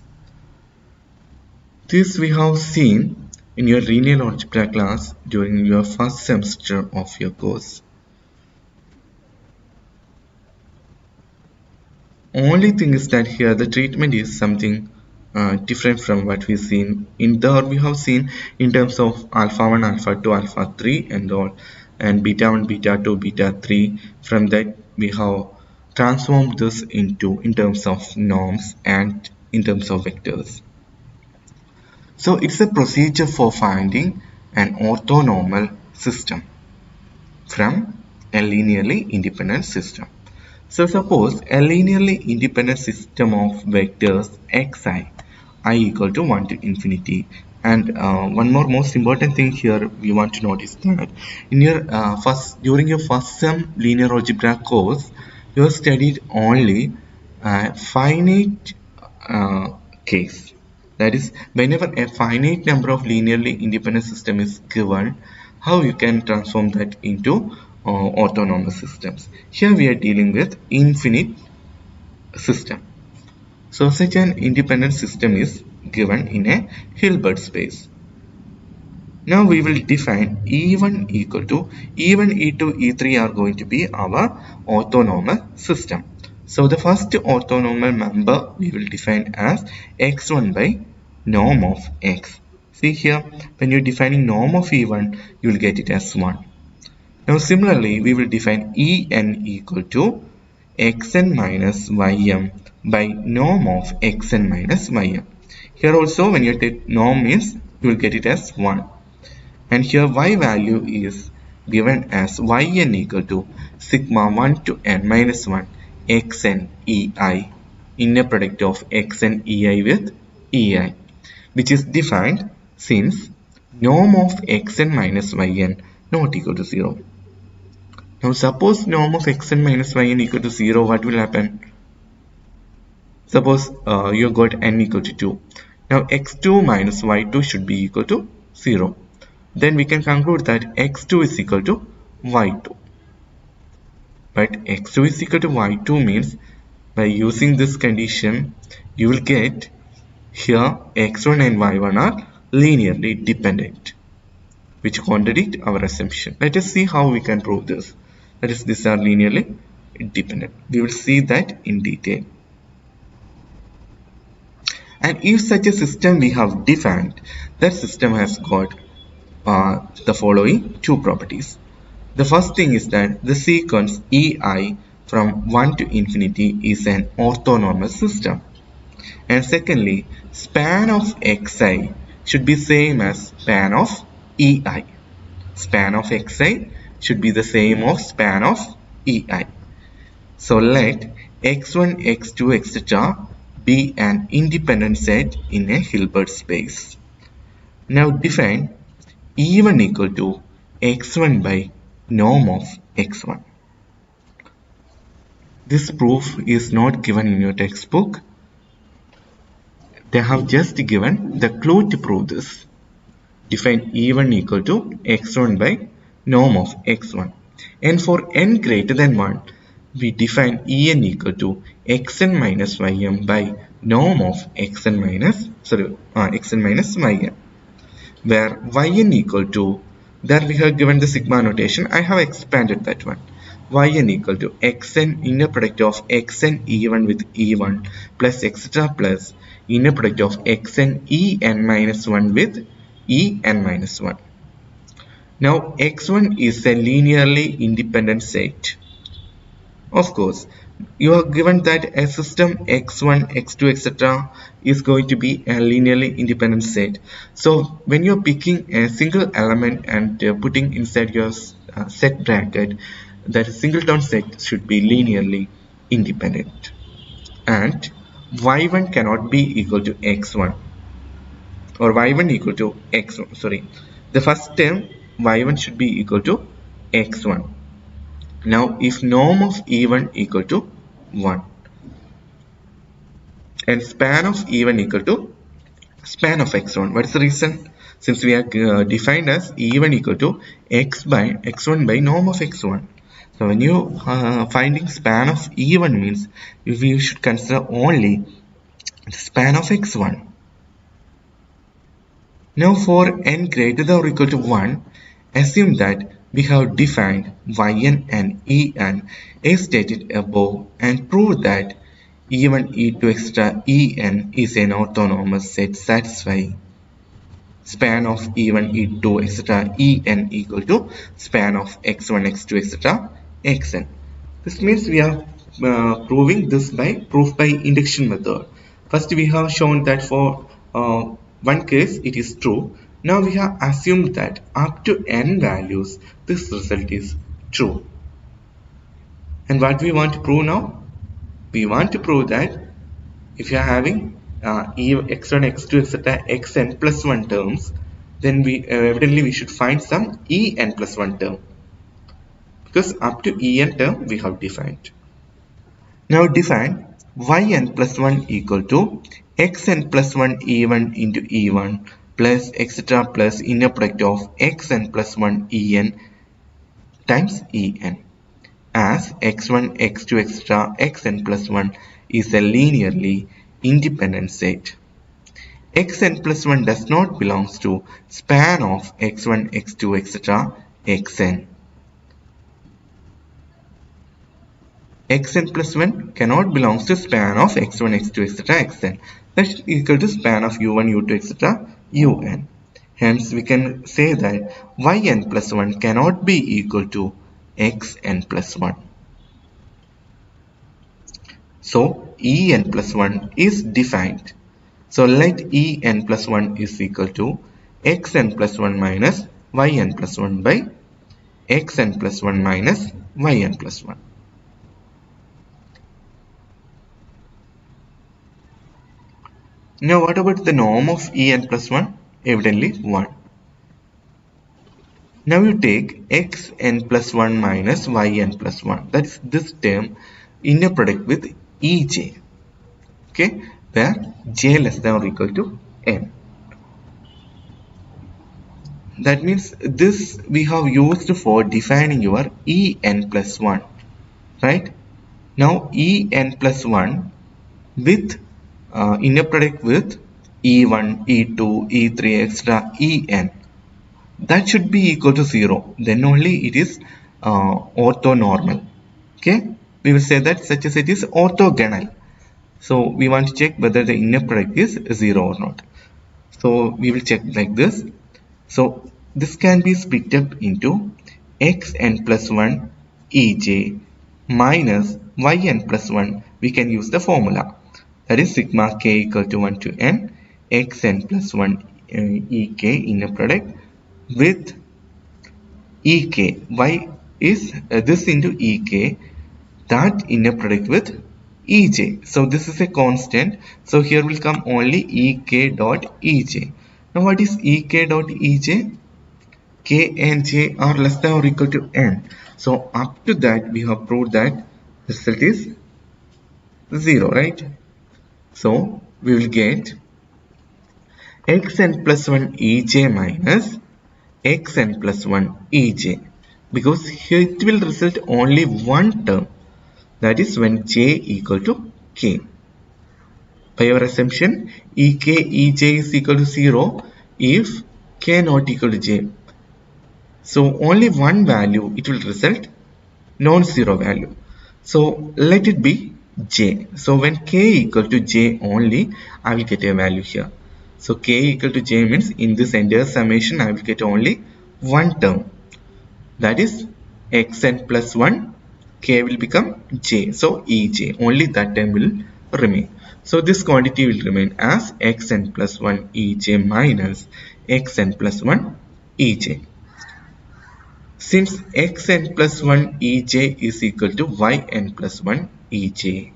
This we have seen in your linear algebra class during your first semester of your course. Only thing is that here the treatment is something different from what we seen in there. We have seen in terms of alpha 1, alpha 2, alpha 3 and all, and beta 1, beta 2, beta 3. From that we have transformed this into in terms of norms and in terms of vectors. So it's a procedure for finding an orthonormal system from a linearly independent system. So suppose a linearly independent system of vectors xi, I equal to 1 to infinity. And one more most important thing here we want to notice that in your during your first sem linear algebra course, you have studied only finite case. That is, whenever a finite number of linearly independent system is given, how you can transform that into orthonormal systems. Here we are dealing with infinite system. So such an independent system is given in a Hilbert space. Now we will define E1 equal to E1, E2, E3 are going to be our orthonormal system. So the first orthonormal member we will define as x1 by norm of x. See here, when you're defining norm of E1, you will get it as 1. Now similarly, we will define En equal to xn minus ym by norm of xn minus ym. Here also, when you take norm means, you will get it as 1. And here y value is given as yn equal to sigma 1 to n minus 1 xn ei, inner product of xn ei with ei, which is defined since norm of xn minus yn not equal to 0. Now suppose norm of xn minus yn equal to 0, what will happen? Suppose you got n equal to 2. Now x2 minus y2 should be equal to 0. Then we can conclude that x2 is equal to y2. But x2 is equal to y2 means by using this condition, you will get here x1 and y1 are linearly dependent, which contradict our assumption. Let us see how we can prove this. That is, these are linearly independent. We will see that in detail. And if such a system we have defined, that system has got the following two properties. The first thing is that the sequence ei from 1 to infinity is an orthonormal system. And secondly, span of xi should be same as span of ei. Span of xi should be the same as span of ei. So let x1, x2, etc. be an independent set in a Hilbert space. Now define E1 equal to x1 by norm of x1. This proof is not given in your textbook. They have just given the clue to prove this. Define E1 equal to x1 by norm of x1. And for n greater than 1, we define En equal to xn minus ym by norm of xn minus ym, where yn equal to, there we have given the sigma notation. I have expanded that one. Yn equal to xn inner product of xn e1 with e1 plus etc. plus inner product of xn en minus 1 with en minus 1. Now x1 is a linearly independent set. Of course, you are given that a system x1, x2, etc. is going to be a linearly independent set. So when you are picking a single element and putting inside your set bracket, that singleton set should be linearly independent. And y1 cannot be equal to x1 or y1 equal to x1. Sorry, the first term y1 should be equal to x1. Now if norm of E1 equal to 1 and span of E1 equal to span of x1, what is the reason? Since we are defined as E1 equal to x1 by norm of x1. So when you finding span of E1 means if you should consider only span of x1. Now for n greater than or equal to 1, assume that we have defined yn and en as stated above and prove that e1, e2, etc. en is an orthonormal set satisfying span of e1, e2, etc. en equal to span of x1, x2, etc. xn. This means we are proving this by proof by induction method. First we have shown that for one case it is true. Now we have assumed that up to n values this result is true. And what we want to prove now? We want to prove that if you are having x1, x2, etc. xn plus 1 terms, then we evidently we should find some en plus 1 term, because up to en term we have defined. Now define yn plus 1 equal to xn plus 1 e1 into e1 plus etc. plus inner product of xn plus 1 en times en, as x1, x2, etc. xn plus 1 is a linearly independent set. xn plus 1 does not belong to span of x1, x2, etc. xn. xn plus 1 cannot belong to span of x1, x2, etc. xn. That is equal to span of u1, u2, etc. un. Hence we can say that yn plus 1 cannot be equal to xn plus 1. So en plus 1 is defined. So let en plus 1 is equal to xn plus 1 minus yn plus 1 by xn plus 1 minus yn plus 1. Now what about the norm of en plus 1? Evidently 1. Now you take xn plus 1 minus yn plus 1. That is this term inner product with ej. Okay, where j less than or equal to n. That means this we have used for defining your en plus 1, right? Now en plus 1 with inner product with e1, e2, e3, etc. en, that should be equal to 0. Then only it is orthonormal. Okay, we will say that such a set is orthogonal. So we want to check whether the inner product is 0 or not. So we will check like this. So this can be split up into xn plus 1 ej minus yn plus 1. We can use the formula, that is sigma k equal to 1 to n xn plus 1 ek inner product with ek. Y is this into ek, that inner product with ej. So this is a constant. So here will come only ek dot ej. Now what is ek dot ej? K and j are less than or equal to n. So up to that we have proved that the result is 0, right? So we will get xn plus 1 ej minus xn plus 1 ej, because here it will result only one term, that is when j equal to k. By our assumption, ek ej is equal to 0 if k not equal to j. So only one value it will result non-zero value. So let it be j. So when k equal to j only, I will get a value here. So k equal to j means in this entire summation I will get only one term, that is xn plus 1, k will become j. So ej, only that term will remain. So this quantity will remain as xn plus 1 ej minus xn plus 1 ej. Since xn plus 1 ej is equal to yn plus 1 ej.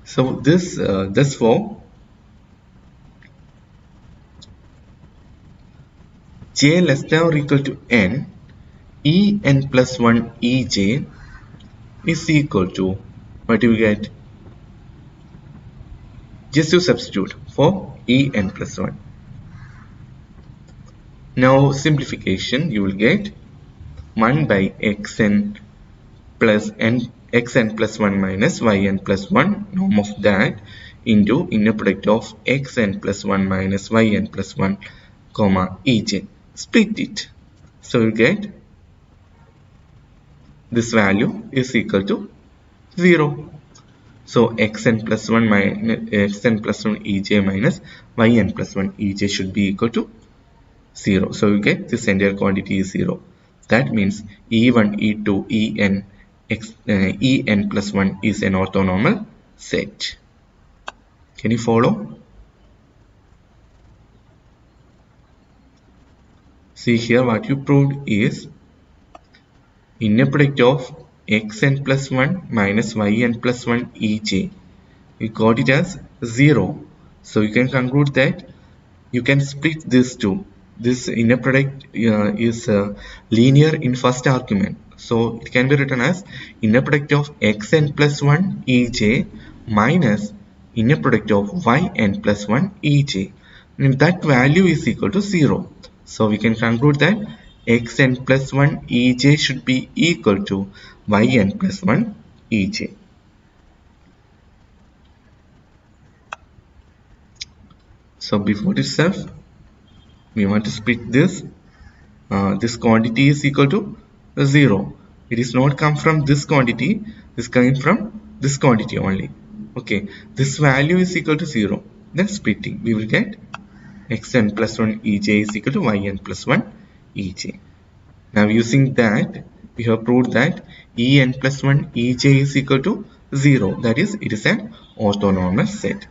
So this therefore j less than or equal to n, en plus 1 ej is equal to, what do we get? Just to substitute for en plus 1. Now simplification, you will get 1 by xn plus xn plus 1 minus yn plus 1 norm of that into inner product of xn plus 1 minus yn plus 1 comma ej. Split it. So you get this value is equal to 0. So xn plus 1 minus xn plus 1 ej minus yn plus 1 ej should be equal to 0. So you get this entire quantity is 0. That means E1, E2, En plus 1 is an orthonormal set. Can you follow? See here what you proved is inner product of xn plus 1 minus yn plus 1 ej. You got it as 0. So you can conclude that you can split this two. This inner product is linear in first argument. So it can be written as inner product of xn plus 1 ej minus inner product of yn plus 1 ej. And that value is equal to 0. So we can conclude that xn plus 1 ej should be equal to yn plus 1 ej. So before itself, we want to split this. This quantity is equal to 0. It is not come from this quantity. This coming from this quantity only. Okay. This value is equal to 0. Then splitting, we will get xn plus 1 ej is equal to yn plus 1 ej. Now using that, we have proved that en plus 1 ej is equal to 0. That is, it is an orthonormal set.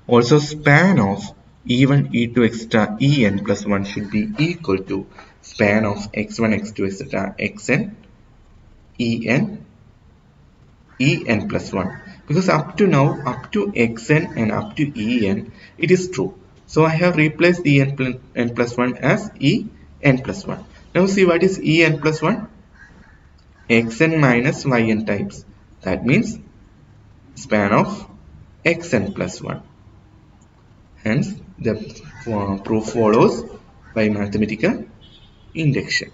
Also, span of E1, E2, etc. En plus 1 should be equal to span of x1, x2, etc. xn, en plus 1. Because up to now, up to xn and up to en, it is true. So I have replaced en plus 1 as en plus 1. Now see what is en plus 1? xn minus yn times. That means span of xn plus 1. Hence, the proof follows by mathematical induction.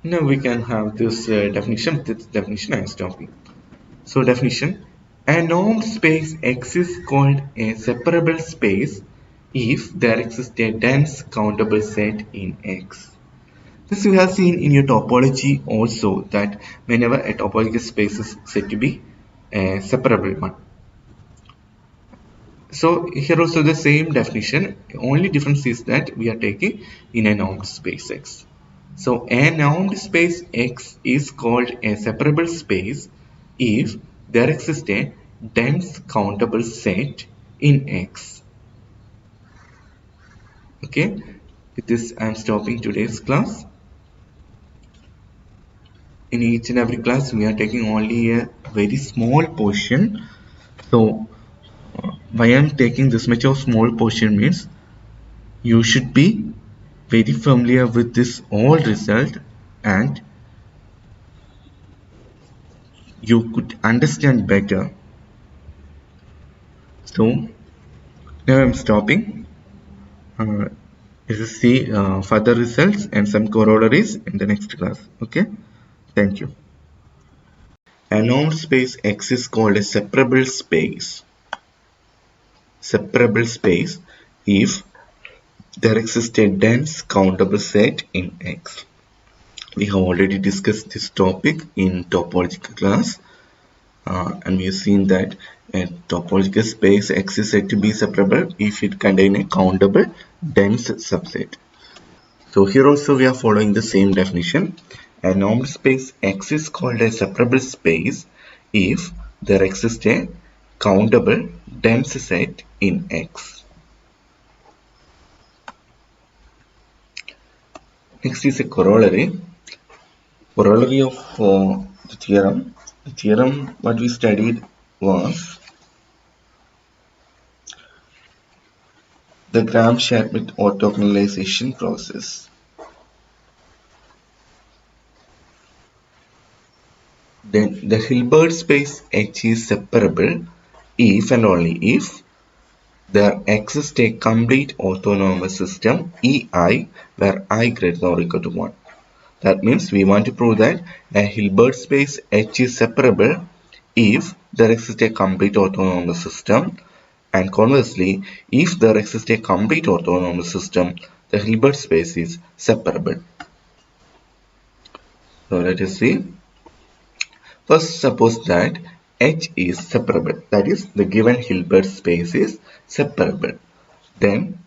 Now we can have this definition. This definition I am stopping. So definition: a normed space X is called a separable space if there exists a dense countable set in X. This we have seen in your topology also, that whenever a topological space is said to be a separable one. So here also the same definition, only difference is that we are taking in a normed space X. So a normed space X is called a separable space if there exists a dense countable set in X. Okay, with this I am stopping today's class. In each and every class we are taking only a very small portion. So why I am taking this much of small portion means you should be very familiar with this all result and you could understand better. So now I am stopping. Let us see further results and some corollaries in the next class. Okay, thank you. A normed space X is called a separable space. Separable space if there exists a dense countable set in X. We have already discussed this topic in topological class, and we have seen that a topological space X is said to be separable if it contains a countable dense subset. So here also we are following the same definition. A normed space X is called a separable space if there exists a countable dense set in X. Next is a corollary. Corollary of the theorem. The theorem what we studied was the Gram-Schmidt orthogonalization process. Then the Hilbert space H is separable if and only if there exists a complete autonomous system EI where I greater than or equal to 1. That means we want to prove that a Hilbert space H is separable if there exists a complete autonomous system, and conversely, if there exists a complete autonomous system, the Hilbert space is separable. So let us see. First, suppose that H is separable, that is, the given Hilbert space is separable. Then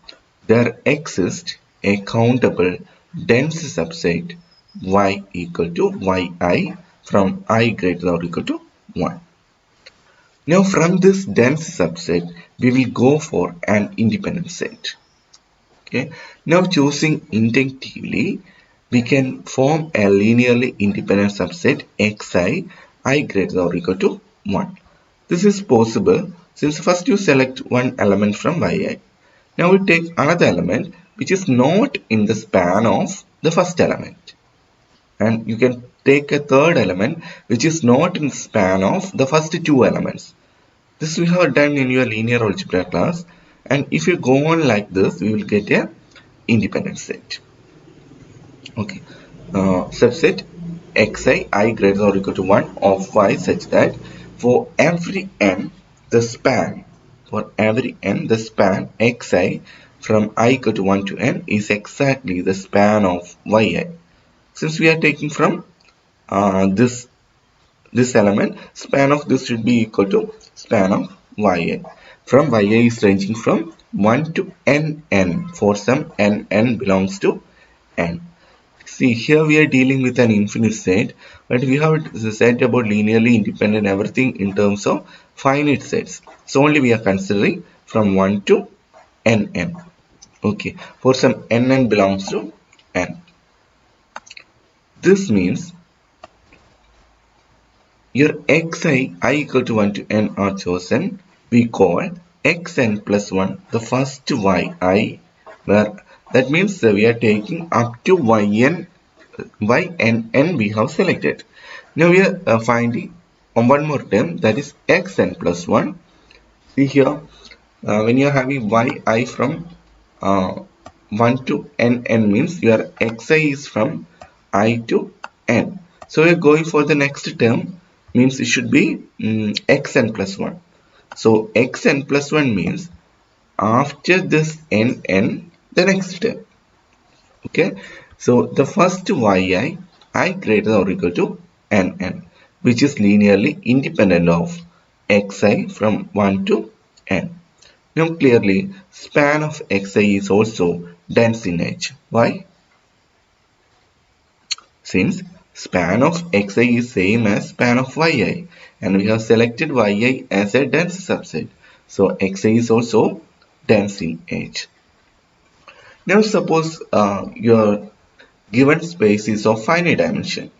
there exists a countable dense subset y equal to yi from I greater than or equal to 1. Now from this dense subset, we will go for an independent set. Okay. Now choosing inductively, we can form a linearly independent subset xi I greater than or equal to 1. This is possible since first you select one element from yi. Now we take another element which is not in the span of the first element. And you can take a third element which is not in the span of the first two elements. This we have done in your linear algebra class. And if you go on like this, we will get a independent set. Okay. Subset xi I greater than or equal to 1 of y such that for every n the span xi from I equal to 1 to n is exactly the span of yi. Since we are taking from this element, span of this should be equal to span of yi. From yi is ranging from 1 to n for some n belongs to n. See, here we are dealing with an infinite set, but we have said about linearly independent everything in terms of finite sets. So only we are considering from 1 to n. Okay, for some n belongs to n. This means your xi I equal to 1 to n are chosen. We call xn plus 1 the first yi, where that means we are taking up to yn we have selected. Now we are finding one more term, that is xn plus 1. See here, when you are having yi from 1 to n means your xi is from I to n. So we are going for the next term, means it should be xn plus 1. So xn plus 1 means after this nn, the next term. Okay, so the first yi I greater than or equal to nn, which is linearly independent of xi from 1 to n. Now clearly span of xi is also dense in H. Why? Since span of xi is same as span of yi, and we have selected yi as a dense subset, so xi is also dense in H. Now suppose your given space is of finite dimension.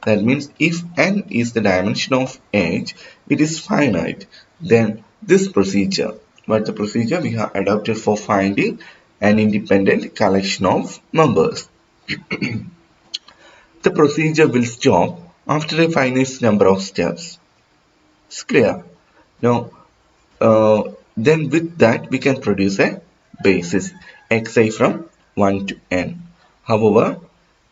That means if n is the dimension of H, it is finite. Then this procedure, what the procedure we have adopted for finding an independent collection of numbers. The procedure will stop after a finite number of steps. It's clear. Now, then with that we can produce a basis xi from 1 to n. However,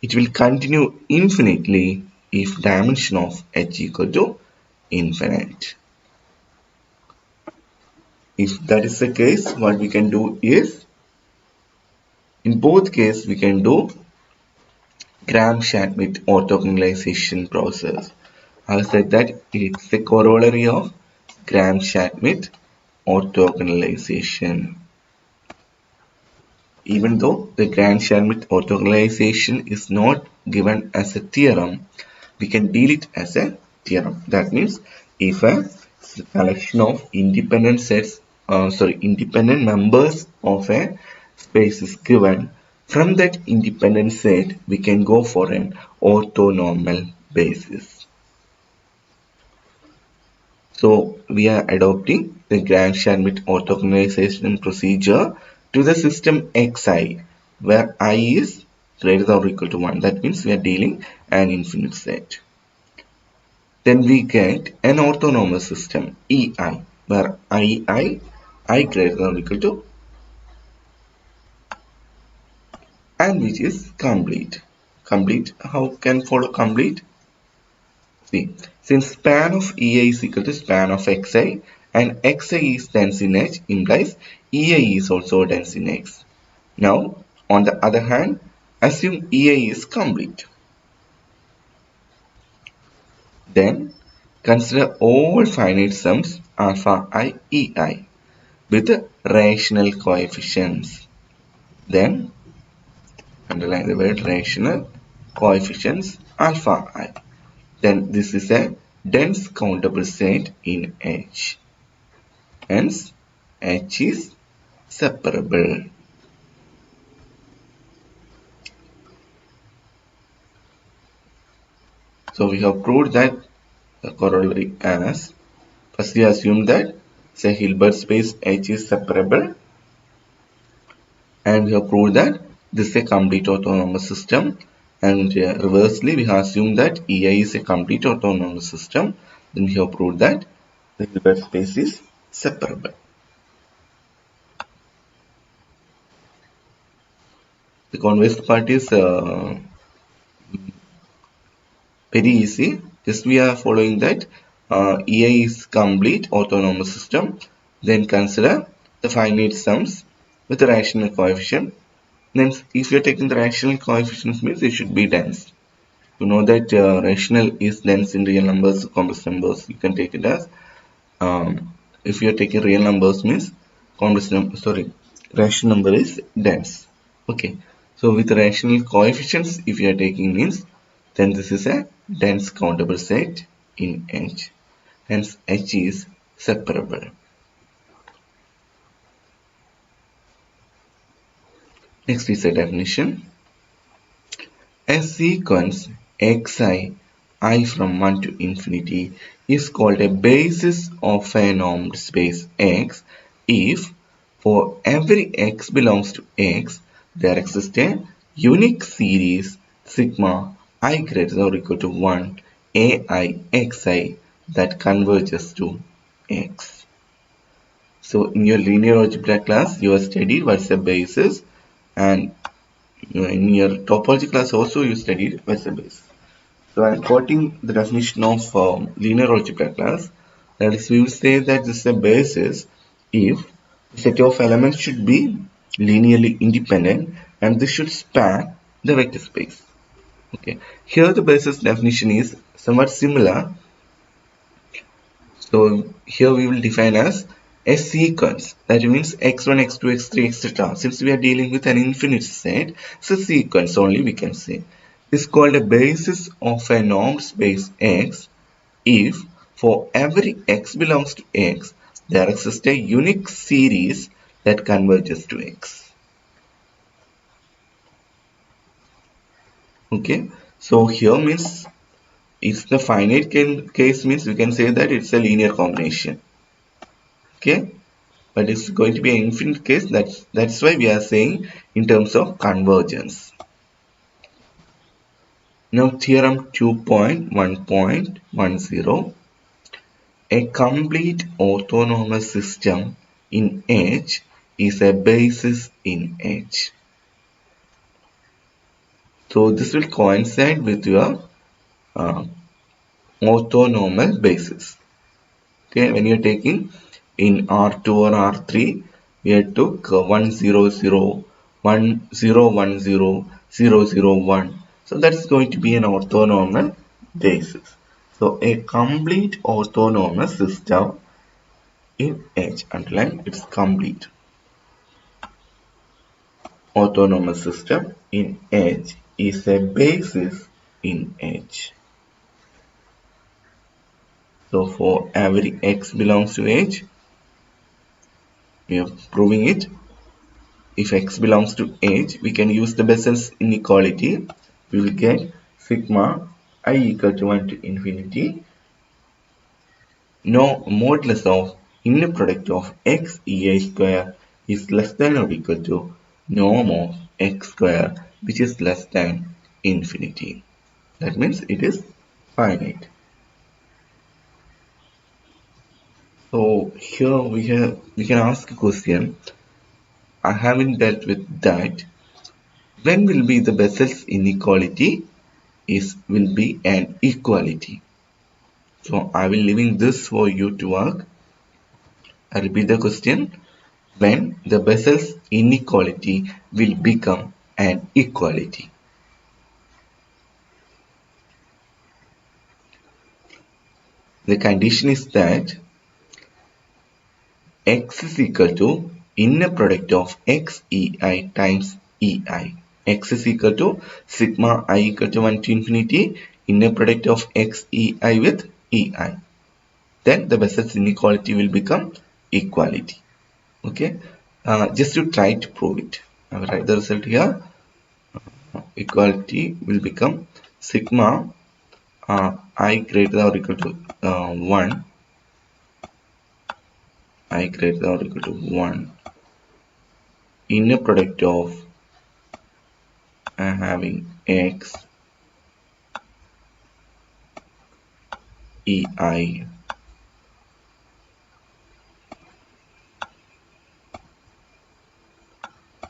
it will continue infinitely if dimension of H equal to infinite. If that is the case, what we can do is, in both cases we can do Gram-Schmidt orthogonalization process. I said that it's a corollary of Gram-Schmidt orthogonalization. Even though the Gram-Schmidt orthogonalization is not given as a theorem, we can deal it as a theorem. That means if a collection of independent members of a space is given, from that independent set we can go for an orthonormal basis. So we are adopting the Gram-Schmidt orthogonalization procedure to the system xi, where I is greater than or equal to 1. That means we are dealing an infinite set. Then we get an orthonormal system ei, where ii I greater than or equal to, and which is complete. Complete, how can follow complete? See, since span of EI is equal to span of XI and XI is dense in H implies EI is also dense in X. Now, on the other hand, assume EI is complete. Then, consider all finite sums alpha I EI with rational coefficients. Then, underline the word rational coefficients alpha I. Then this is a dense countable set in H. Hence, H is separable. So we have proved that the corollary as, first we assume that say Hilbert space H is separable, and we have proved that this is a complete autonomous system, and reversely we have assumed that EI is a complete autonomous system. Then we have proved that the Hilbert space is separable. The convex part is very easy. Just we are following that EI is complete autonomous system. Then consider the finite sums with the rational coefficient. Then if you are taking the rational coefficients means it should be dense. You know that rational is dense in real numbers, complex numbers. You can take it as if you are taking real numbers means rational number is dense. Okay, so with rational coefficients if you are taking means then this is a dense countable set in H. Hence H is separable. Next is a definition. A sequence xi I from 1 to infinity is called a basis of a normed space X if for every x belongs to X there exists a unique series sigma I greater than or equal to 1 ai xi that converges to X. So in your linear algebra class you have studied what's a basis, and in your topology class also you studied what's a basis. So I am quoting the definition of linear algebra class. That is, we will say that this is a basis if the set of elements should be linearly independent and this should span the vector space. Okay. Here the basis definition is somewhat similar. So here we will define as a sequence. That means x1, x2, x3, etc. Since we are dealing with an infinite set, it's a sequence only we can say. Is called a basis of a normed space X if for every x belongs to X there exists a unique series that converges to X. Okay, so here means if the finite case means we can say that it's a linear combination. Okay, but it's going to be an infinite case. That's why we are saying in terms of convergence. Now theorem 2.1.10, a complete autonomous system in H is a basis in H. So this will coincide with your orthonormal basis. Okay, when you're taking in R2 or R3, we took 1 0 0, 1 0 1 0, 0 0 1. So that is going to be an orthonormal basis. So a complete autonomous system in H, underline it's complete. Autonomous system in H is a basis in H. So for every x belongs to H, we are proving it. If x belongs to H, we can use the Bessel's inequality. We will get sigma I equal to 1 to infinity. No modulus of inner product of x EI square is less than or equal to norm of x square, which is less than infinity. That means it is finite. So here we can ask a question. I haven't dealt with that. When will be the Bessel's inequality will be an equality? So I will leaving this for you to work. I repeat the question. When the Bessel's inequality will become an equality? The condition is that x is equal to inner product of xei times ei. X is equal to sigma I equal to 1 to infinity inner product of xei with ei. Then the Bessel's inequality will become equality. Okay, just to try to prove it. I will write the result here. Equality will become sigma I greater than or equal to 1. I greater than or equal to 1 inner product of having x ei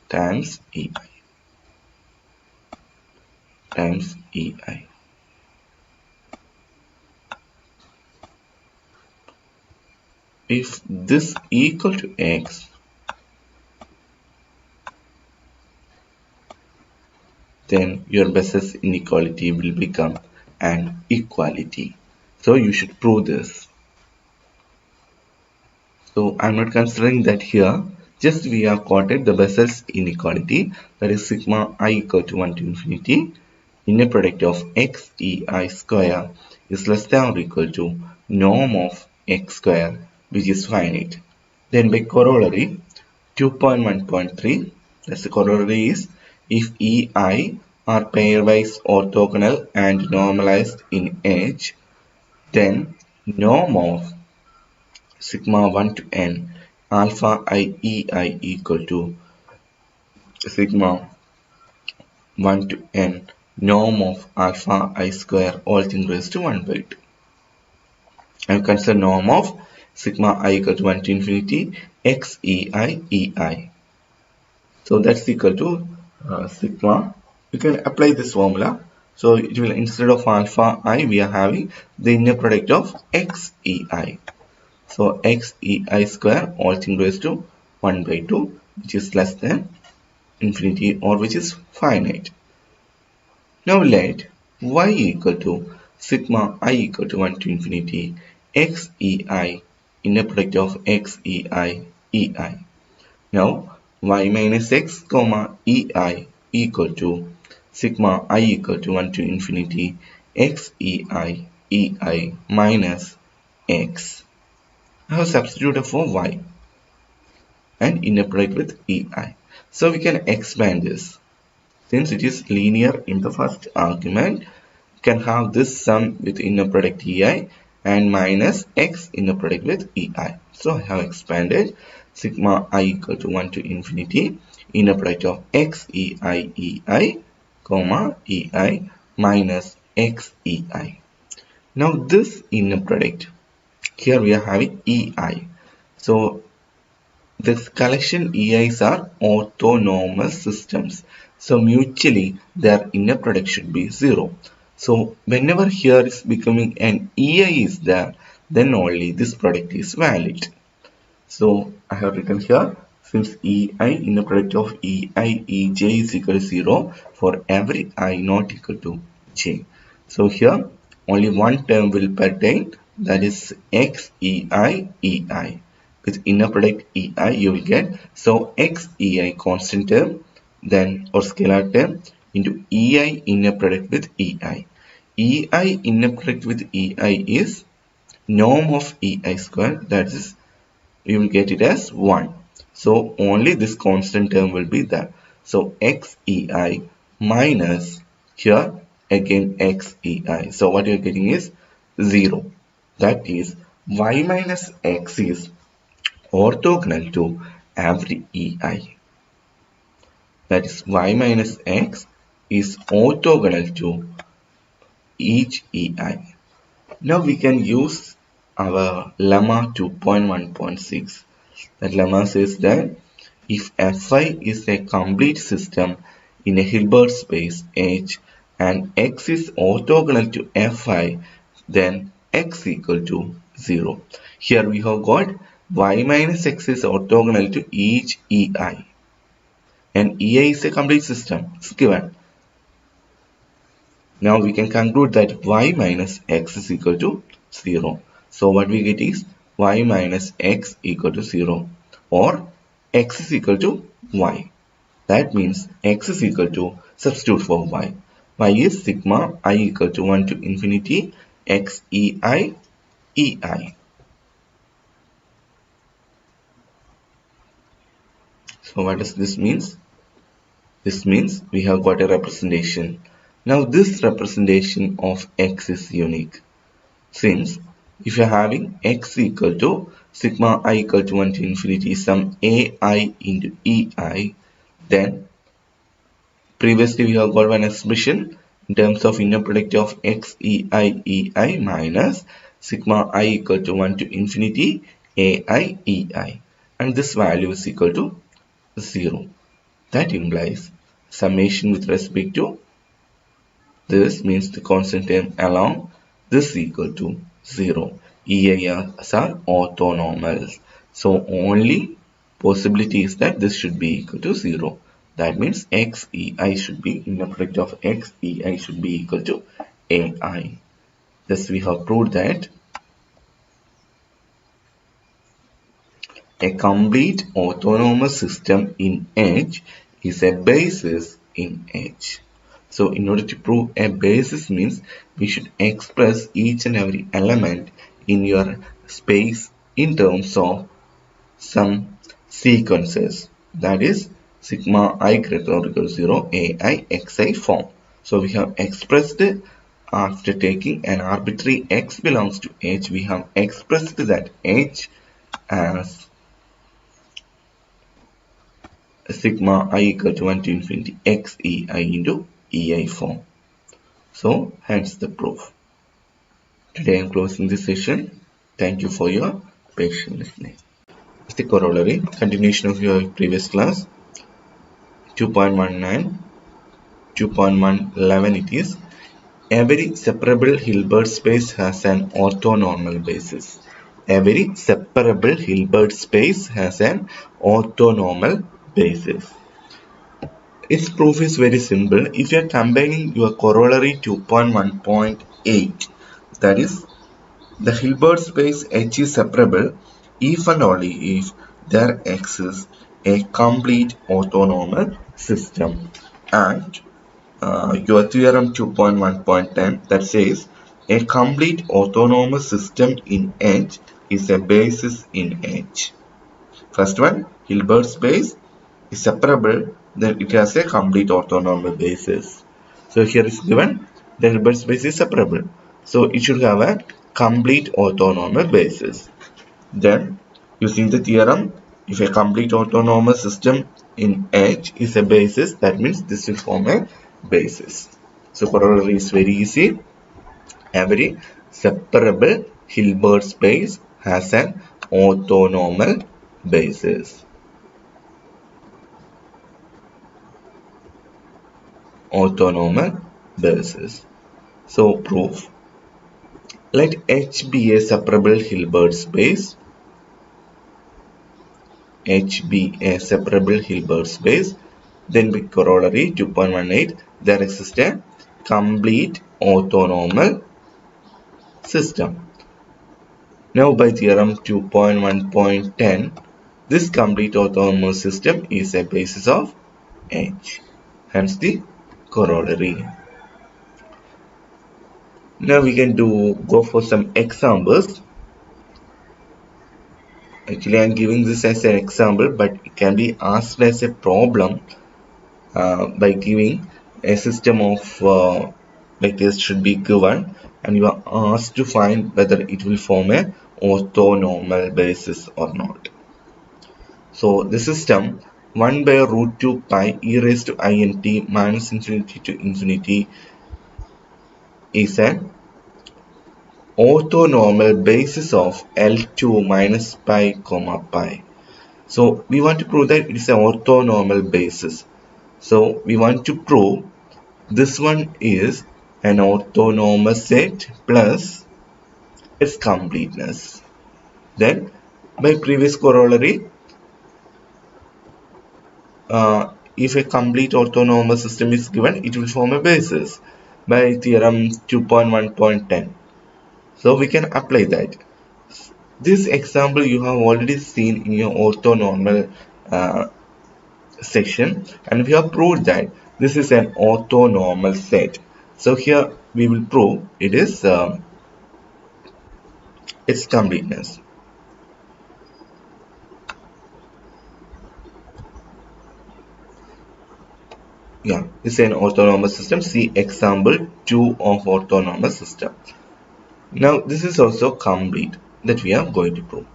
times ei. If this equal to x, then your Bessel's inequality will become an equality. So you should prove this. So I'm not considering that here. Just we have quoted the Bessel's inequality, that is sigma I equal to 1 to infinity inner product of xei square is less than or equal to norm of x square, which is finite. Then by corollary 2.1.3, that's the corollary is if ei are pairwise orthogonal and normalized in H, then norm of sigma 1 to n alpha I ei equal to sigma 1 to n norm of alpha I square all things raised to 1 by 2. And consider norm of sigma I equal to 1 to infinity xei. So that's equal to sigma. You can apply this formula. So it will, instead of alpha I, we are having the inner product of xei. So xei square all things raised to 1 by 2, which is less than infinity or which is finite. Now let y equal to sigma I equal to 1 to infinity xei inner product of xei ei. Now y minus x comma ei equal to sigma I equal to 1 to infinity xei ei minus x. I have substituted for y and inner product with ei. So we can expand this. Since it is linear in the first argument, you can have this sum with inner product ei and minus x inner product with ei. So I have expanded sigma I equal to 1 to infinity inner product of xei comma ei minus xei. Now this inner product, here we are having ei. So this collection EIs are orthonormal systems. So mutually their inner product should be 0. So whenever here is becoming an EI is there, then only this product is valid. So I have written here, since EI inner product of EI EJ is equal to 0 for every I not equal to J. So here only one term will pertain, that is xei ei. With inner product ei you will get, so xei constant term then or scalar term into ei inner product with ei. Ei inner product with ei is norm of ei square, that is you will get it as 1. So only this constant term will be there. So xei minus here again xei. So what you are getting is 0. That is y minus x is orthogonal to every ei. That is y minus x is orthogonal to each ei. Now we can use our lemma 2.1.6. That lemma says that if Fi is a complete system in a Hilbert space H and X is orthogonal to Fi, then X equal to 0. Here we have got Y minus X is orthogonal to each Ei, and Ei is a complete system. It's given. Now we can conclude that Y minus X is equal to 0. So what we get is Y minus X equal to 0, or X is equal to Y. That means X is equal to, substitute for Y. Y is sigma I equal to 1 to infinity X Ei Ei. So what does this mean? This means we have got a representation. Now this representation of X is unique. Since if you are having X equal to sigma I equal to 1 to infinity some Ai into Ei, then previously we have got one expression in terms of inner product of X Ei Ei minus sigma I equal to 1 to infinity Ai Ei, and this value is equal to 0. That implies summation with respect to this means the constant term along this equal to 0. EIs are orthonormal. So only possibility is that this should be equal to 0. That means XEI should be, inner product of XEI should be equal to AI. Thus we have proved that a complete orthonormal system in H is a basis in H. So in order to prove a basis means we should express each and every element in your space in terms of some sequences, that is sigma I greater or equal to 0 Ai Xi form. So we have expressed, after taking an arbitrary X belongs to H, we have expressed that H as sigma I equal to 1 to infinity Xei into Ei form. So hence the proof. Today I am closing this session. Thank you for your patient listening. The corollary, continuation of your previous class, 2.19, 2.111 it is, every separable Hilbert space has an orthonormal basis. Every separable Hilbert space has an orthonormal basis. Its proof is very simple. If you are combining your corollary 2.1.8, that is, the Hilbert space H is separable if and only if there exists a complete orthonormal system, and your theorem 2.1.10 that says a complete orthonormal system in H is a basis in H. First one, Hilbert space is separable, then it has a complete orthonormal basis. So here is given the Hilbert space is separable, so it should have a complete orthonormal basis. Then using the theorem, if a complete orthonormal system in H is a basis, that means this will form a basis. So corollary is very easy. Every separable Hilbert space has an orthonormal basis. Orthonormal basis. So proof. Let H be a separable Hilbert space. H be a separable Hilbert space. Then with corollary 2.18, there exists a complete orthonormal system. Now by theorem 2.1.10, this complete orthonormal system is a basis of H. Hence the corollary. Now we can go for some examples. Actually I am giving this as an example, but it can be asked as a problem by giving a system of like this should be given, and you are asked to find whether it will form a orthonormal basis or not. So the system 1 by root 2 pi e raised to int minus infinity to infinity is a orthonormal basis of L2 minus pi comma pi. So we want to prove that it is an orthonormal basis. So we want to prove this one is an orthonormal set plus its completeness. Then by previous corollary, if a complete orthonormal system is given, it will form a basis by theorem 2.1.10. So we can apply that. This example you have already seen in your orthonormal section, and we have proved that this is an orthonormal set. So here we will prove it is its completeness. Yeah, it's an orthonormal system. See example 2 of orthonormal system. Now this is also complete that we are going to prove.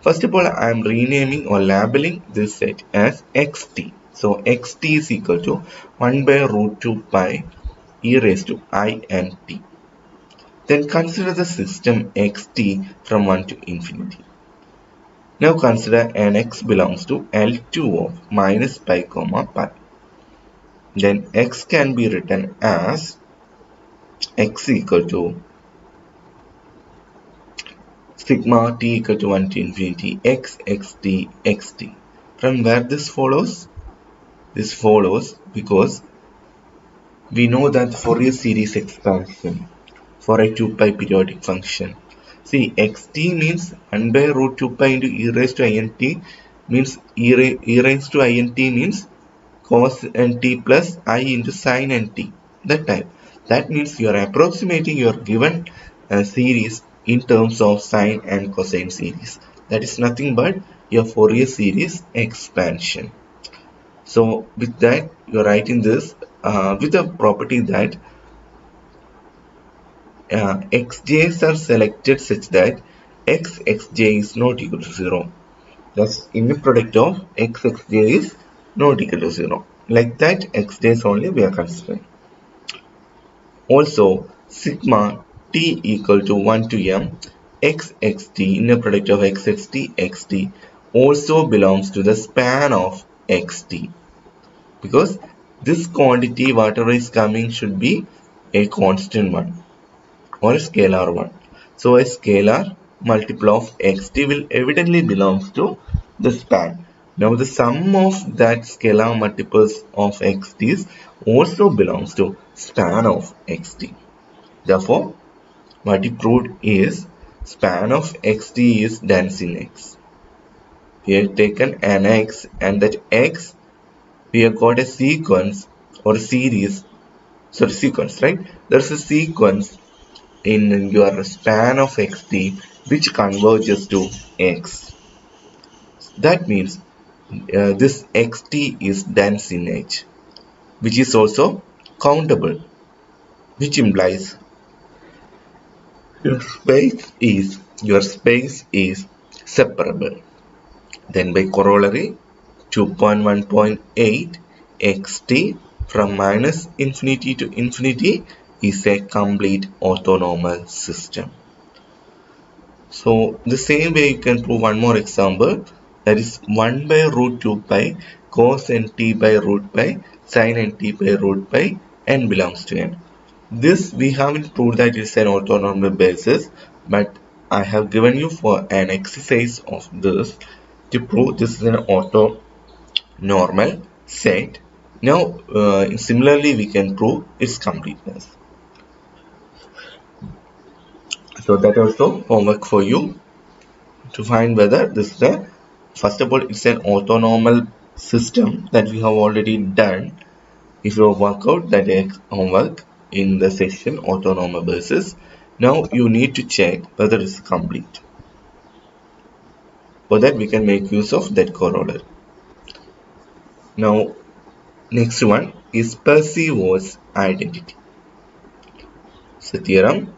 First of all, I am renaming or labeling this set as xt. So xt is equal to 1 by root 2 pi e raised to I n t. Then consider the system xt from 1 to infinity. Now consider n x belongs to L2 of minus pi comma pi. Then x can be written as x equal to sigma t equal to 1 to infinity x xt xt. From where this follows? This follows because we know that Fourier series expansion for a 2 pi periodic function. See, xt means 1 by root 2 pi into e raised to int means e raised to int means cos nt plus I into sin nt. That type. That means you are approximating your given series in terms of sine and cosine series. That is nothing but your Fourier series expansion. So with that, you are writing this with the property that xj's are selected such that xxj is not equal to 0. Thus, inner product of xxj is not equal to 0. Like that, xj's only we are considering. Also, sigma t equal to 1 to m xxt, inner product of xxt xt also belongs to the span of xt. Because this quantity, whatever is coming, should be a constant one or a scalar one. So a scalar multiple of xt will evidently belongs to the span. Now the sum of that scalar multiples of xt's also belongs to span of xt. Therefore, what we proved is span of xt is dense in x. We have taken an x and that x we have got a sequence or series, sequence, right? There's a sequence in your span of xt which converges to x. That means this xt is dense in H, which is also countable, which implies your space is separable. Then by corollary 2.1.8 xt from minus infinity to infinity is a complete orthonormal system. So the same way you can prove one more example, that is 1 by root 2 pi cos nt by root pi sin nt by root pi n belongs to n. This we haven't proved that it's an orthonormal basis, but I have given you for an exercise of this to prove this is an orthonormal set. Now similarly we can prove its completeness. So that also homework for you to find whether this is a, first of all, it's an orthonormal system that we have already done. If you work out that homework in the section orthonormal basis, now you need to check whether it's complete. For that we can make use of that corollary. Now next one is Parseval's identity. So theorem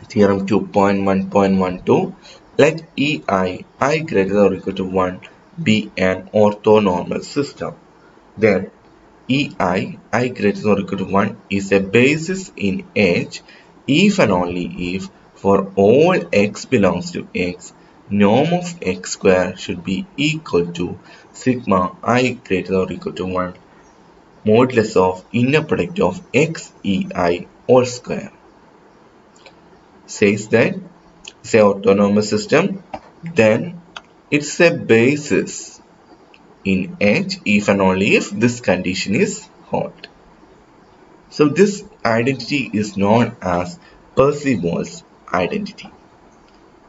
2.1.12, let EI I greater than or equal to 1 be an orthonormal system. Then EI I greater than or equal to 1 is a basis in H if and only if For all x belongs to x, norm of x square should be equal to sigma I greater or equal to 1 modulus of inner product of x ei all square. Says that it's an autonomous system, then it's a basis in H if and only if this condition is held. So this identity is known as Parseval's identity.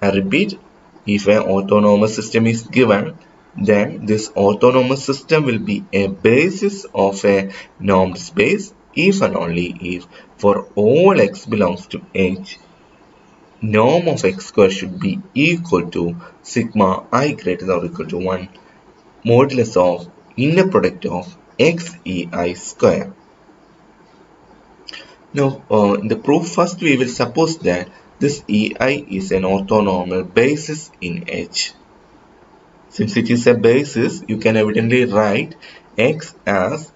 I repeat, if an autonomous system is given, then this autonomous system will be a basis of a normed space if and only if for all x belongs to H, norm of x square should be equal to sigma I greater or equal to 1 modulus of inner product of x ei square. Now, in the proof, first we will suppose that this ei is an orthonormal basis in H. Since it is a basis, you can evidently write x as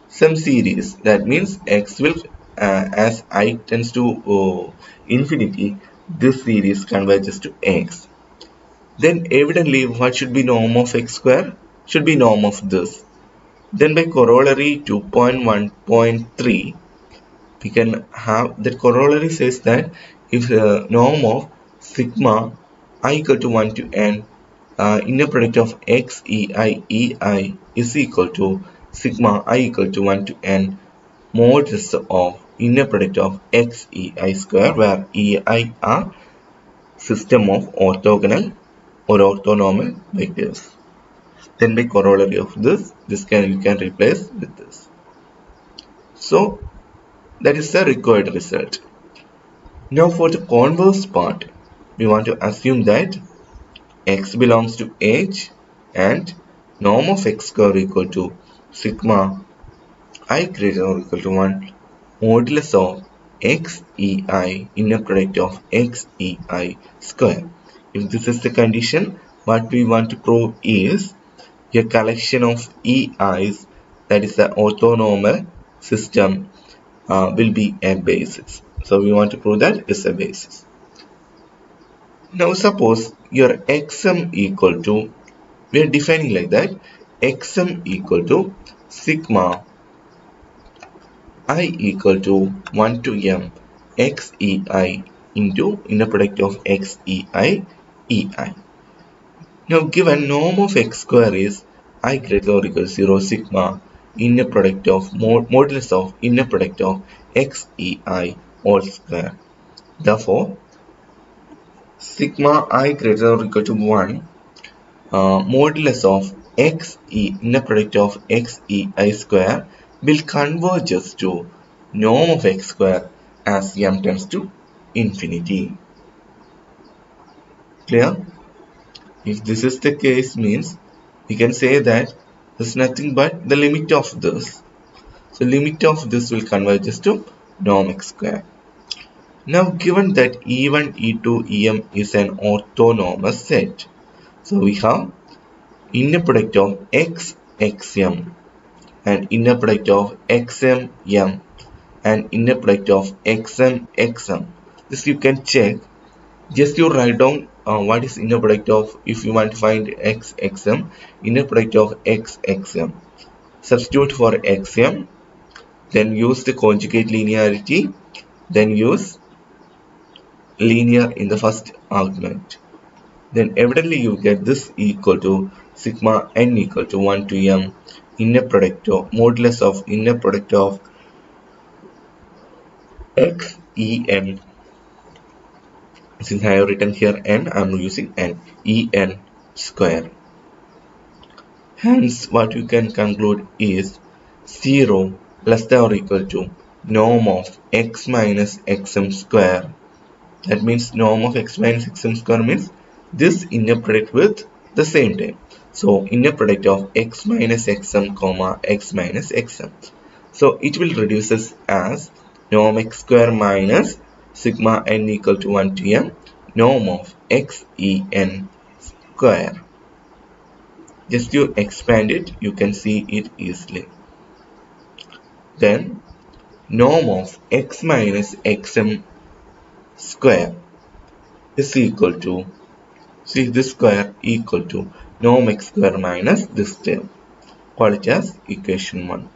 some series. That means x will, as I tends to infinity, this series converges to x. Then evidently, what should be norm of x square? Should be norm of this. Then by corollary 2.1.3, we can have that corollary says that if the norm of sigma I equal to 1 to n inner product of x ei is equal to sigma I equal to 1 to n modulus of inner product of x ei square, where ei are system of orthogonal or orthonormal vectors. Then by corollary of this you can replace with this. So that is the required result. Now for the converse part, we want to assume that x belongs to H and norm of x square equal to sigma I greater or equal to 1 modulus of x ei inner product of x ei square. If this is the condition, what we want to prove is a collection of ei's, that is the orthonormal system, will be a basis. So we want to prove that is a basis. Now suppose your xm equal to, we are defining like that, xm equal to sigma I equal to 1 to m xei into inner product of xei ei. Now given norm of x square is I greater or equal to 0 sigma inner product of modulus of inner product of xei all square. Therefore, sigma I greater or equal to 1 modulus of inner product of xei square will converge to norm of x square as m tends to infinity. Clear? If this is the case, means we can say that this is nothing but the limit of this. So limit of this will converge to norm x square. Now given that E1, E2, Em is an orthonormal set, so we have inner product of x xm and inner product of xm m and inner product of xm xm. This you can check. Just you write down what is inner product of, if you want to find x xm, inner product of x xm. Substitute for xm, then use the conjugate linearity, then use linear in the first argument. Then evidently you get this equal to sigma n equal to 1 to m inner product of modulus of inner product of x en. Since I have written here n, I am using n, en square. Hence what you can conclude is 0 less than or equal to norm of x minus xm square. That means norm of x minus xm square means this inner product with the same time. So inner product of x minus xm comma x minus xm. So it will reduces as norm x square minus sigma n equal to 1 to m norm of x en square. Just you expand it, you can see it easily. Then norm of x minus xm square is equal to, see, this square equal to norm x square minus this term. Call it as equation 1.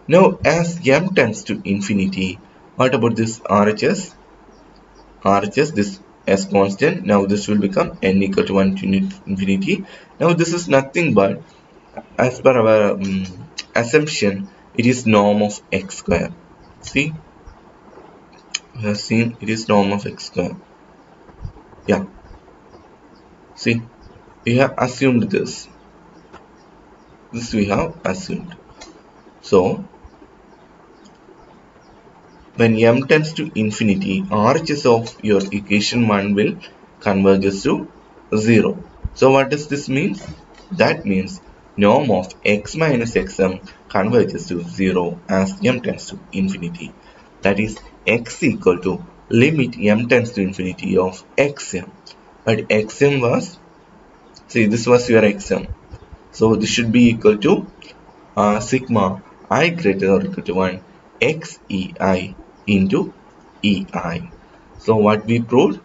Now as m tends to infinity, what about this RHS? RHS, this as constant, now this will become n equal to 1 to infinity. Now this is nothing but, as per our assumption, it is norm of x square. See, we have seen it is norm of x square. Yeah, see, we have assumed this. This we have assumed. So when m tends to infinity, RHS of your equation 1 will converges to 0. So what does this mean? That means norm of x minus xm converges to 0 as m tends to infinity. That is x equal to limit m tends to infinity of xm. But xm was, see, this was your xm. So this should be equal to sigma I greater or equal to 1 xei into ei. So what we proved?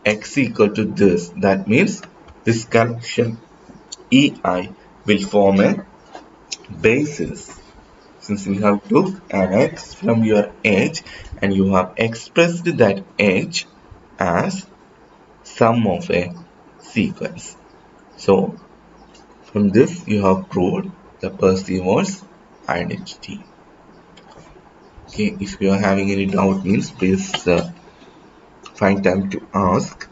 X equal to this. That means this collection ei will form a basis. Since we have took an x from your edge and you have expressed that edge as sum of a sequence. So from this you have proved the Parseval's identity. Okay, if you are having any doubt, means please find time to ask.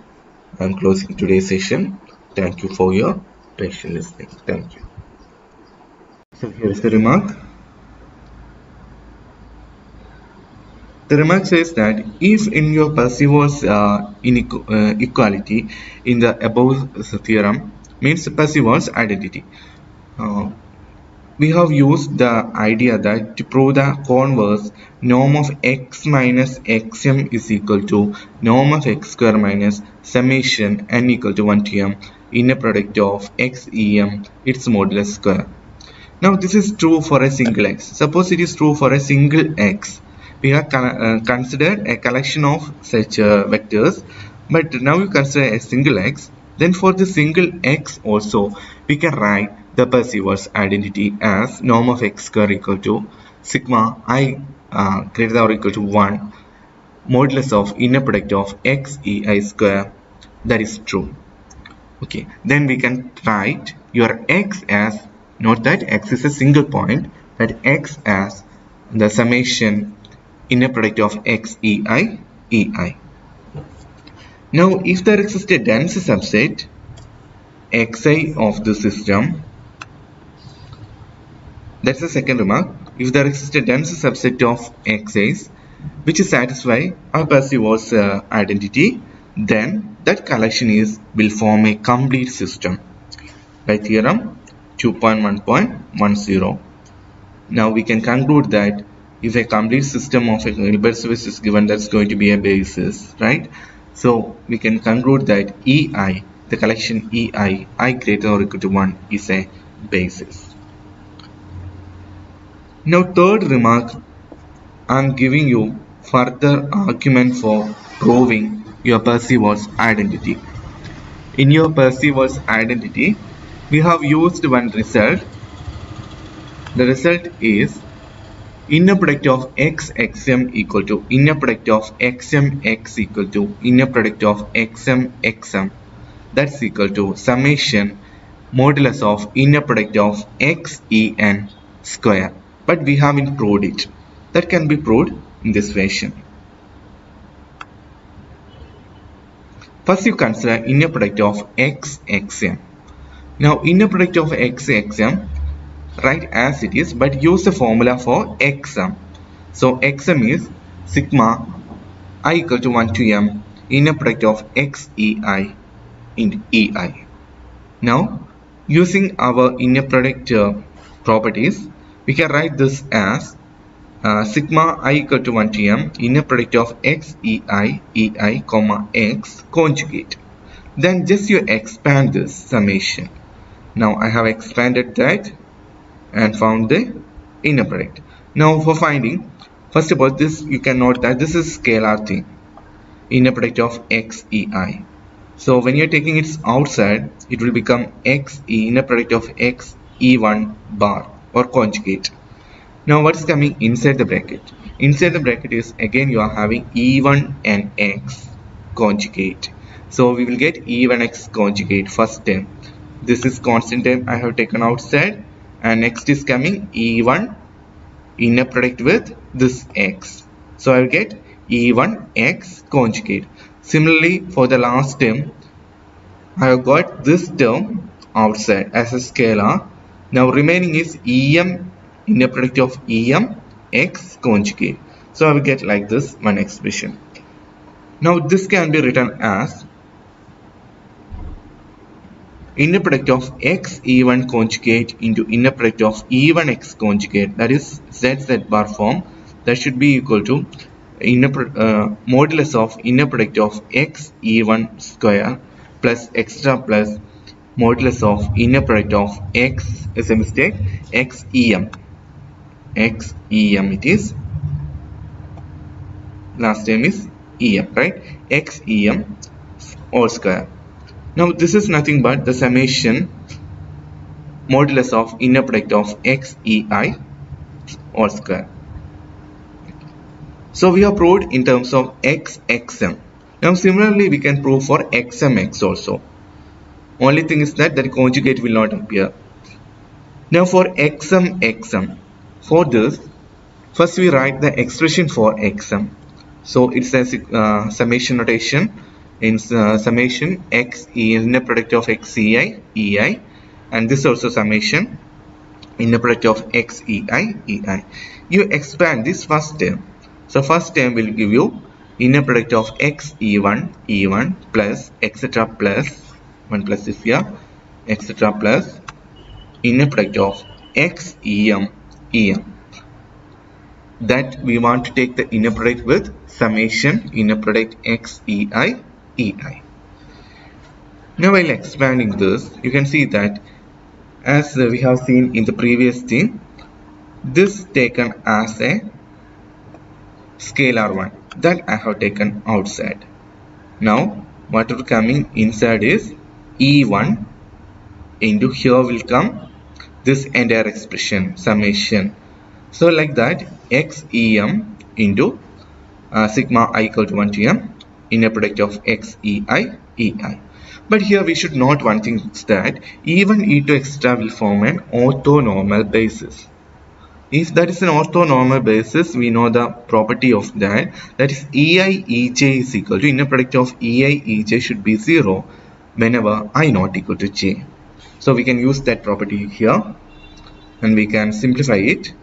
I am closing today's session. Thank you for your patient listening. Thank you. So here is the remark. The remark says that if in your Parseval's inequality in the above theorem means Parseval's identity. We have used the idea that to prove the converse, norm of x minus xm is equal to norm of x square minus summation n equal to 1 to m inner product of xem its modulus square. Now this is true for a single x. Suppose it is true for a single x. We have considered a collection of such vectors, but now you consider a single x. Then for the single x also, we can write the Parseval's identity as norm of x square equal to sigma I greater than or equal to 1 modulus of inner product of xei square. That is true. Okay, then we can write your x as, note that x is a single point, that x as the summation inner product of xei ei. Now if there exists a dense subset xi of the system, that's the second remark. If there exists a dense subset of xi's which satisfy our Parseval's identity, then that collection will form a complete system by theorem 2.1.10. Now we can conclude that if a complete system of a Hilbert space is given, that's going to be a basis, right? So we can conclude that ei, the collection ei, I greater or equal to 1, is a basis. Now third remark, I am giving you further argument for proving your Parseval's identity. In your Parseval's identity, we have used one result. The result is inner product of xm equal to inner product of xmx equal to inner product of xm. That's equal to summation modulus of inner product of xen square. But we haven't proved it. That can be proved in this version. First you consider inner product of xxm. Now inner product of xxm, write as it is, but use the formula for xm. So xm is sigma I equal to 1 to m inner product of xei in ei. Now using our inner product properties, we can write this as sigma I equal to 1 to m inner product of xei ei comma x conjugate. Then just you expand this summation. Now I have expanded that and found the inner product. Now for finding, first of all, this you can note that this is scalar thing. inner product of xei. So when you're taking it outside, it will become xe, inner product of xe1 bar or conjugate. Now what is coming inside the bracket? Inside the bracket is again you are having e1 and x conjugate. So we will get e1x conjugate first term. This is constant term I have taken outside, and next is coming e1 inner product with this x. So I will get e1x conjugate. Similarly for the last term, I have got this term outside as a scalar. Now remaining is em inner product of em x conjugate. So I will get like this one expression. Now this can be written as inner product of x e1 conjugate into inner product of e1 x conjugate, that is z bar form, that should be equal to modulus of inner product of x e1 square plus extra plus modulus of inner product of x is a mistake xem it is, last term is em, right? xem all square. Now this is nothing but the summation modulus of inner product of xei all square. So we have proved in terms of xm. Now similarly we can prove for xmx also. Only thing is that the conjugate will not appear. Now for xm, for this first we write the expression for xm. So it's a summation notation in summation x inner product of xei ei, and this also summation inner product of xei ei. You expand this first term. So first term will give you inner product of x e1 plus etc plus 1 plus is here etc plus inner product of x em. That we want to take the inner product with summation inner product xei ei. Now while expanding this, you can see that as we have seen in the previous thing, this taken as a scalar one that I have taken outside. Now whatever coming inside is e1 into here will come this entire expression summation. So like that xem into sigma I equal to 1 to m inner product of xei ei. But here we should note one thing, is that even e2 extra will form an orthonormal basis. If that is an orthonormal basis, we know the property of that, that is ei ej is equal to inner product of ei ej should be 0 whenever I not equal to j. So we can use that property here and we can simplify it.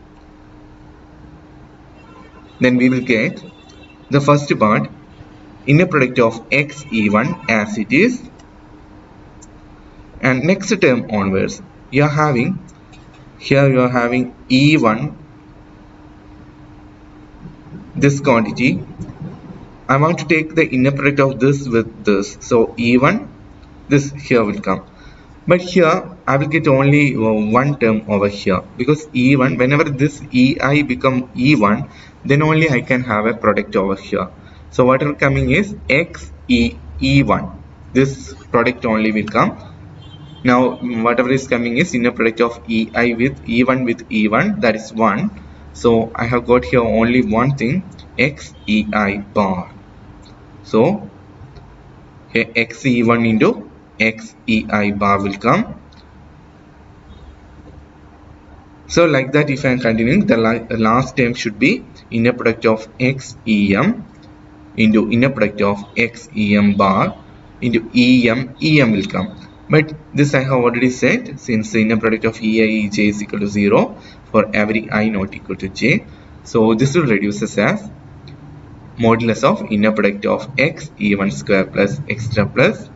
Then we will get the first part inner product of xe1 as it is, and next term onwards you are having here you are having e1 this quantity. I want to take the inner product of this with this, so e1 this here will come, but here I will get only one term over here, because e1 whenever this ei become e1 then only I can have a product over here. So whatever coming is xe1, this product only will come. Now whatever is coming is inner product of ei with e1 that is 1. So I have got here only one thing xei bar. So here xe1 into xei bar will come. So like that, if I am continuing, the last term should be inner product of xem into inner product of xem bar into em will come. But this I have already said, since the inner product of ei j is equal to 0 for every I not equal to j. So this will reduce as modulus of inner product of xe1 square plus extra plus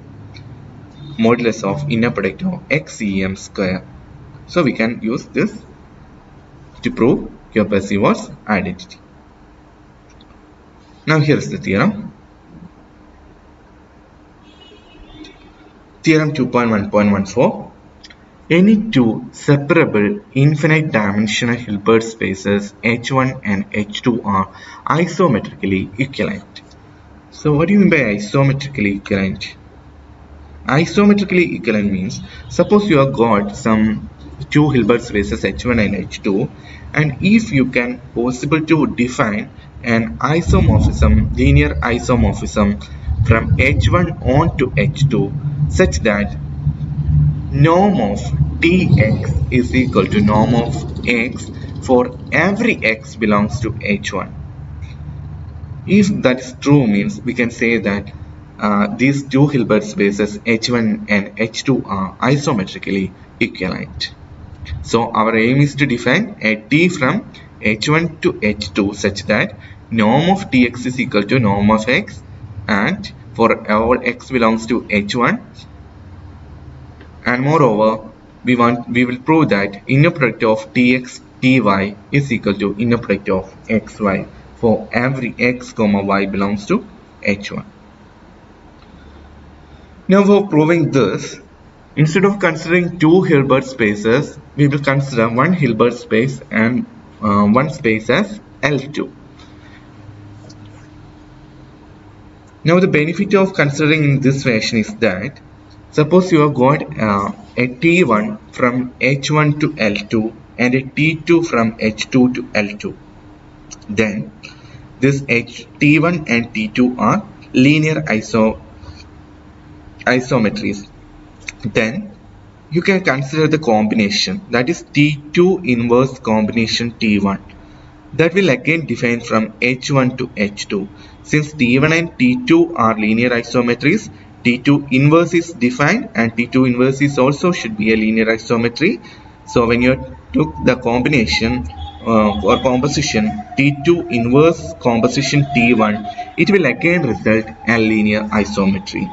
modulus of inner product of xem square. So we can use this to prove Kuiper-Seymour's identity. Now here is the theorem. Theorem 2.1.14. Any two separable infinite dimensional Hilbert spaces H1 and H2 are isometrically equivalent. So what do you mean by isometrically equivalent? Isometrically equivalent means, suppose you have got some two Hilbert spaces H1 and H2, and if you can possible to define an isomorphism, linear isomorphism from H1 on to H2 such that norm of Tx is equal to norm of x for every x belongs to H1. If that is true, means we can say that these two Hilbert spaces H1 and H2 are isometrically equivalent. So our aim is to define a T from H1 to H2 such that norm of Tx is equal to norm of x, and for all x belongs to H1, and moreover we will prove that inner product of Tx Ty is equal to inner product of xy for every x comma y belongs to H1. Now for proving this, instead of considering two Hilbert spaces, we will consider one Hilbert space and one space as L2. Now the benefit of considering in this fashion is that, suppose you have got a T1 from H1 to L2 and a T2 from H2 to L2. Then this T1 and T2 are linear isometries. Then you can consider the combination, that is T2 inverse combination T1. That will again define from H1 to H2. Since T1 and T2 are linear isometries, T2 inverse is defined and T2 inverse is also should be a linear isometry. So when you took the combination or composition T2 inverse composition T1, it will again result in linear isometry.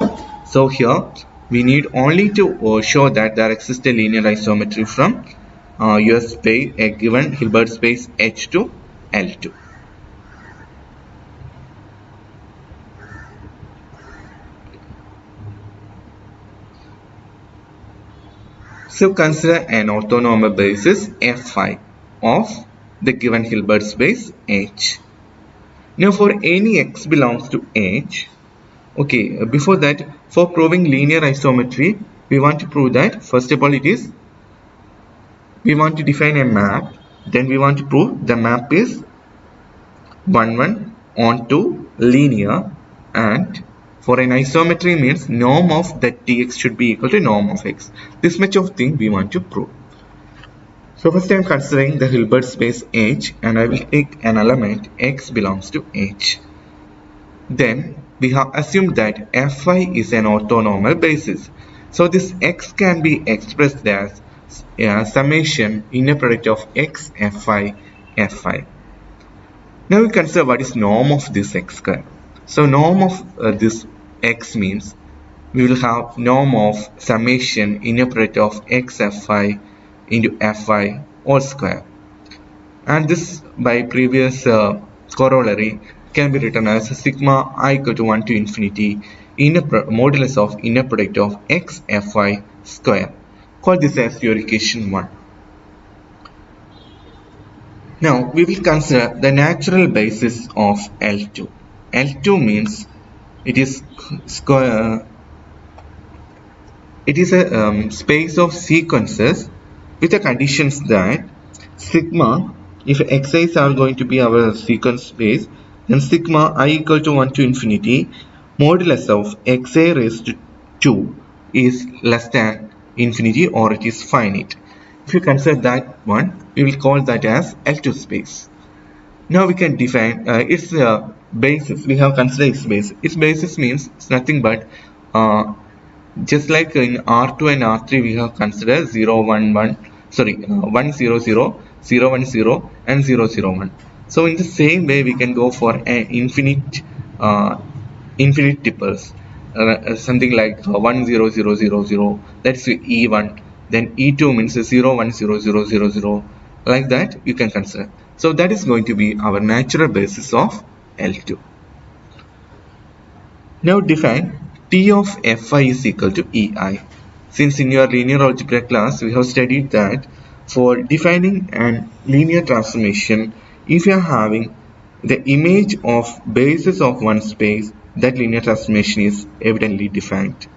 So here we need only to show that there exists a linear isometry from your space, a given Hilbert space H to L2. So consider an orthonormal basis Fi of the given Hilbert space H. Now for any x belongs to H, okay, before that, for proving linear isometry, we want to prove that first of all we want to define a map, then we want to prove the map is 1 1 onto linear, and for an isometry means norm of that Tx should be equal to norm of x. This much of thing we want to prove. So first I am considering the Hilbert space H, and I will take an element x belongs to H. Then we have assumed that Fi is an orthonormal basis. So this x can be expressed as summation inner product of x Fi Fi. Now we consider what is norm of this x square. So norm of this x means we will have norm of summation inner product of x Fi into Fi all square. And this by previous corollary can be written as sigma I equal to 1 to infinity modulus of inner product of x Fi square. Call this as your equation 1. Now we will consider the natural basis of L2. L2 means it is a space of sequences with the conditions that sigma, if xi's are going to be our sequence space, then sigma I equal to 1 to infinity modulus of xa raised to 2 is less than infinity, or it is finite. If you consider that one, we will call that as L2 space. Now we can define its basis. We have considered its basis. Its basis means it's nothing but just like in R2 and R3 we have considered 0 1 1, sorry 1 0 0, 0 1 0 and 0 0 1. So in the same way we can go for an infinite tuples, something like 1 0 0 0 0, that's E1. Then E2 means 0 1 0 0 0 0, like that you can consider. So that is going to be our natural basis of L2. Now define T of Fi is equal to Ei. Since in your linear algebra class we have studied that for defining an linear transformation, if you are having the image of basis of one space, that linear transformation is evidently defined.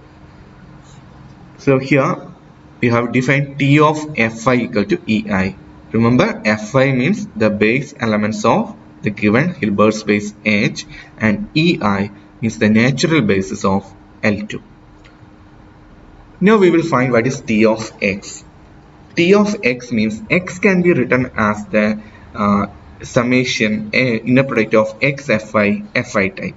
So here we have defined T of Fi equal to Ei. Remember, Fi means the base elements of the given Hilbert space H, and Ei means the natural basis of L2. Now we will find what is T of X. T of X means X can be written as the summation inner product of X Fi type.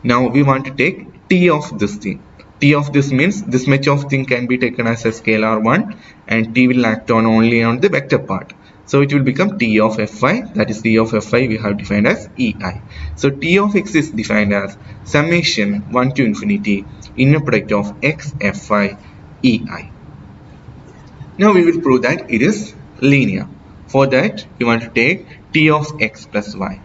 Now we want to take T of this thing. T of this means this much of thing can be taken as a scalar 1, and T will act on only on the vector part. So it will become T of Fi, that is T of Fi we have defined as Ei. So T of X is defined as summation 1 to infinity inner product of X Fi Ei. Now we will prove that it is linear. For that we want to take T of X plus Y.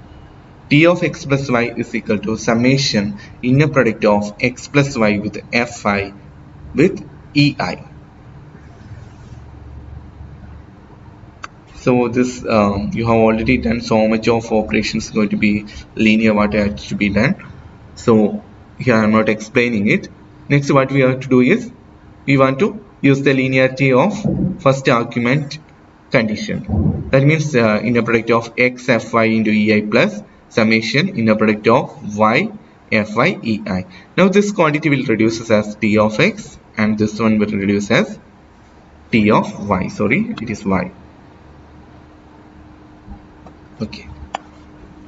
T of X plus Y is equal to summation inner product of X plus Y with Fi with Ei. So this you have already done so much of operations going to be linear what has to be done. So here I am not explaining it. Next what we have to do is we want to use the linearity of first argument condition. That means inner product of X Fi into Ei plus summation inner product of Y Fi Ei. Now this quantity will reduce as T of X, and this one will reduce as T of Y. Sorry, it is Y. Okay,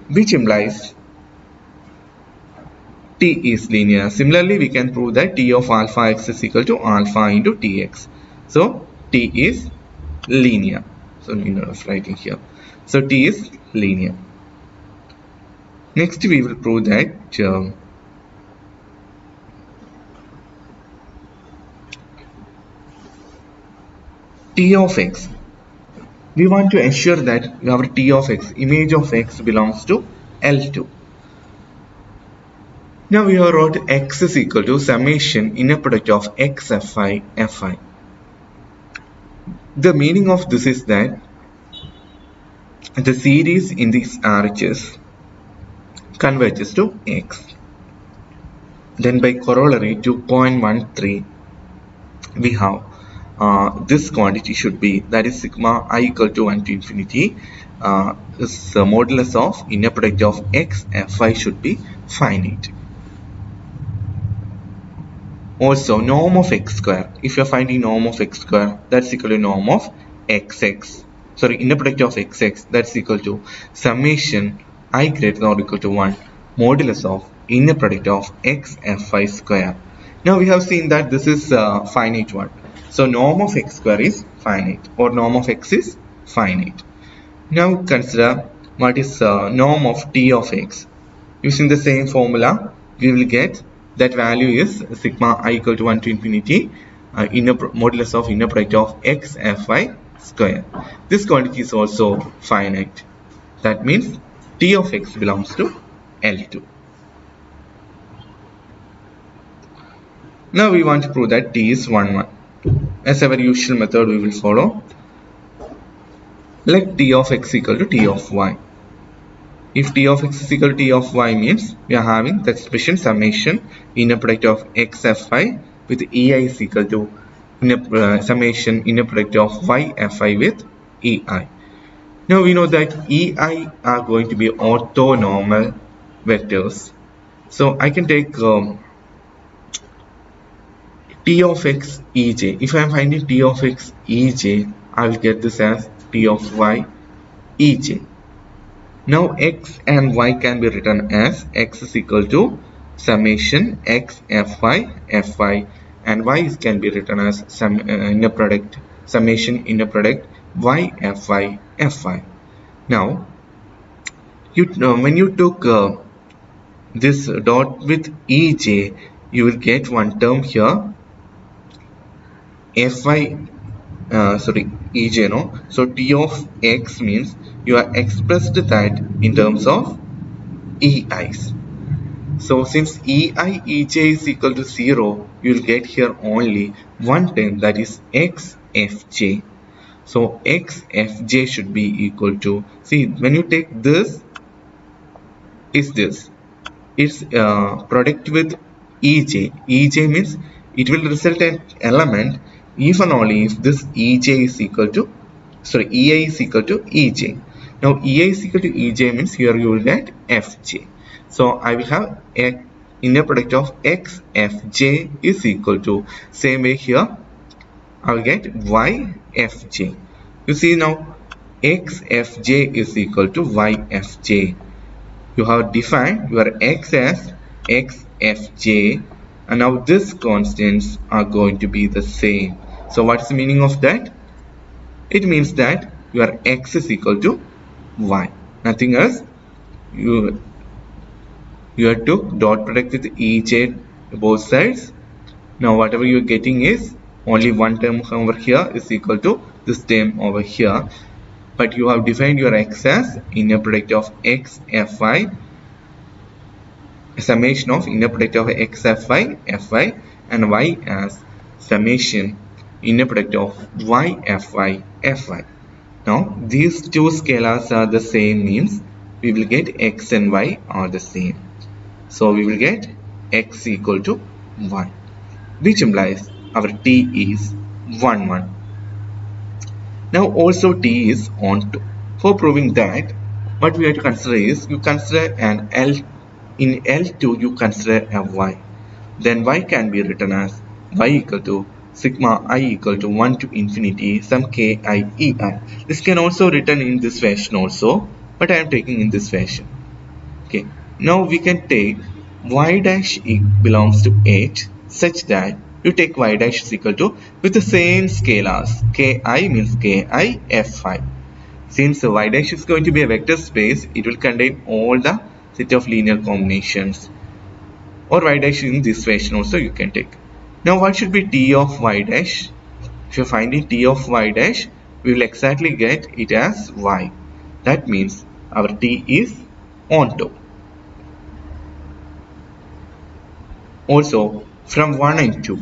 which implies T is linear. Similarly, we can prove that T of alpha X is equal to alpha into Tx. So T is linear. So instead of writing here, so T is linear. Next we will prove that T of X, we want to ensure that our T of X, image of X, belongs to L2. Now we have wrote X is equal to summation inner product of X Fi Fi. The meaning of this is that the series in these RHS converges to X. Then by corollary 2.13 we have this quantity should be, that is sigma I equal to 1 to infinity, this modulus of inner product of X Fi should be finite. Also norm of X square, if you are finding norm of X square, that's equal to norm of XX, sorry, inner product of XX, that's equal to summation I greater than or equal to 1 modulus of inner product of X Fi square. Now we have seen that this is finite one. So norm of X square is finite, or norm of X is finite. Now consider what is norm of T of X. Using the same formula, we will get that value is sigma I equal to 1 to infinity modulus of inner product of X Fi square. This quantity is also finite. That means T of X belongs to L2. Now we want to prove that T is 1, 1. As our usual method we will follow. Let T of X equal to T of Y. If T of X is equal to T of Y means we are having the expression summation inner product of X Fi with Ei is equal to summation inner product of Y Fi with Ei. Now we know that Ei are going to be orthonormal vectors. So I can take T of X Ej. If I am finding T of X Ej, I will get this as T of Y Ej. Now X and Y can be written as X is equal to summation X Fi Fi, and Y can be written as inner product summation inner product Y Fi Fi. Now when you took this dot with Ej, you will get one term here Fi Ej, no? So T of X means you are expressed that in terms of Ei's. So since Ei Ej is equal to 0, you will get here only one term, that is X Fj. So X Fj should be equal to, see, when you take this is this, its product with Ej. Ej means it will result an element if and only if this Ei is equal to Ej. Now Ei is equal to Ej means here you will get Fj. So I will have a inner product of x Fj is equal to, same way here I will get y Fj. You see now x Fj is equal to y Fj. You have defined your x as x Fj, and now these constants are going to be the same. So what is the meaning of that? It means that your x is equal to y, nothing else. You took dot product with Ej both sides. Now whatever you are getting is only one term over here is equal to this term over here, but you have defined your x as inner product of x Fi, summation of inner product of x Fi, and y as summation inner product of y Fi. Now these two scalars are the same, means we will get x and y are the same. So we will get x equal to 1, which implies our t is 1, 1. Now also t is onto. For proving that, what we have to consider is, you consider an L. In L2 you consider a y. Then y can be written as y equal to sigma I equal to 1 to infinity some k I e I. This can also written in this fashion also, but I am taking in this fashion. Okay. Now we can take y dash belongs to H such that you take y dash is equal to with the same scalars. Ki means ki Fi. Since y dash is going to be a vector space, it will contain all the set of linear combinations. Or y dash in this fashion also you can take. Now what should be t of y dash? If you are finding t of y dash, we will exactly get it as y. That means our t is onto. Also from 1 and 2.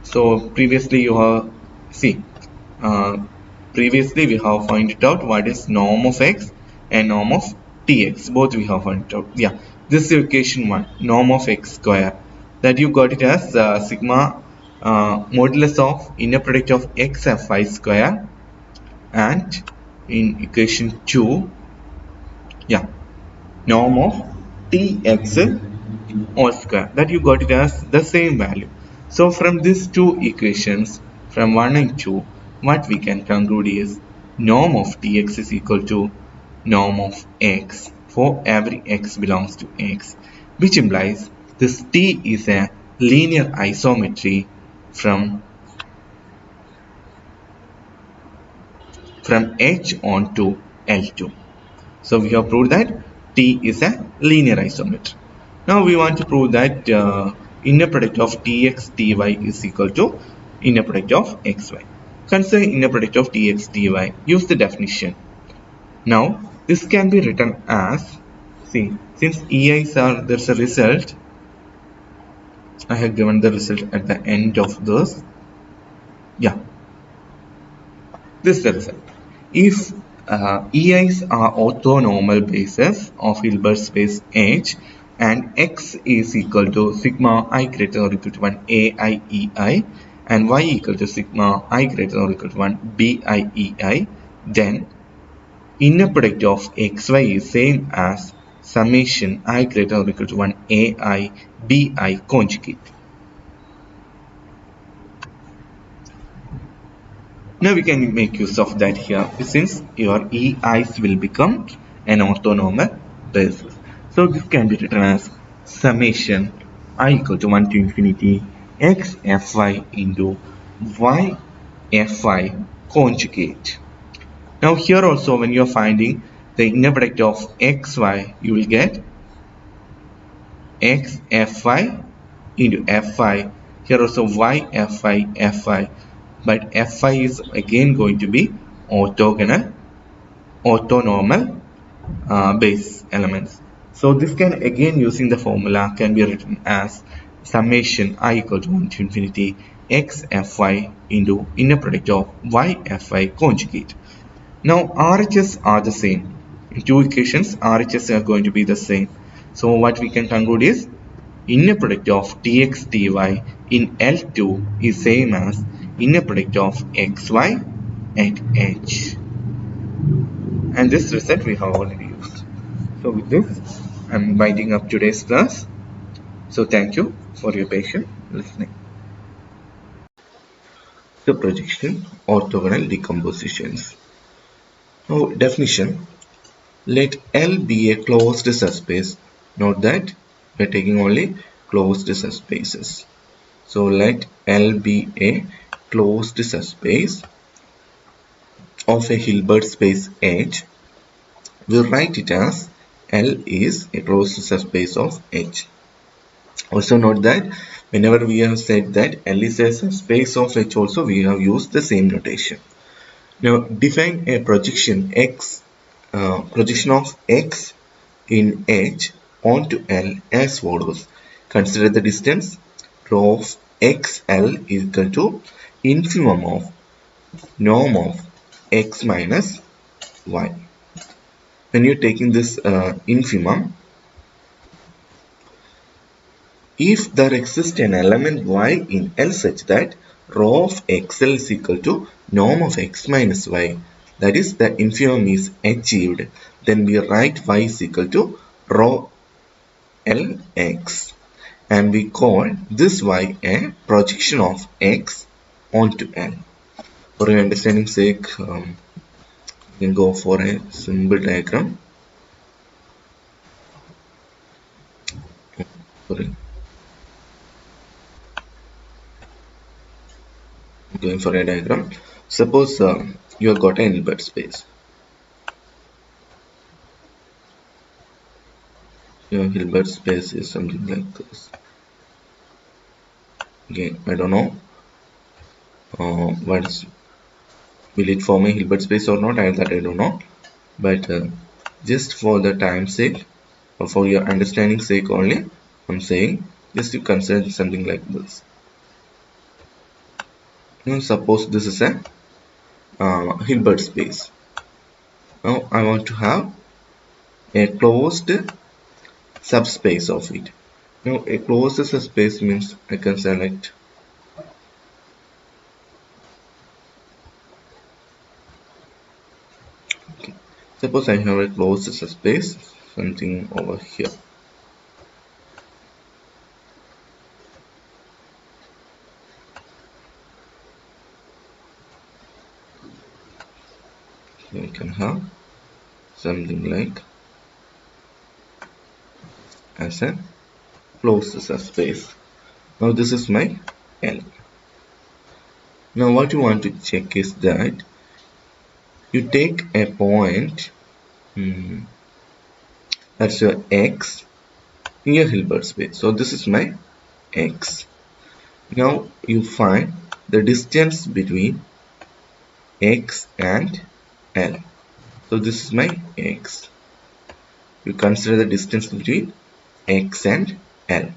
So previously you have previously we have found it out what is norm of x and norm of tx. Both we have found it out. Yeah, this is equation 1, norm of x square, that you got it as sigma modulus of inner product of x Fi square, and in equation 2, yeah, norm of tx all square, that you got it as the same value. So from these two equations, from 1 and 2, what we can conclude is norm of tx is equal to norm of x for every x belongs to x, which implies this t is a linear isometry from H on to L2. So we have proved that t is a linear isometry. Now we want to prove that inner product of tx ty is equal to inner product of xy. Consider inner product of tx ty. Use the definition. Now this can be written as, see, since ei's are, there's a result. I have given the result at the end of this. Yeah, this is the result. If ei's are orthonormal bases of Hilbert space H, and x is equal to sigma I greater or equal to 1 ai ei, and y equal to sigma I greater or equal to 1 bi ei, then inner product of xy is same as summation I greater or equal to 1 ai bi conjugate. Now we can make use of that here, since your ei's will become an orthonormal basis. So this can be written as summation I equal to 1 to infinity x Fi into y Fi conjugate. Now here also, when you are finding the inner product of xy, you will get x Fi into Fi. Here also y Fi, but Fi is again going to be orthonormal base elements. So this can, again using the formula, can be written as summation I equal to 1 to infinity x Fi into inner product of y Fi conjugate. Now RHS are the same. In two equations, RHS are going to be the same. So what we can conclude is inner product of dx dy in L2 is same as inner product of xy at H. And this result we have already used. So with this, I'm winding up today's class. So thank you for your patient listening. The projection, orthogonal decompositions. Now definition, let L be a closed subspace. Note that we are taking only closed subspaces. So let L be a closed subspace of a Hilbert space H. We write it as L is a closed subspace of H. Also note that whenever we have said that L is a subspace of H, also we have used the same notation. Now define a projection X, projection of X in H onto L as follows. Consider the distance rho of XL is equal to infimum of norm of X minus Y. When you're taking this infimum, if there exists an element y in L such that rho of xl is equal to norm of x minus y, that is the infimum is achieved, then we write y is equal to rho lx, and we call this y a projection of x onto L. For your understanding sake, you can go for a simple diagram. Going for a diagram. Suppose you have got an Hilbert space. Your Hilbert space is something like this. Okay, I don't know will it form a Hilbert space or not, I don't know, but just for the time's sake or for your understanding sake only, I'm saying just you consider something like this. Now suppose this is a Hilbert space. Now I want to have a closed subspace of it. Now a closed subspace means I can select suppose I have a closed subspace, something over here. We can have something like as a closed subspace. Now this is my L. Now what you want to check is that you take a point, that's your X in your Hilbert space. So this is my X. Now you find the distance between X and L. So this is my X. You consider the distance between X and L.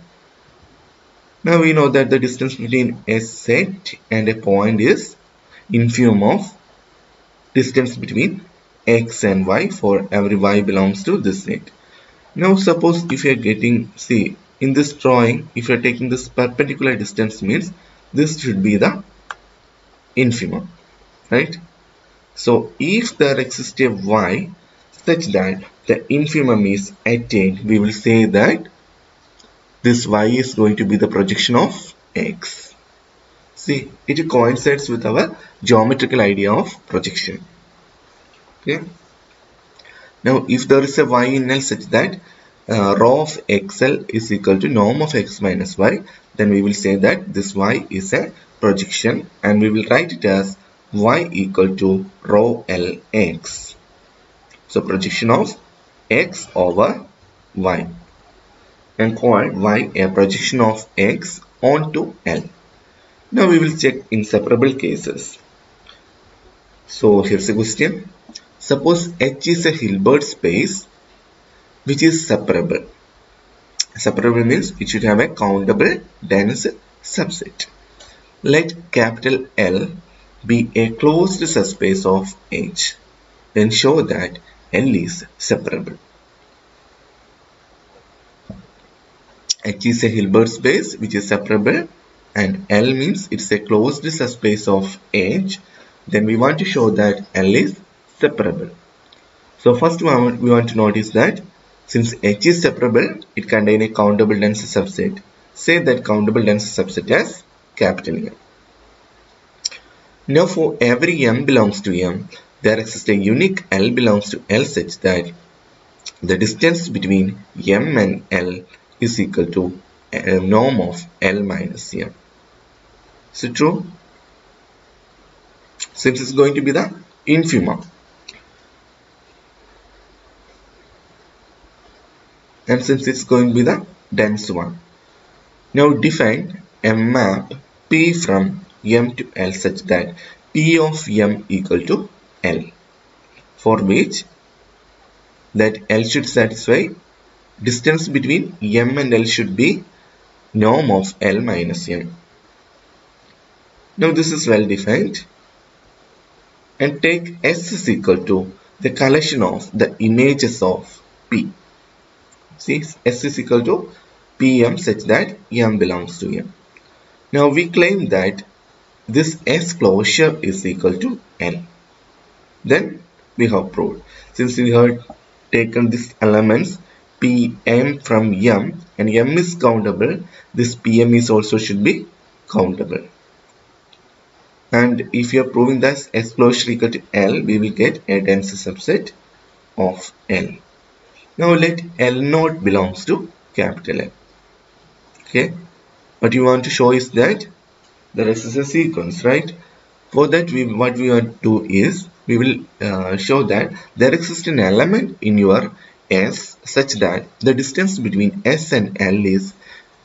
Now we know that the distance between a set and a point is infimum of distance between X and Y for every Y belongs to this set. Now suppose if you are getting, see in this drawing, if you are taking this perpendicular distance means this should be the infimum, right? So if there exists a Y such that the infimum is attained, we will say that this Y is going to be the projection of X. See, it coincides with our geometrical idea of projection. Okay. Now if there is a Y in L such that rho of XL is equal to norm of X minus Y, then we will say that this Y is a projection, and we will write it as Y equal to rho LX. So projection of X over Y, and call Y a projection of X onto L. Now we will check inseparable cases. So here's a question. Suppose H is a Hilbert space which is separable. Separable means it should have a countable dense subset. Let capital L be a closed subspace of H. Then show that L is separable. H is a Hilbert space which is separable, and L means it's a closed subspace of H. Then we want to show that L is separable. So first we want to notice that since H is separable, it contains a countable dense subset. Say that countable dense subset as capital M. Now for every M belongs to M, there exists a unique L belongs to L such that the distance between M and L is equal to a norm of L minus M. Is it true? Since it's going to be the infimum. And since it's going to be the dense one. Now define a map P from M to L such that P of M equal to L, for which that L should satisfy distance between M and L should be norm of L minus M. Now this is well defined, and take S is equal to the collection of the images of P. See, S is equal to Pm such that M belongs to M. Now we claim that this S closure is equal to L. Then we have proved. Since we have taken these elements Pm from M and M is countable, this Pm is also should be countable. And if you are proving that S closure equal to L, we will get a dense subset of L. Now let L naught belongs to capital L. Okay. What you want to show is that there is a sequence, right? For that, what we want to do is we will show that there exists an element in your S such that the distance between S and L is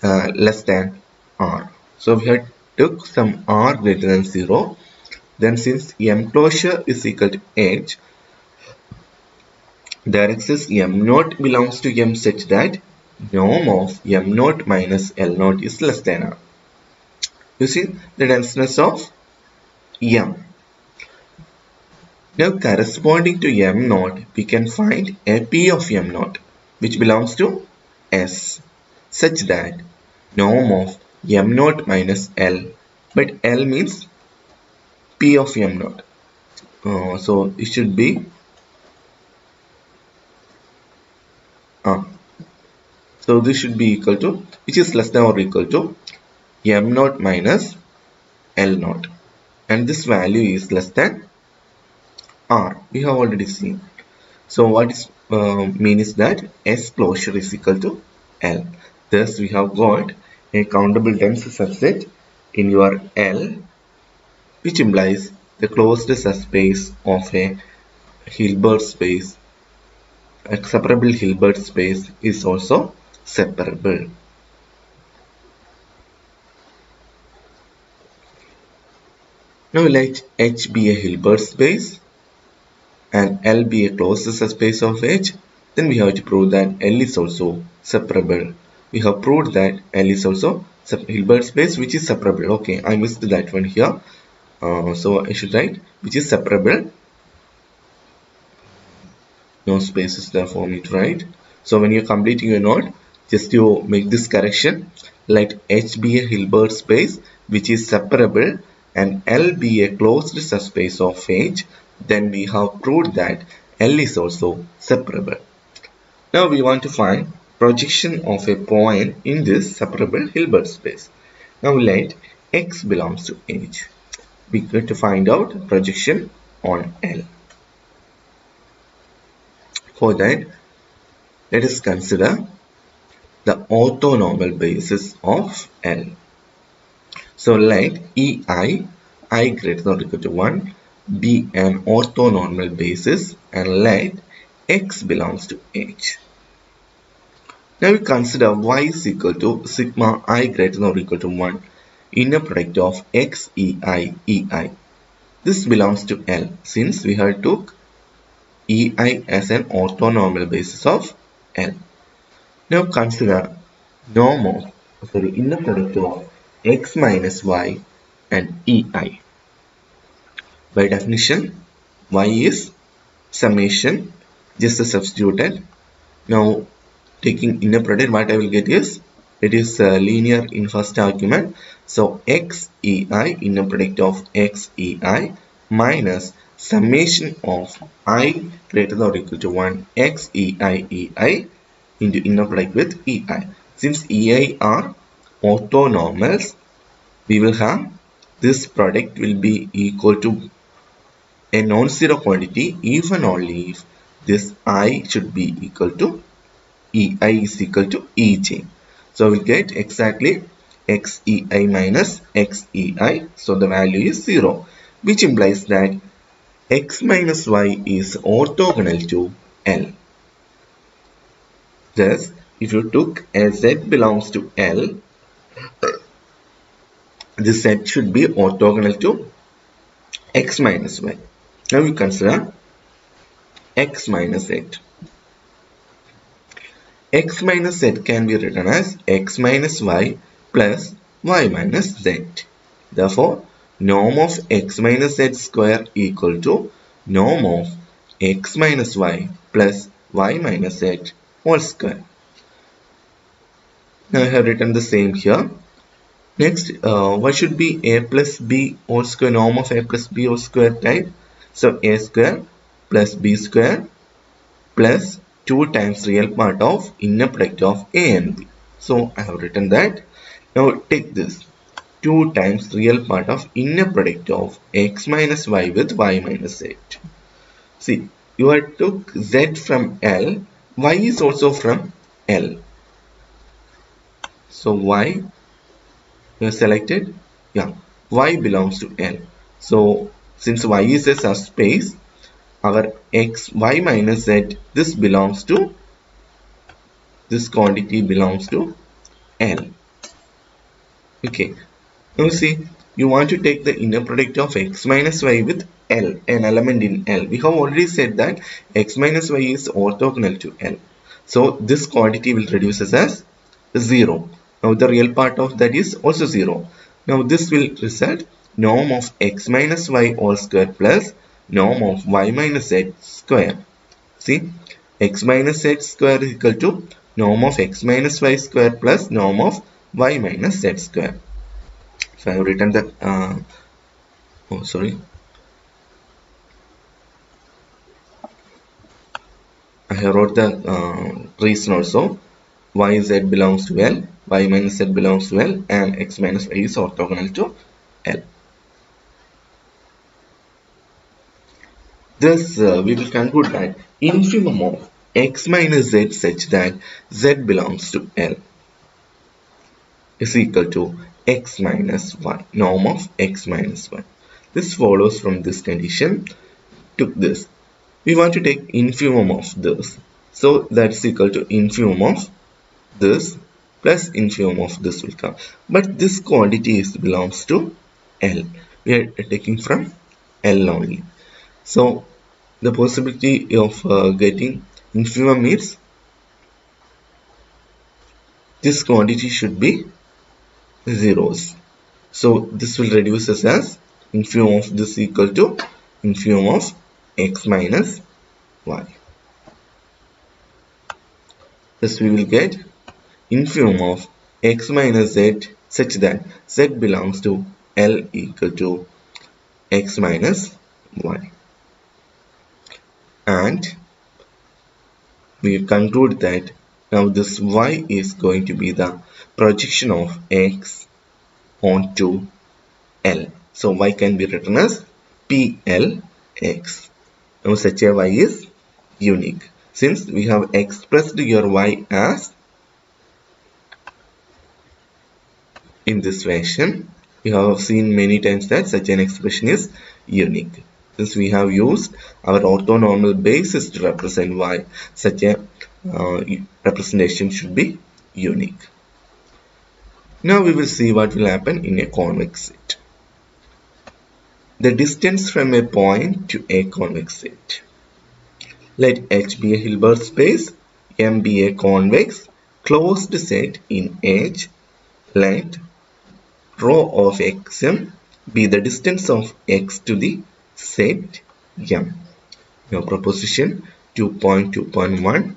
less than R. So we have took some R greater than 0. Then since M closure is equal to H, there exists M naught belongs to M such that norm of M naught minus L naught is less than R. You see the denseness of M. Now corresponding to M naught, we can find a P of M naught which belongs to S such that norm of M naught minus L, but L means P of M naught. So it should be so this should be equal to, which is less than or equal to M naught minus L naught, and this value is less than R. We have already seen. So what is mean is that S closure is equal to L. Thus we have got a countable dense subset in your L, which implies the closed subspace of a Hilbert space. A separable Hilbert space is also separable. Now let H be a Hilbert space and L be a closed subspace of H. Then we have to prove that L is also separable. We have proved that L is also Hilbert space which is separable. Okay, I missed that one here. So I should write which is separable. No space is there for me to write. So when you're completing your note, just you make this correction. Let H be a Hilbert space which is separable and L be a closed subspace of H. Then we have proved that L is also separable. Now we want to find projection of a point in this separable Hilbert space. Now let X belongs to H. We get to find out projection on L. For that, let us consider the orthonormal basis of L. So let EI, I greater than or equal to 1, be an orthonormal basis and let X belongs to H. Now we consider Y is equal to sigma I greater than or equal to 1 inner product of X EI EI. This belongs to L since we have took EI as an orthonormal basis of L. Now consider norm of inner product of X minus Y and EI. By definition, Y is summation, just substituted. Now taking inner product, what I will get is It is linear in first argument. So xei, inner product of xei minus summation of I greater than or equal to 1 xei into inner product with ei. Since ei are orthonormals, we will have this product will be equal to a non-zero quantity if and only if this I should be equal to ei is equal to ej. So we'll get exactly xei minus xei. So the value is 0, which implies that x minus y is orthogonal to L. Thus, if you took a z belongs to L, this set should be orthogonal to x minus y. Now we consider x minus z. X minus z can be written as x minus y plus y minus z. Therefore, norm of x minus z square equal to norm of x minus y plus y minus z whole square. Now I have written the same here. Next, what should be a plus b whole square, norm of a plus b whole square type? So a square plus b square plus 2 times real part of inner product of a and b. So I have written that. Now take this 2 times real part of inner product of x minus y with y minus z. See, you have took z from L, y is also from L. So y you have selected, y belongs to L. So since y is a subspace, our x, y minus z, this quantity belongs to L. Okay. Now see, you want to take the inner product of x minus y with L, an element in L. We have already said that x minus y is orthogonal to L. So this quantity will reduce as 0. Now the real part of that is also 0. Now this will result norm of x minus y all square plus norm of y minus z square. See, x minus z square is equal to norm of x minus y square plus norm of y minus z square. So I have written the I have wrote the reason also. Y z belongs to L, y minus z belongs to L, and x minus y is orthogonal to L. Thus, we will conclude that infimum of x minus z such that z belongs to L is equal to x minus y, norm of x minus y. This follows from this condition. Took this. We want to take infimum of this. So that's equal to infimum of this plus infimum of this will come. But this quantity belongs to L. We are taking from L only. So the possibility of getting infimum means this quantity should be zeros. So this will reduce us as infimum of this equal to infimum of x minus y. Thus we will get infimum of x minus z such that z belongs to L equal to x minus y. And we conclude that now this y is going to be the projection of x onto L. So y can be written as PLX. Now such a y is unique. Since we have expressed your y as in this fashion, we have seen many times that such an expression is unique. Since we have used our orthonormal basis to represent y, such a representation should be unique. Now we will see what will happen in a convex set. The distance from a point to a convex set. Let H be a Hilbert space, M be a convex closed set in H. Let rho of xm be the distance of x to the set M. Now proposition 2.2.1.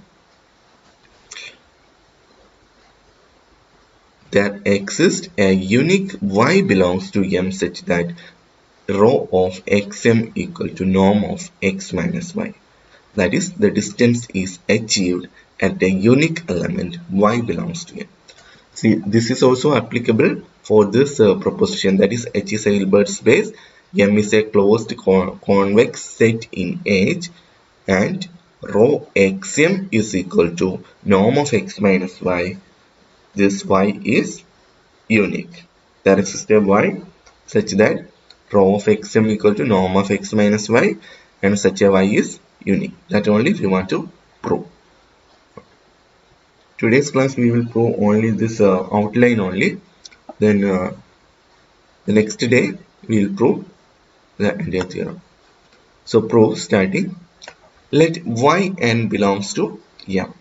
there exists a unique y belongs to M such that rho of xm equal to norm of x minus y. That is, the distance is achieved at a unique element y belongs to M. See, this is also applicable for this proposition, that is H is a Hilbert space, M is a closed convex set in H, and rho xm is equal to norm of x minus y. This y is unique. There exists a y such that rho of xm equal to norm of x minus y, and such a y is unique. That only we want to prove. Today's class we will prove only this outline only. Then the next day we will prove the entire theorem. So prove starting. Let yn belongs to M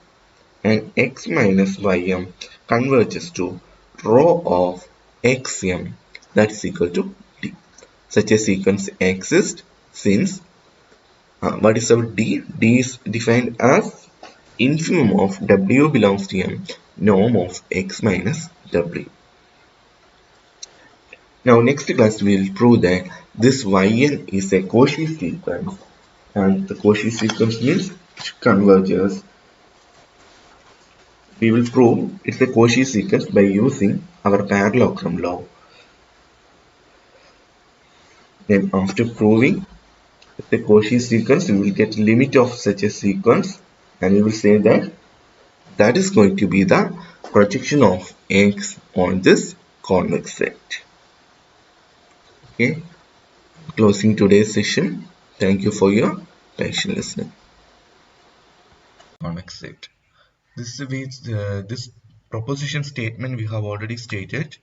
and x minus ym converges to rho of xm, that is equal to d. Such a sequence exists since what is our d? D is defined as infimum of w belongs to M, norm of x minus w. Now next class we will prove that this yn is a Cauchy sequence, and the Cauchy sequence means it converges. We will prove it's a Cauchy sequence by using our parallelogram law. Then after proving the Cauchy sequence, we will get limit of such a sequence, and we will say that that is going to be the projection of x on this convex set. Okay, closing today's session. Thank you for your patient listening. Convex set. This proposition statement we have already stated.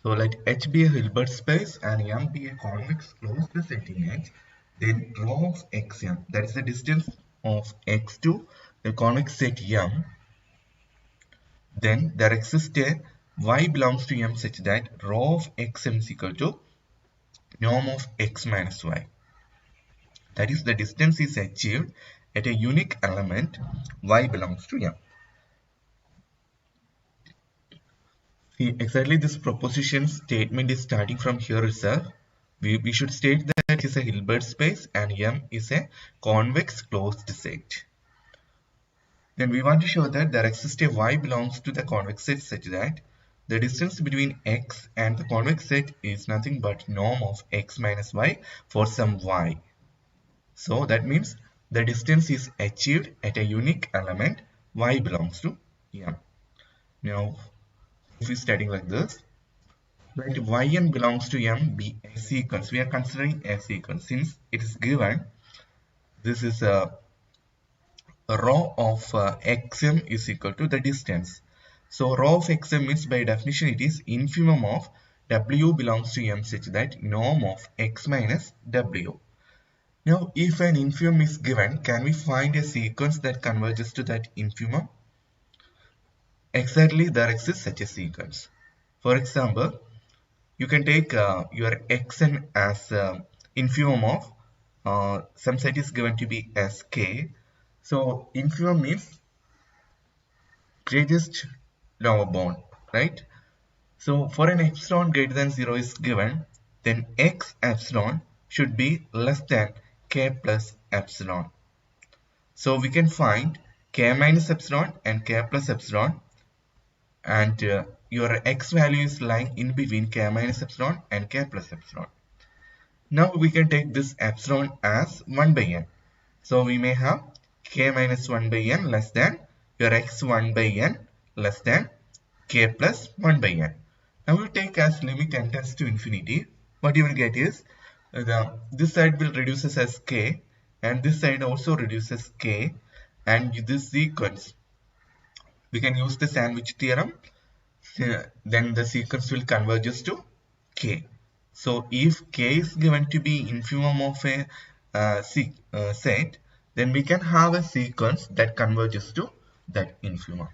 So let H be a Hilbert space and M be a convex closed set in H. Then rho of xm, that is the distance of x to the convex set M. Then there exists a y belongs to M such that rho of xm is equal to norm of x minus y. That is, the distance is achieved at a unique element y belongs to M. See, exactly this proposition statement is starting from here itself. We should state that it is a Hilbert space and M is a convex closed set. Then we want to show that there exists a y belongs to the convex set such that the distance between x and the convex set is nothing but norm of x minus y for some y. So that means the distance is achieved at a unique element y belongs to M. Now, if we studying like this, let yn belongs to M be a sequence. We are considering a sequence since it is given. This is a rho of xm is equal to the distance. So rho of xm means by definition it is infimum of w belongs to M such that norm of x minus w. Now if an infimum is given, can we find a sequence that converges to that infimum? Exactly, there exists such a sequence. For example, you can take your xn as infimum of some set is given to be as k. So infimum means greatest lower bound, right? So for an epsilon greater than 0 is given, then x epsilon should be less than k plus epsilon. So we can find k minus epsilon and k plus epsilon, and your x value is lying in between k minus epsilon and k plus epsilon. Now we can take this epsilon as 1 by n. So we may have k minus 1 by n less than your x 1 by n less than k plus 1 by n. Now we take as limit n tends to infinity. What you will get is this side will reduces as k, and this side also reduces k, and this sequence we can use the sandwich theorem. Then the sequence will converges to k. So if k is given to be infimum of a set, then we can have a sequence that converges to that infimum.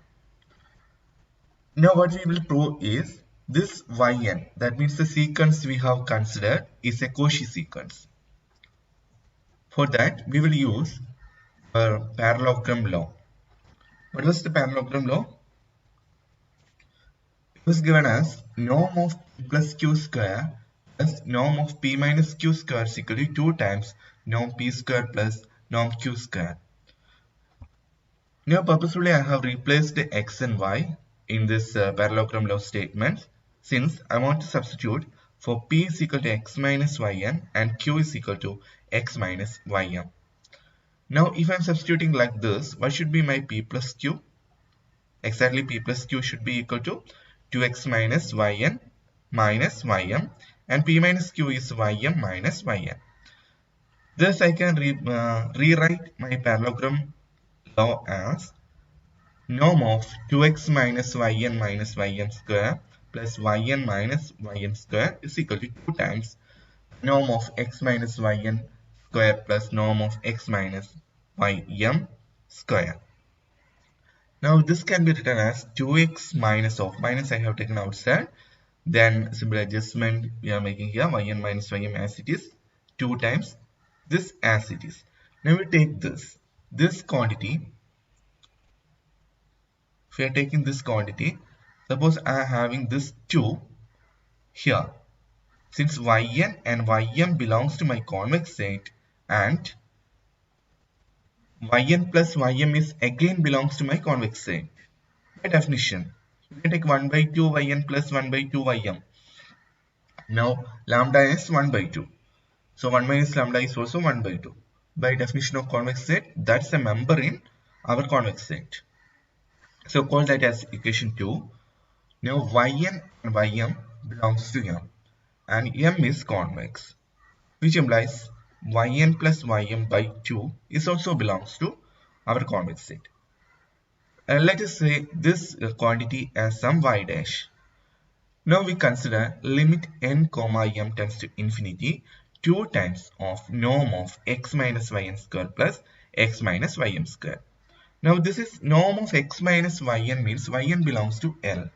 Now what we will prove is this yn, that means the sequence we have considered is a Cauchy sequence. For that we will use our parallelogram law. What was the parallelogram law? is given as norm of p plus q square plus norm of p minus q square is equal to 2 times norm p square plus norm q square. Now purposefully I have replaced x and y in this parallelogram law statement, since I want to substitute for p is equal to x minus yn and q is equal to x minus ym. Now if I am substituting like this, what should be my p plus q? Exactly, p plus q should be equal to 2x minus yn minus ym, and p minus q is ym minus yn. Thus I can rewrite my parallelogram law as norm of 2x minus yn minus ym square plus yn minus yn square is equal to 2 times norm of x minus yn square plus norm of x minus ym square. Now this can be written as 2x minus of minus I have taken outside, then simple adjustment we are making here, yn minus ym as it is, 2 times this as it is. Now we take this quantity. If we are taking this quantity, suppose I am having this 2 here. Since yn and ym belongs to my convex set, and yn plus ym is again belongs to my convex set. By definition, we can take 1 by 2 yn plus 1 by 2 ym. Now lambda is 1 by 2. So 1 minus lambda is also 1 by 2. By definition of convex set, that's a member in our convex set. So call that as equation 2. Now yn and ym belongs to m, and m is convex, which implies yn plus ym by 2 is also belongs to our convex set. Let us say this quantity as some y dash. Now we consider limit n comma m tends to infinity 2 times of norm of x minus yn square plus x minus ym square. Now this is norm of x minus yn means yn belongs to m,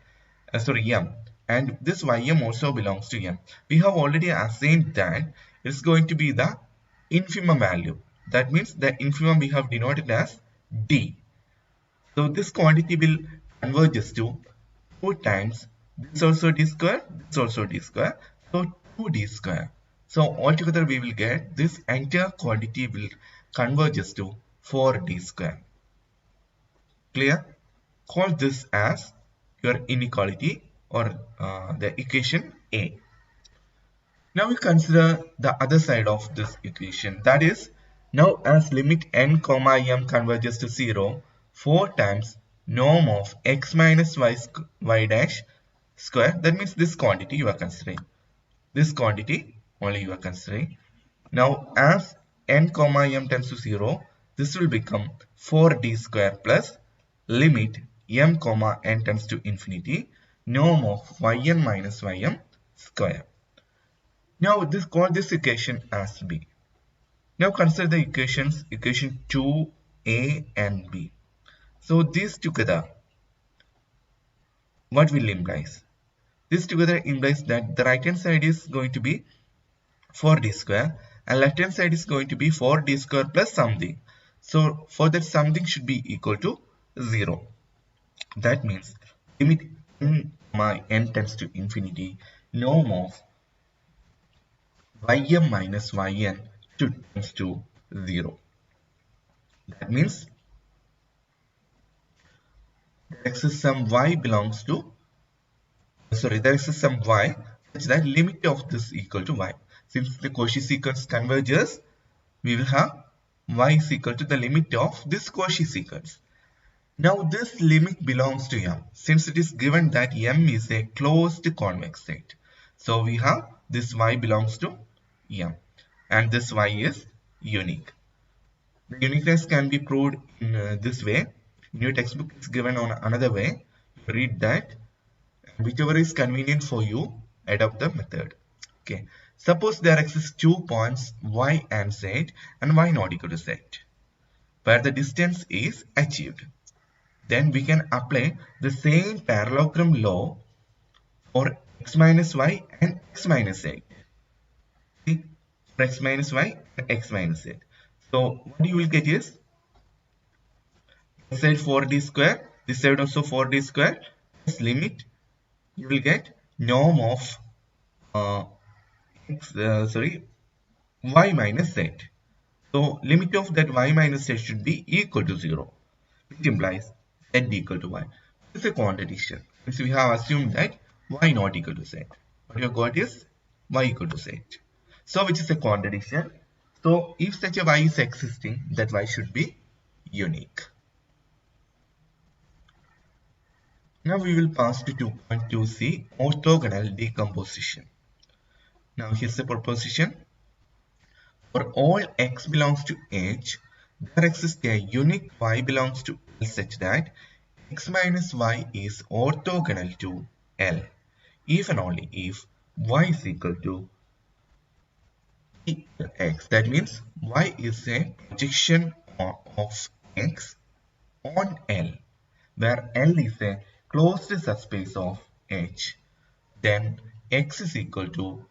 and this ym also belongs to m. We have already assigned that it's going to be the infimum value. That means the infimum we have denoted as d. So this quantity will converges to 2 times this also d square, this also d square, so 2d square. So altogether we will get this entire quantity will converges to 4d square. Clear? Call this as your inequality or the equation A. Now we consider the other side of this equation, that is, now as limit n comma m converges to 0, 4 times norm of x minus y dash square, that means this quantity you are considering. This quantity only you are considering. Now as n comma m tends to 0, this will become 4d square plus limit m comma n tends to infinity norm of yn minus ym square. Now call this equation as B. Now consider the equations, equation 2a and b. So these together, what will implies? This together implies that the right hand side is going to be 4d square and left hand side is going to be 4d square plus something. So for that something should be equal to 0. That means limit n tends to infinity norm of ym minus yn tends to 0. That means there exists some y belongs to, there exists some y such that limit of this equal to y. Since the Cauchy sequence converges, we will have y is equal to the limit of this Cauchy sequence. Now this limit belongs to m, since it is given that m is a closed convex set. So we have this y belongs to m, and this y is unique. The uniqueness can be proved in this way. In your textbook is given on another way. Read that, and whichever is convenient for you, adopt the method. Okay. Suppose there exists 2 points y and z and y not equal to z, where the distance is achieved. Then we can apply the same parallelogram law for x minus y and x minus z. See, for x minus y and x minus z. So what you will get is this side 4d square, this side also 4d square, plus limit you will get norm of y minus z. So limit of that y minus z should be equal to 0, which implies z equal to y. This is a contradiction. So we have assumed that y not equal to z. What you have got is y equal to z. So which is a contradiction. So if such a y is existing, that y should be unique. Now we will pass to 2.2c, orthogonal decomposition. Now here's the proposition. For all x belongs to H, there exists a unique y belongs to L such that x minus y is orthogonal to L, if and only if y is equal to x. That means y is a projection of x on L, where L is a closed subspace of H. Then x is equal to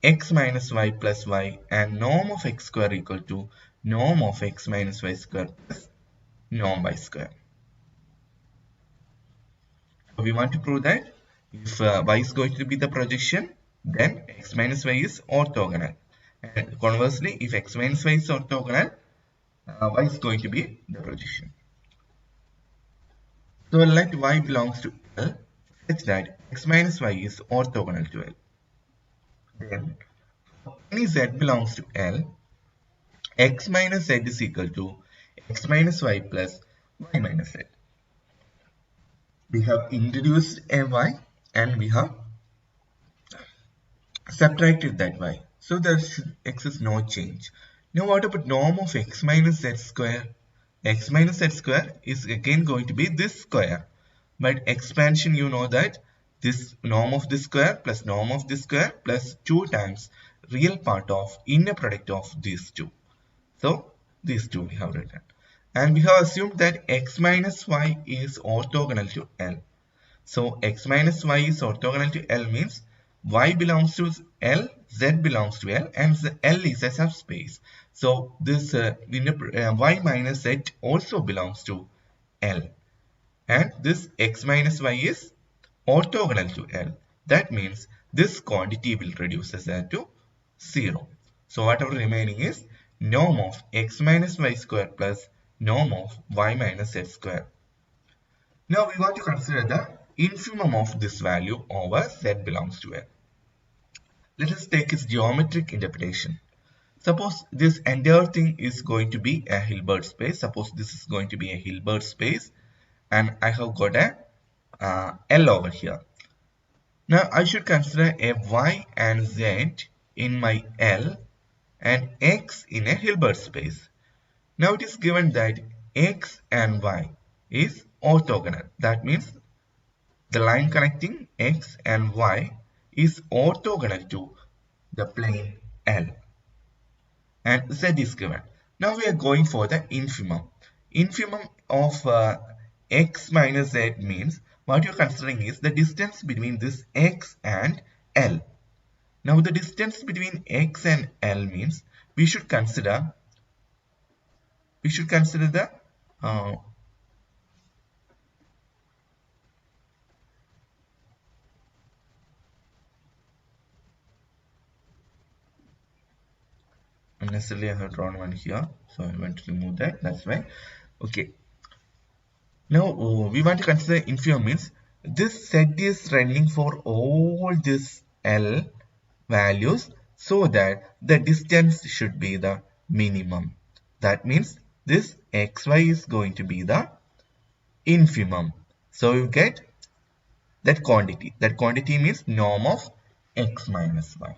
x minus y plus y, and norm of x square equal to norm of x minus y square plus norm y square. So we want to prove that if y is going to be the projection, then x minus y is orthogonal. And conversely, if x minus y is orthogonal, y is going to be the projection. So let y belongs to L such that x minus y is orthogonal to L. Then any z belongs to L, x minus z is equal to x minus y plus y minus z. We have introduced a y and we have subtracted that y. So there should exist no change. Now what about norm of x minus z square? X minus z square is again going to be this square. But expansion, you know that this norm of this square plus norm of this square plus 2 times real part of inner product of these two. So these two we have written. And we have assumed that x minus y is orthogonal to L. So x minus y is orthogonal to L means y belongs to L, z belongs to L, and L is a subspace. So this y minus z also belongs to L. And this x minus y is orthogonal to L. That means this quantity will reduce as to 0. So whatever remaining is norm of x minus y square plus norm of y minus z square. Now we want to consider the infimum of this value over z belongs to L. Let us take its geometric interpretation. Suppose this entire thing is going to be a Hilbert space. Suppose this is going to be a Hilbert space and I have got a L over here. Now I should consider a y and z in my L and x in a Hilbert space. Now it is given that x and y is orthogonal. That means the line connecting x and y is orthogonal to the plane L. And z is given. Now we are going for the infimum. Infimum of x minus z means what you are considering is the distance between this x and L. Now the distance between x and L means we should consider the unnecessarily I have drawn one here, so I want to remove that. That's why. Okay. Now we want to consider infimum means this set is running for all these L values so that the distance should be the minimum. That means this xy is going to be the infimum. So you get that quantity. That quantity means norm of x minus y.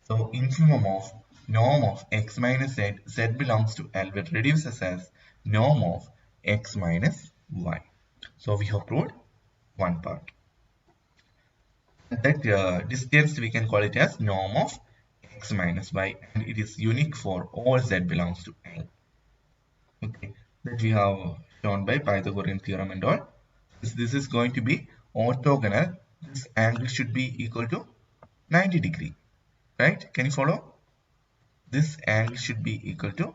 So infimum of norm of x minus z, z belongs to L, which reduces as norm of x minus y. So we have proved one part. That distance we can call it as norm of x minus y, and it is unique for all z belongs to L. Okay, that we have shown by Pythagorean theorem and all. This is going to be orthogonal. This angle should be equal to 90 degree. Right? Can you follow? This angle should be equal to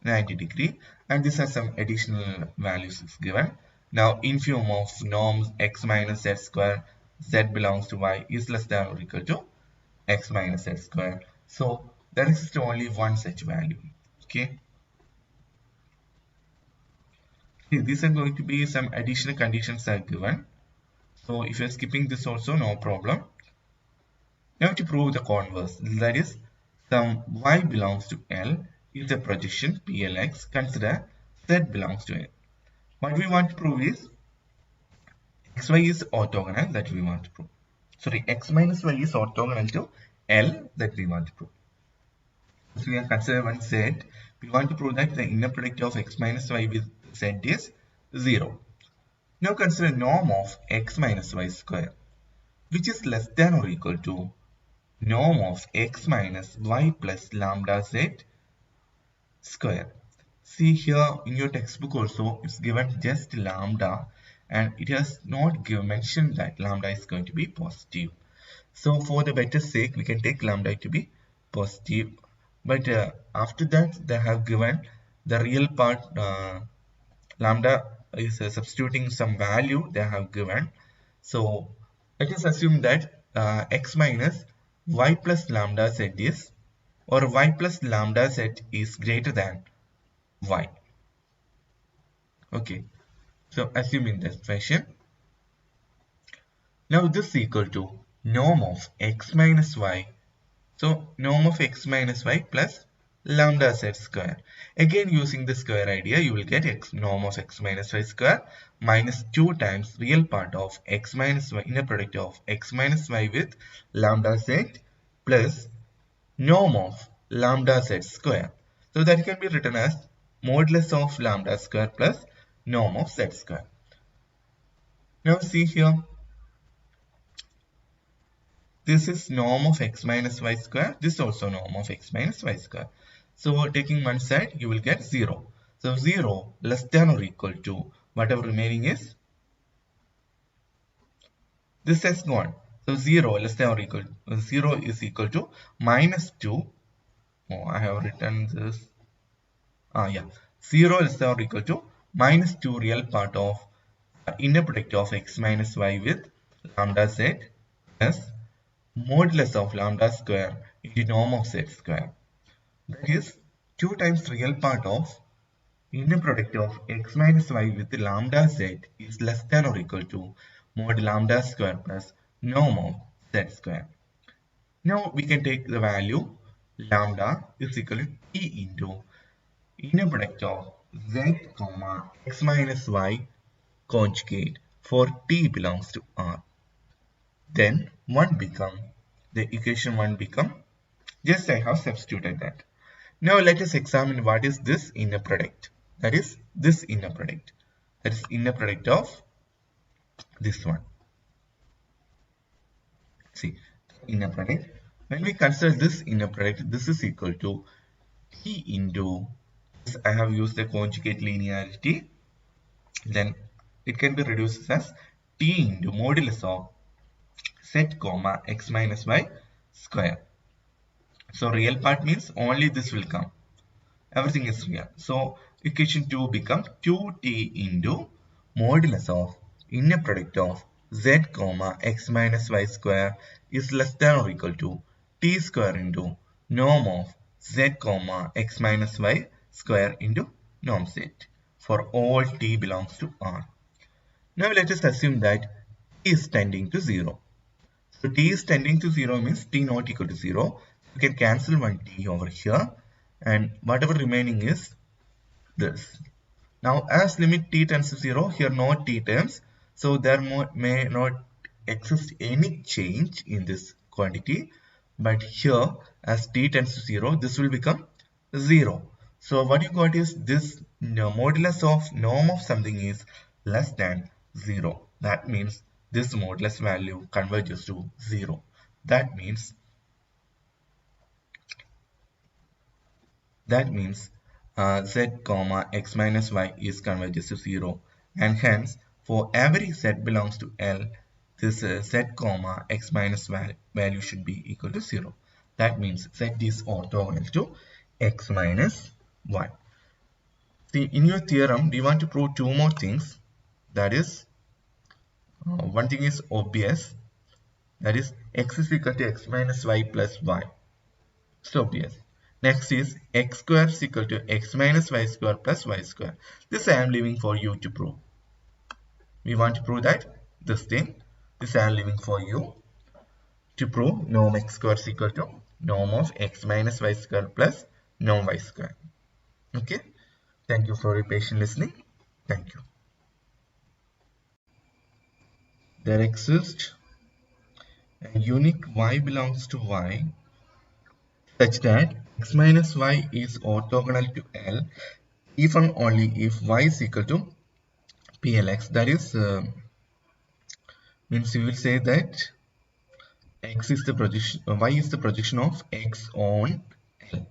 90 degree, and this has some additional values is given. Now in form of norms x minus z square, z belongs to y is less than or equal to x minus z square. So there is only one such value. Okay. See, these are going to be some additional conditions are given. So if you're skipping this also, no problem. Now to prove the converse, that is, some y belongs to L is a projection PLX. Consider z belongs to L. What we want to prove is xy is orthogonal, that we want to prove. Sorry, x minus y is orthogonal to L, that we want to prove. So we are considering one z. We want to prove that the inner product of x minus y with z is 0. Now consider norm of x minus y square, which is less than or equal to norm of x minus y plus lambda z square. See here in your textbook also it's given just lambda, and it has not mentioned that lambda is going to be positive. So for the better sake we can take lambda to be positive, but after that they have given the real part, lambda is substituting some value they have given. So let us assume that x minus y plus lambda z is, or y plus lambda z is greater than y. Okay, so assuming that fashion, now this is equal to norm of x minus y. So norm of x minus y plus lambda z square. Again using the square idea, you will get x norm of x minus y square minus 2 times real part of x minus y, inner product of x minus y with lambda z plus norm of lambda z square. So that can be written as modulus of lambda square plus norm of z square. Now see here, this is norm of x minus y square. This is also norm of x minus y square. So taking one side, you will get 0. So 0 less than or equal to whatever remaining is, this has gone. So 0 less than or equal to 0 is equal to minus 2. Oh, I have written this. Yeah, 0 less than or equal to minus 2 real part of inner product of x minus y with lambda z plus modulus of lambda square into norm of z square. That is 2 times real part of inner product of x minus y with lambda z is less than or equal to mod lambda square plus norm of z square. Now we can take the value lambda is equal to t into inner product of z comma x minus y conjugate for t belongs to R. Then the equation 1 become, just I have substituted that. Now let us examine what is this inner product. That is this inner product. That is inner product of this one. See, inner product. When we consider this inner product, this is equal to t into, I have used the conjugate linearity. Then it can be reduced as t into modulus of z comma x minus y square. So real part means only this will come. Everything is real. So equation 2 becomes 2t into modulus of inner product of z comma x minus y square is less than or equal to t square into norm of z comma x minus y square into norm z for all t belongs to R. Now let us assume that t is tending to 0. So t is tending to 0 means t not equal to 0. You can cancel one t over here, and whatever remaining is this. Now as limit t tends to 0, here no t terms, so there may not exist any change in this quantity, but here as t tends to 0, this will become 0. So what you got is this modulus of norm of something is less than 0. That means this modulus value converges to 0. That means z comma x minus y is converges to 0, and hence for every z belongs to L, this z comma x minus y value should be equal to 0. That means z is orthogonal to x minus y. See, in your theorem we want to prove two more things. That is, one thing is obvious, that is x is equal to x minus y plus y. It's obvious. Next is x square is equal to x minus y square plus y square. This I am leaving for you to prove. We want to prove that this thing. This I am leaving for you to prove norm x square is equal to norm of x minus y square plus norm y square. Okay. Thank you for your patient listening. Thank you. There exists a unique y belongs to y such that x minus y is orthogonal to L if and only if y is equal to PLX. That is, means we will say that x is the projection, y is the projection of x on L,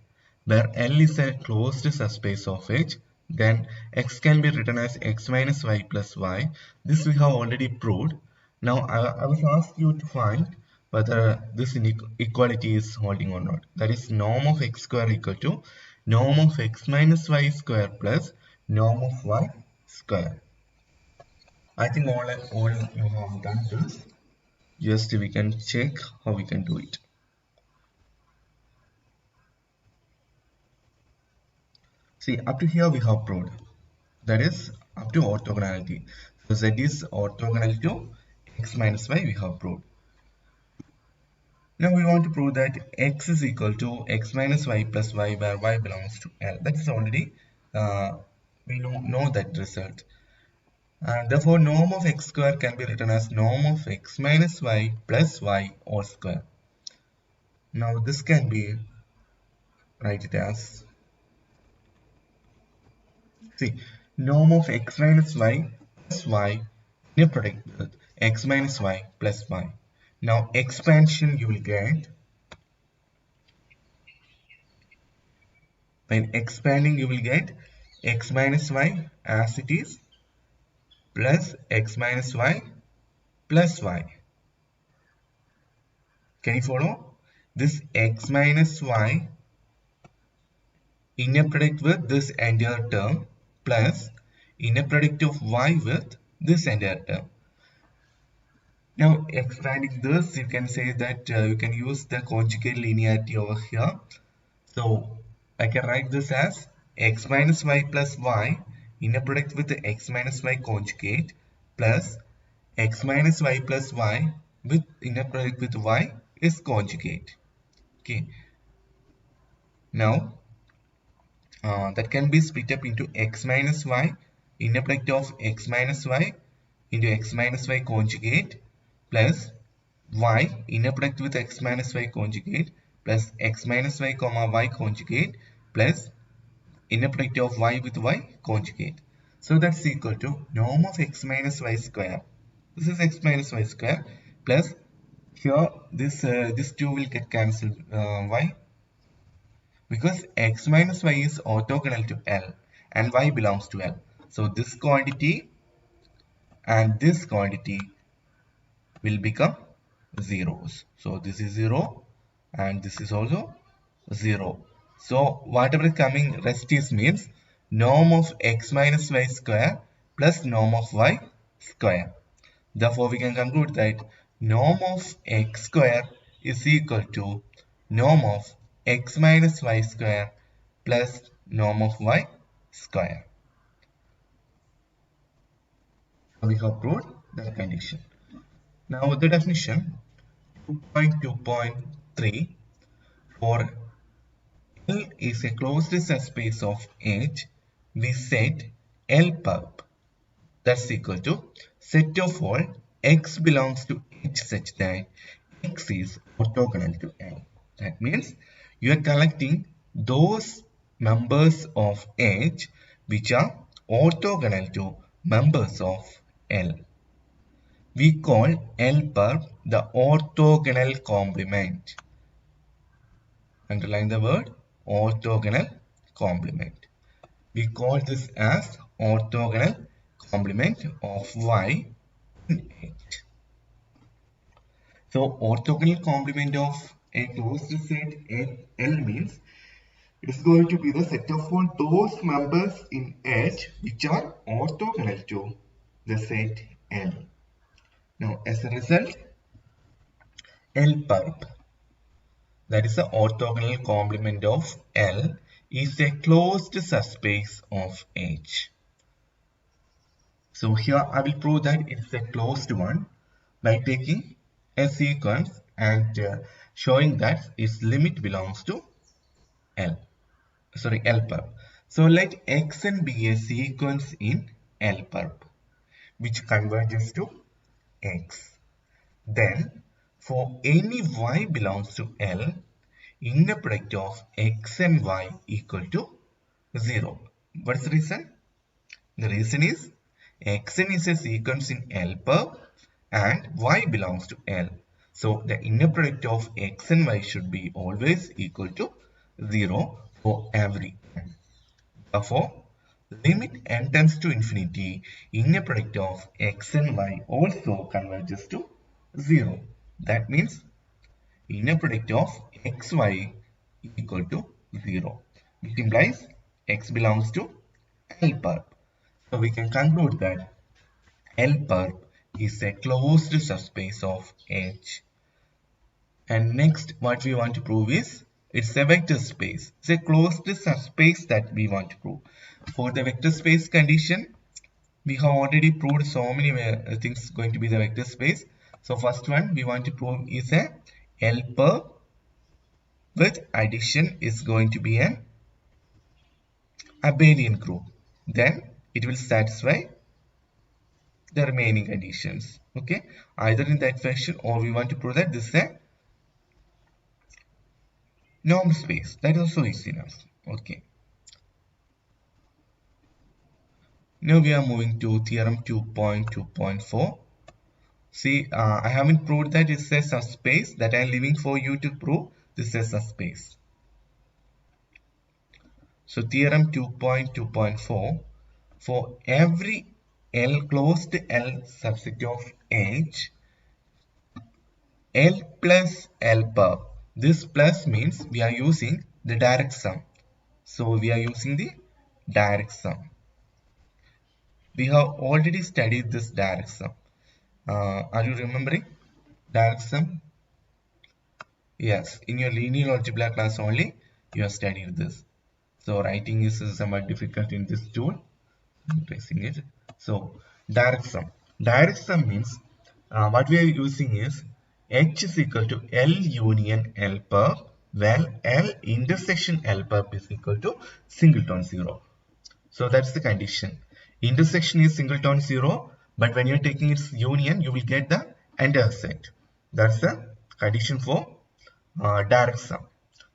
where L is a closed subspace of H. Then x can be written as x minus y plus y. This we have already proved. Now I will ask you to find whether this inequality is holding or not. That is, norm of x square equal to norm of x minus y square plus norm of y square. I think all you have done this. Just we can check how we can do it. See, up to here we have proved. That is up to orthogonality. So z is orthogonal to x minus y, we have proved. Now we want to prove that x is equal to x minus y plus y, where y belongs to L. That is already, we know that result. And therefore norm of x square can be written as norm of x minus y plus y all square. Now this can be, write it as, see, norm of x minus y plus y in a product with x minus y plus y. Now expansion you will get, when expanding you will get x minus y as it is plus x minus y plus y. Can you follow? This x minus y inner product with this entire term plus inner product of y with this entire term. Now expanding this, you can say that you can use the conjugate linearity over here. So I can write this as x minus y plus y inner product with the x minus y conjugate plus x minus y plus y with inner product with y is conjugate. Okay. Now that can be split up into x minus y inner product of x minus y into x minus y conjugate plus y inner product with x minus y conjugate plus x minus y comma y conjugate plus inner product of y with y conjugate. So that's equal to norm of x minus y square. This is x minus y square plus here this two will get cancelled. Why? Because x minus y is orthogonal to L and y belongs to L. So this quantity and this quantity will become zeros. So this is 0 and this is also 0. So whatever is coming rest is means norm of x minus y square plus norm of y square. Therefore we can conclude that norm of x square is equal to norm of x minus y square plus norm of y square. We have proved that condition. Now the definition 2.2.3, for L is a closed subspace of H, we set L pub, that's equal to set of all x belongs to H such that x is orthogonal to L. That means you are collecting those members of H which are orthogonal to members of L. We call L pub the orthogonal complement. Underline the word orthogonal complement. We call this as orthogonal complement of y in H. So orthogonal complement of a closed set L means it is going to be the set of all those members in H which are orthogonal to the set L. Now as a result, L perp, that is the orthogonal complement of L, is a closed subspace of H. So here I will prove that it is a closed one by taking a sequence and showing that its limit belongs to L. L perp. So let Xn be a sequence in L perp which converges to X. Then for any Y belongs to L, inner product of X and Y equal to 0. What's the reason? The reason is Xn is a sequence in L perp and Y belongs to L. So the inner product of X and Y should be always equal to 0 for every n. Therefore, limit n tends to infinity, inner product of X and Y also converges to 0. That means inner product of xy equal to 0. It implies x belongs to L perp. So we can conclude that L perp is a closed subspace of H. And next what we want to prove is it's a vector space. It's a closed subspace that we want to prove. For the vector space condition, we have already proved so many things going to be the vector space. So first one we want to prove is a L perp with addition is going to be an abelian group. Then it will satisfy the remaining conditions. Okay, either in that fashion or we want to prove that this is a norm space. That is also easy enough. Okay. Now we are moving to theorem 2.2.4. See, I haven't proved that it's a subspace that I am leaving for you to prove this is a subspace. So theorem 2.2.4, for every L closed L subset of H, L plus L perp. This plus means we are using the direct sum. So we are using the direct sum. We have already studied this direct sum. Are you remembering direct sum? Yes, in your linear algebra class only you have studied this. So writing is somewhat difficult in this tool. I'm tracing it. So direct sum. Direct sum means what we are using is H is equal to L union L perp, while L intersection L perp is equal to singleton 0. So that's the condition. Intersection is singleton 0, but when you're taking its union, you will get the entire set. That's the condition for direct sum.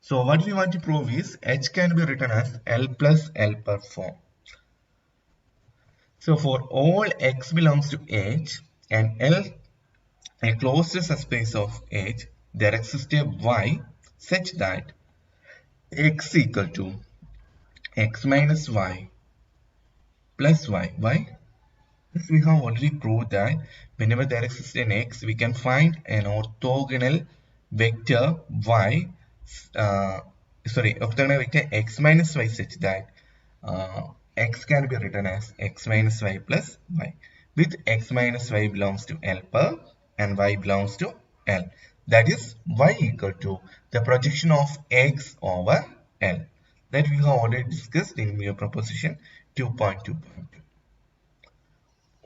So what we want to prove is H can be written as L plus L perp form. So for all x belongs to H and L a closed subspace of H, there exists a y such that x equal to x minus y plus y. Why? Because we have already proved that whenever there exists an x, we can find an orthogonal vector y, orthogonal vector x minus y such that x can be written as x minus y plus y, with x minus y belongs to L perp and y belongs to L. That is y equal to the projection of x over L. That we have already discussed in your proposition 2.2.2.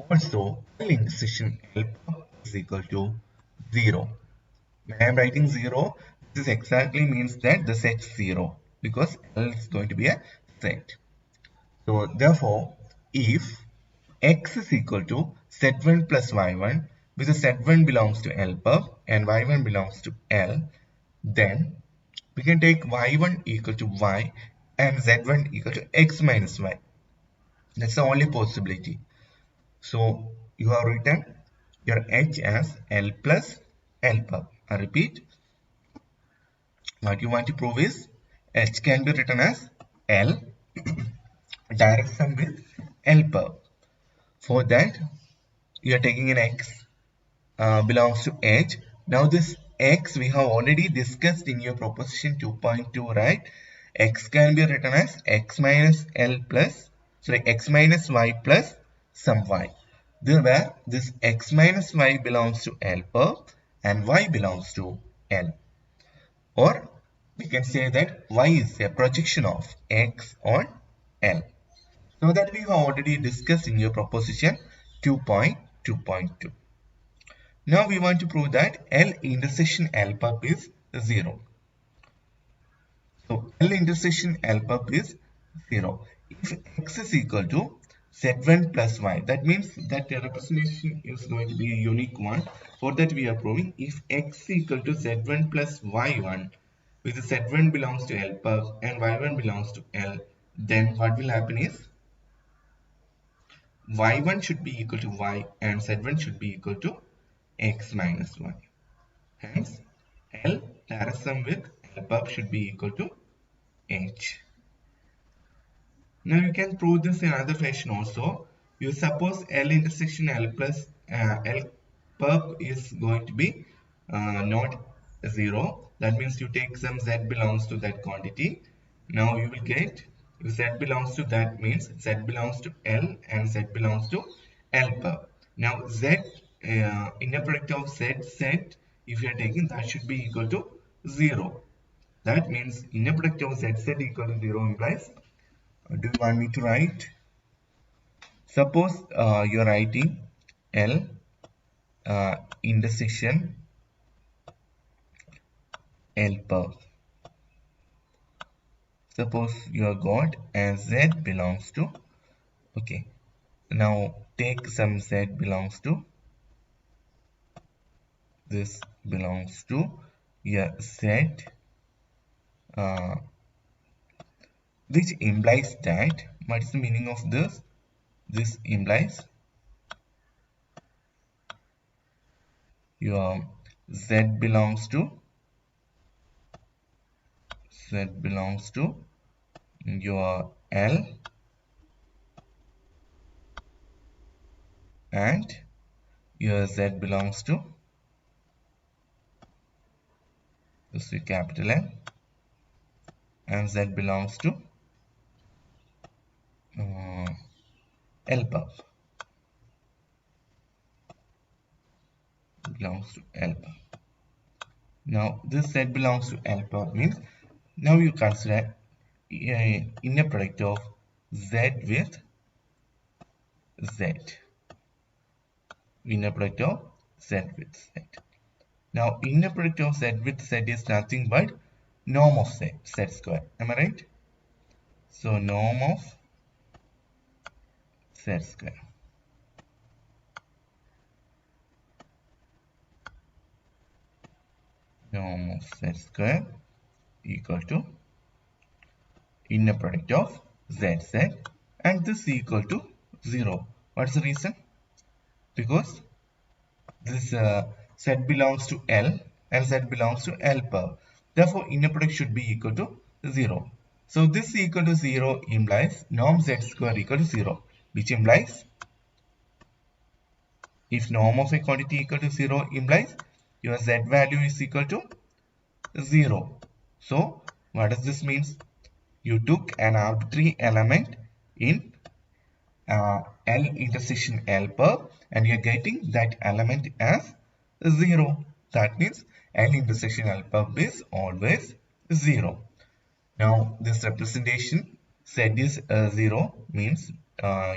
Also, L intersection L perp is equal to 0. When I am writing 0, this exactly means that the set is 0 because L is going to be a set. So therefore, if x is equal to z1 plus y1, with the z1 belongs to L perp and y1 belongs to L, then we can take y1 equal to y and z1 equal to x minus y. That's the only possibility. So you have written your h as L plus L perp. I repeat, what you want to prove is h can be written as L direct sum with L perp. For that, you are taking an x belongs to H. Now this x we have already discussed in your proposition 2.2, right? X can be written as x minus y plus some y. There where this x minus y belongs to L perp and y belongs to L. Or we can say that y is a projection of x on L. So that we have already discussed in your proposition 2.2.2. Now we want to prove that L intersection L perp is 0. So L intersection L perp is 0. If x is equal to z1 plus y, that means that the representation is going to be a unique one. For that we are proving if x is equal to z1 plus y1, with z1 belongs to L perp and y1 belongs to L, then what will happen is y1 should be equal to y and z1 should be equal to x minus y. Hence, L direct sum with L perp should be equal to h. Now you can prove this in another fashion also. You suppose L intersection L plus L perp is going to be not 0. That means you take some z belongs to that quantity. Now you will get if z belongs to that means z belongs to L and z belongs to L perp. Now z inner product of z if you are taking that should be equal to 0. That means inner product of z equal to 0 implies do you want me to write? Suppose you're writing L intersection L perp. Suppose you have got and Z belongs to, okay. Now take some Z belongs to, this belongs to your Z, which implies that, what is the meaning of this? This implies your Z belongs to your L and your Z belongs to this is capital L and Z belongs to L perp belongs to L perp. Now this Z belongs to L perp means now you consider inner product of Z with Z. Inner product of Z with Z. Now inner product of Z with Z is nothing but norm of Z, Z square. Am I right? So norm of Z square. Norm of Z square equal to inner product of Z and this equal to 0. What's the reason? Because this Z belongs to L and Z belongs to L perp. Therefore, inner product should be equal to 0. So this equal to 0 implies norm Z square equal to 0, which implies if norm of a quantity equal to 0 implies your Z value is equal to 0. So what does this mean? You took an arbitrary element in L intersection L perp and you're getting that element as 0. That means L intersection L perp is always 0. Now this representation Z is 0 means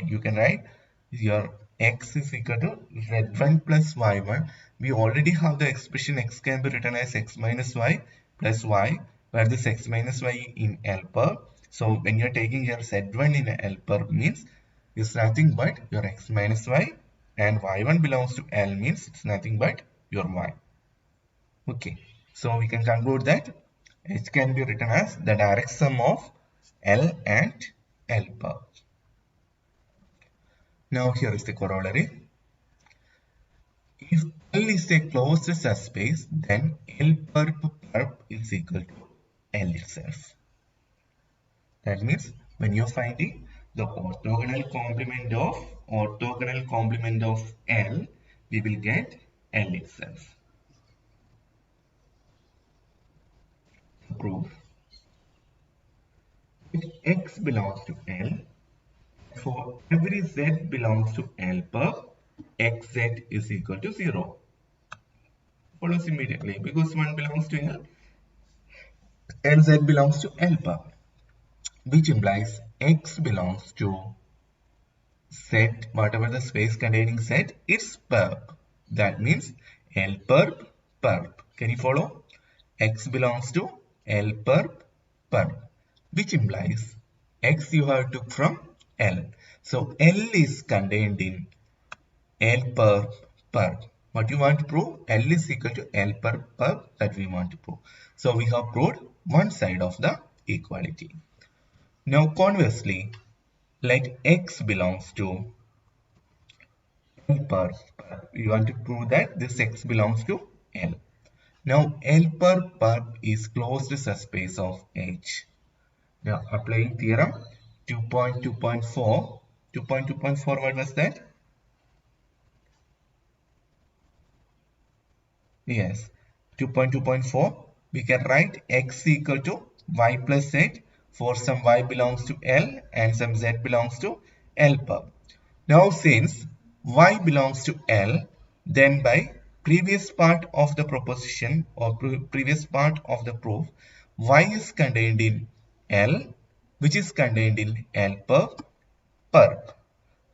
you can write your x is equal to z1 plus y1. We already have the expression x can be written as x minus y plus y, where this x minus y in L perp. So when you're taking your z1 in L perp means it's nothing but your x minus y, and y1 belongs to L means it's nothing but your y. Okay, so we can conclude that H can be written as the direct sum of L and L perp. Now here is the corollary. If L is a closed subspace, then L perp is equal to L itself. That means when you're finding the orthogonal complement of L, we will get L itself. Proof. If X belongs to L, for every Z belongs to L perp, xz is equal to 0. Follows immediately because 1 belongs to L and z belongs to L per, which implies x belongs to set, whatever the space containing set, it's perp. That means L perp perp. Can you follow? X belongs to L perp perp, which implies x you have took from L. So L is contained in L perp perp. What you want to prove? L is equal to L perp perp, that we want to prove. So we have proved one side of the equality. Now conversely, let x belongs to L per perp. You want to prove that this x belongs to L. Now L per perp is closed subspace of H. Now applying theorem 2.2.4. 2.2.4, what was that? Yes, 2.2.4. We can write x equal to y plus z for some y belongs to L and some z belongs to L perp. Now since y belongs to L, then by previous part of the proposition or previous part of the proof, y is contained in L, which is contained in L perp.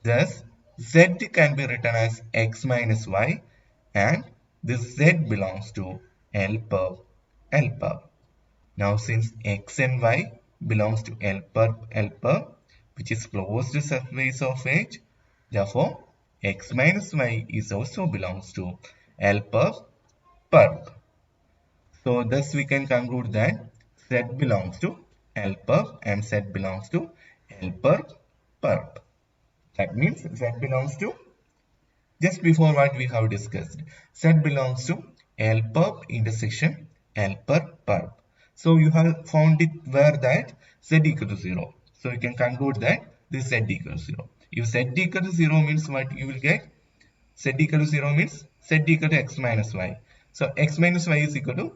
Thus, z can be written as x minus y and this z belongs to L perp. Now since x and y belongs to L perp, which is closed surface of H, therefore x minus y is also belongs to L perp. So thus we can conclude that z belongs to L perp and z belongs to L perp. That means z belongs to, just before what we have discussed, z belongs to L perp intersection L perp. So you have found it where that z equal to 0. So you can conclude that this z equal to 0. If z equal to 0 means what you will get? Z equal to 0 means z equal to x minus y. So x minus y is equal to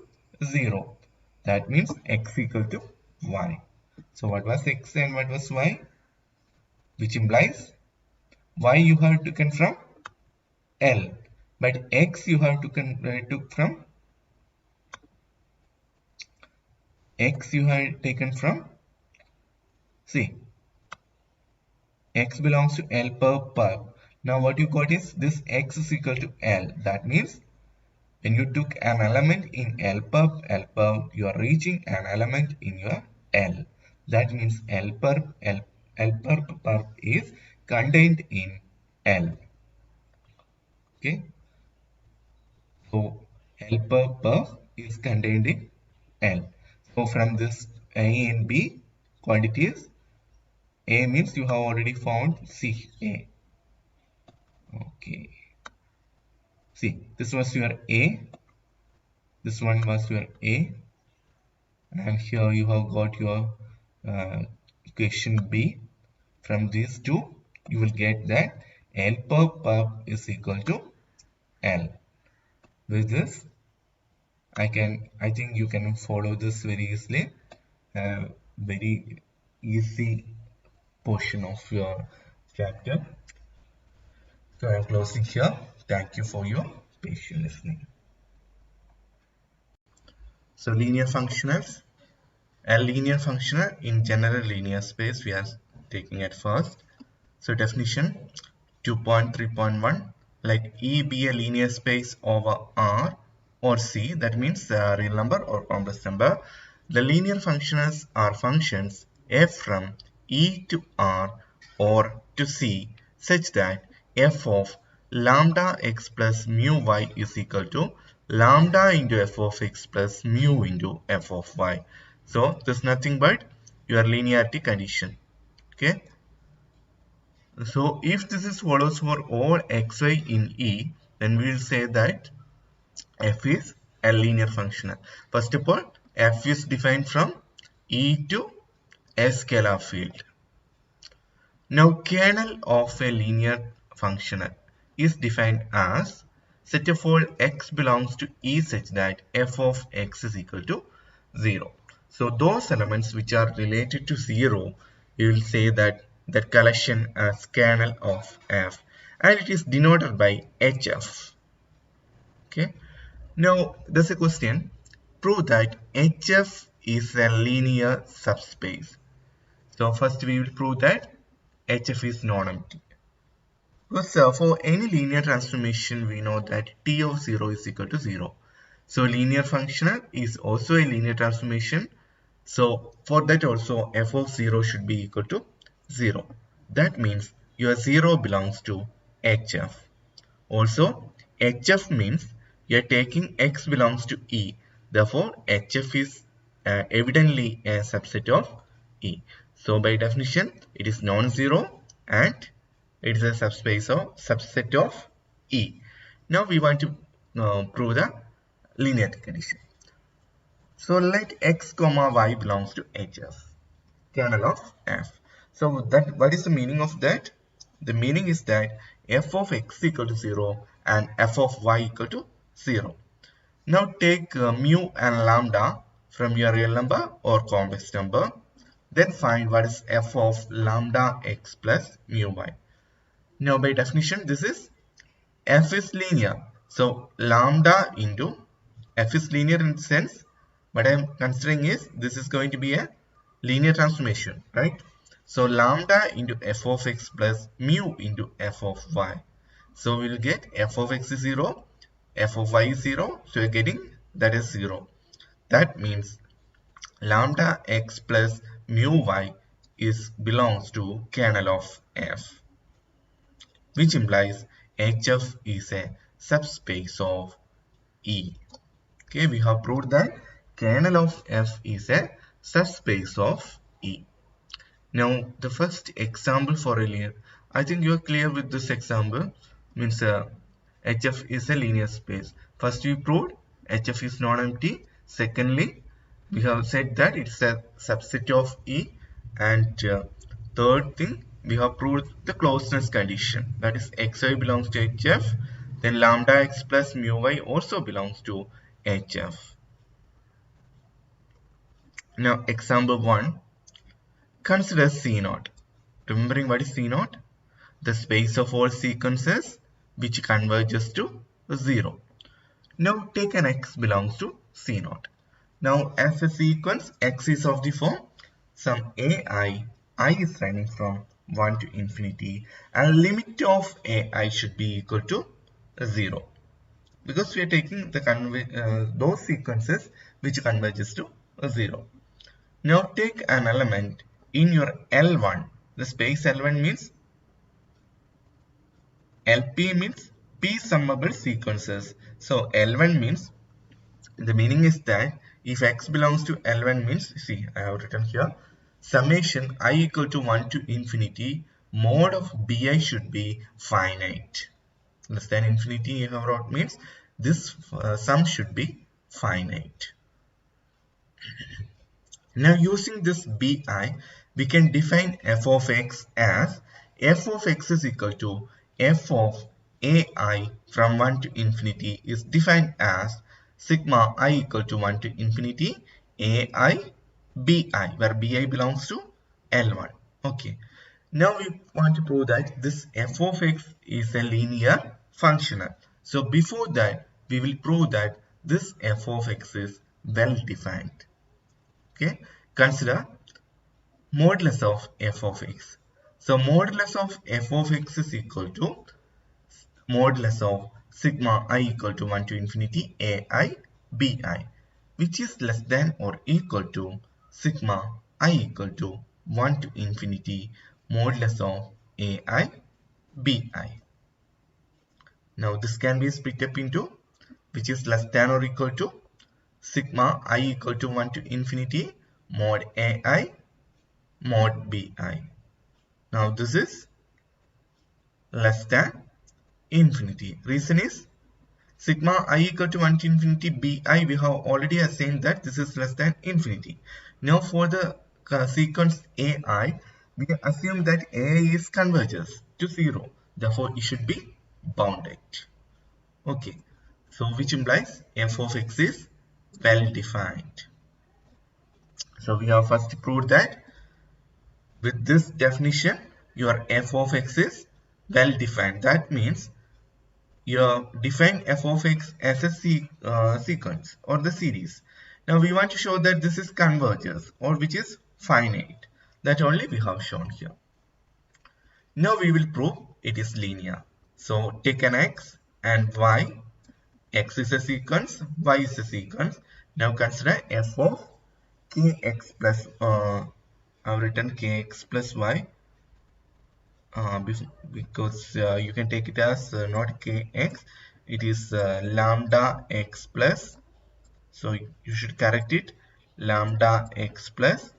0. That means x equal to y. So what was x and what was y? Which implies y you have taken from L, but x you have took from x you have taken from, see, x belongs to L perp. Now what you got is this x is equal to L. That means when you took an element in L perp, you are reaching an element in your L. That means L perp is contained in L. Okay. So L perp is contained in L. So from this A and B quantities, A means you have already found C, A. Okay. See, this was your A. This one was your A. And here you have got your equation B. From these two, you will get that L perp is equal to L. With this, I think you can follow this very easily. Very easy portion of your chapter. So I am closing here. Thank you for your patient listening. So linear functionals. A linear functional in general linear space we are taking at first. So definition 2.3.1, let E be a linear space over R or C, that means real number or complex number. The linear functionals are functions f from E to R or to C such that f of lambda x plus mu y is equal to lambda into f of x plus mu into f of y. So this is nothing but your linearity condition. Okay. So if this is follows for all xy in E, then we will say that f is a linear functional. First of all, f is defined from E to a scalar field. Now kernel of a linear functional is defined as set of all x belongs to E such that f of x is equal to 0. So those elements which are related to 0, you will say that collection as kernel of f. and it is denoted by HF. Okay. Now there's a question. Prove that HF is a linear subspace. So first we will prove that HF is non-empty. Because for any linear transformation, we know that T of 0 is equal to 0. So linear functional is also a linear transformation. So for that also f of 0 should be equal to 0. That means your 0 belongs to HF. Also, HF means you are taking x belongs to E. Therefore, HF is evidently a subset of E. So by definition, it is non-zero and it is a subset of E. Now we want to prove the linearity condition. So let x comma y belongs to HF, kernel of f. So that what is the meaning of that? The meaning is that f of x equal to 0 and f of y equal to 0. Now take mu and lambda from your real number or complex number. Then find what is f of lambda x plus mu y. Now by definition this is f is linear. So lambda into f is linear in the sense what I am considering is this is going to be a linear transformation, right? So lambda into f of x plus mu into f of y. So we will get f of x is 0, f of y is 0. So we are getting that is 0. That means lambda x plus mu y is belongs to kernel of f, which implies HF is a subspace of E. Okay, we have proved that kernel of F is a subspace of E. Now, the first example for a linear, I think you are clear with this example, means HF is a linear space. First, we proved HF is non-empty. Secondly, we have said that it's a subset of E. And third thing, we have proved the closeness condition, that is xy belongs to HF, then lambda x plus mu y also belongs to HF. Now example 1, consider C0. Remembering what is C0? The space of all sequences which converges to 0. Now take an x belongs to C0. Now as a sequence, x is of the form some ai, I is running from 1 to infinity, and limit of ai should be equal to 0, because we are taking the those sequences which converges to 0. Now take an element in your L1. The space L1 means LP means p summable sequences. So L1 means, the meaning is that if x belongs to L1 means, see I have written here, summation I equal to 1 to infinity, mod of bi should be finite. Less than infinity you have wrote means this sum should be finite. Now using this bi, we can define f of x as f of x is equal to f of ai from 1 to infinity is defined as sigma I equal to 1 to infinity ai bi, where bi belongs to L1. Okay. Now we want to prove that this f of x is a linear functional. So before that, we will prove that this f of x is well defined. Okay. Consider modulus of f of x. So modulus of f of x is equal to modulus of sigma I equal to 1 to infinity ai bi, which is less than or equal to sigma I equal to 1 to infinity modulus of ai bi. Now this can be split up into which is less than or equal to sigma I equal to 1 to infinity mod ai mod bi. Now this is less than infinity. Reason is sigma I equal to 1 to infinity bi, we have already assigned that this is less than infinity. Now for the sequence ai, we assume that a is converges to 0. Therefore it should be bounded. Okay. So which implies f of x is well defined. So we have first proved that with this definition your f of x is well defined. That means you define f of x as a sequence or the series. Now we want to show that this is converges or which is finite. That only we have shown here. Now we will prove it is linear. So take an x and y. X is a sequence, y is a sequence. Now consider f of kx plus, I've written kx plus y because you can take it as not kx, it is lambda x plus, so you should correct it, lambda x plus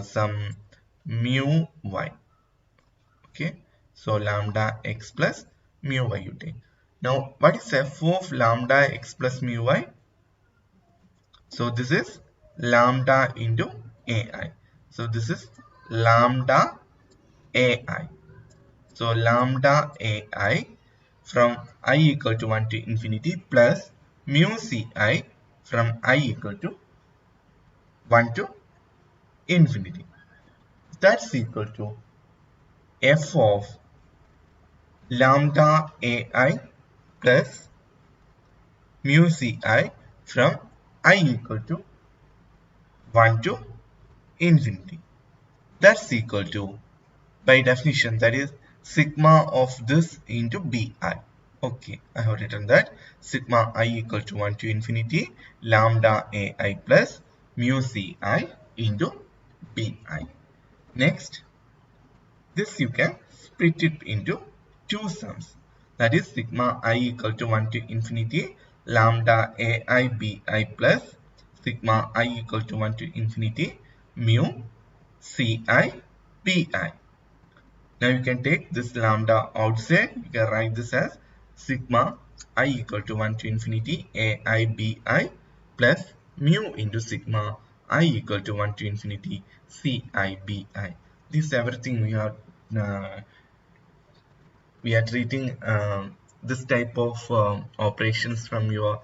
some mu y. Okay, so lambda x plus mu y you take. Now what is f of lambda x plus mu y? So this is lambda into ai. So this is lambda ai. So lambda ai from I equal to 1 to infinity plus mu ci from I equal to 1 to infinity. That's equal to f of lambda ai plus mu ci from I equal to 1 to infinity. That's equal to, by definition, that is sigma of this into bi. Okay, I have written that sigma I equal to 1 to infinity lambda ai plus mu ci into bi. Next, this you can split it into two sums. That is sigma I equal to 1 to infinity lambda ai bi plus sigma I equal to 1 to infinity mu ci bi. Now you can take this lambda outside. You can write this as sigma I equal to 1 to infinity ai bi plus mu into sigma I equal to 1 to infinity ci bi. This is everything we are treating this type of operations from your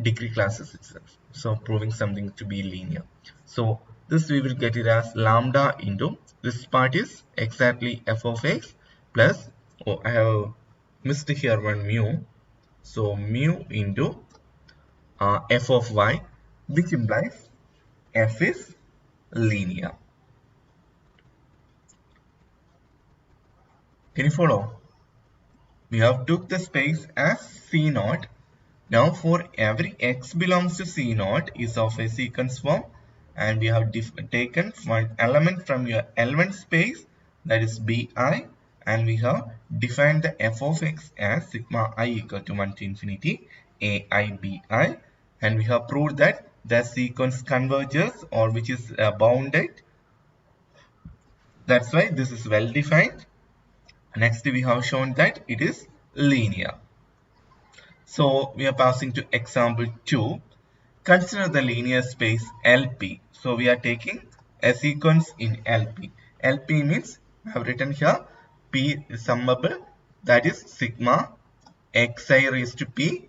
degree classes itself. So proving something to be linear. So this we will get it as lambda into, this part is exactly f of x plus, oh I have missed here one mu, so mu into f of y, which implies f is linear. Can you follow? We have took the space as C0. Now for every x belongs to C0 is of a sequence form, and we have taken one element from your element space, that is bi, and we have defined the f of x as sigma I equal to 1 to infinity ai bi, and we have proved that the sequence converges or which is bounded. That's why this is well defined. Next we have shown that it is linear. So we are passing to example 2. Consider the linear space LP. So we are taking a sequence in LP. LP means, I have written here, P is summable, that is sigma xi raised to P.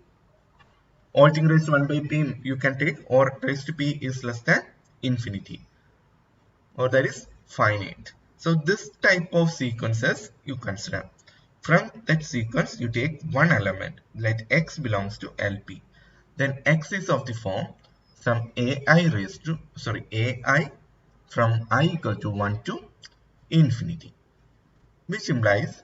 All thing raised to 1 by P you can take, or raised to P is less than infinity, or that is finite. So this type of sequences you consider. From that sequence you take one element, let x belongs to LP. Then x is of the form some ai from I equal to 1 to infinity, which implies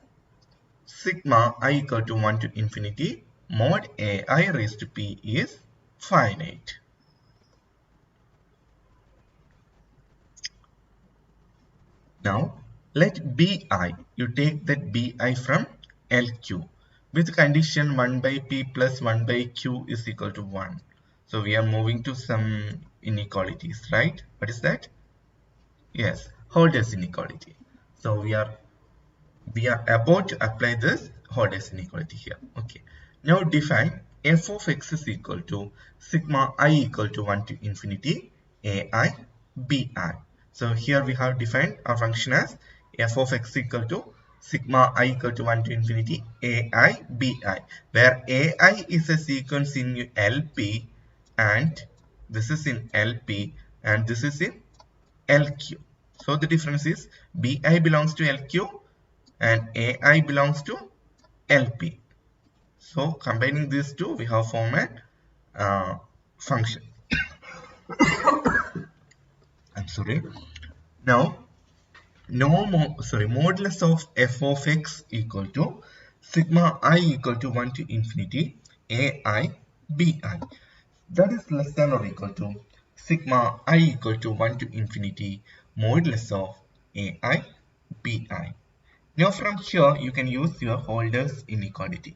sigma I equal to 1 to infinity mod ai raised to p is finite. Now let bi, you take that bi from LQ with condition 1 by p plus 1 by q is equal to 1. So we are moving to some inequalities, right? What is that? Yes, Holder's inequality. So we are about to apply this Holder's inequality here. Okay. Now define f of x is equal to sigma I equal to 1 to infinity ai bi. So here we have defined our function as f of x equal to sigma I equal to 1 to infinity ai bi, where ai is a sequence in LP and this is in LP and this is in LQ. So the difference is bi belongs to LQ and AI belongs to LP. So combining these two, we have formed a function. I'm sorry. Now, modulus of f of x equal to sigma I equal to 1 to infinity AI bi. That is less than or equal to sigma I equal to 1 to infinity modulus of AI bi. Now from here you can use your Holder's inequality.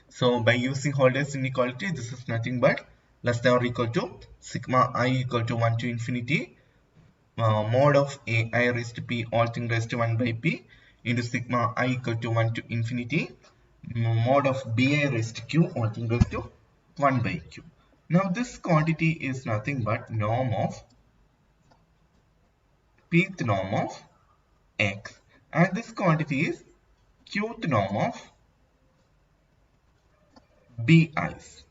So by using Holder's inequality, this is nothing but less than or equal to sigma I equal to 1 to infinity mod of ai raised to p all things raised to 1 by p into sigma I equal to 1 to infinity mod of bi raised to q all things raised to 1 by q. Now this quantity is nothing but norm of pth norm of x, and this quantity is qth norm of bi's.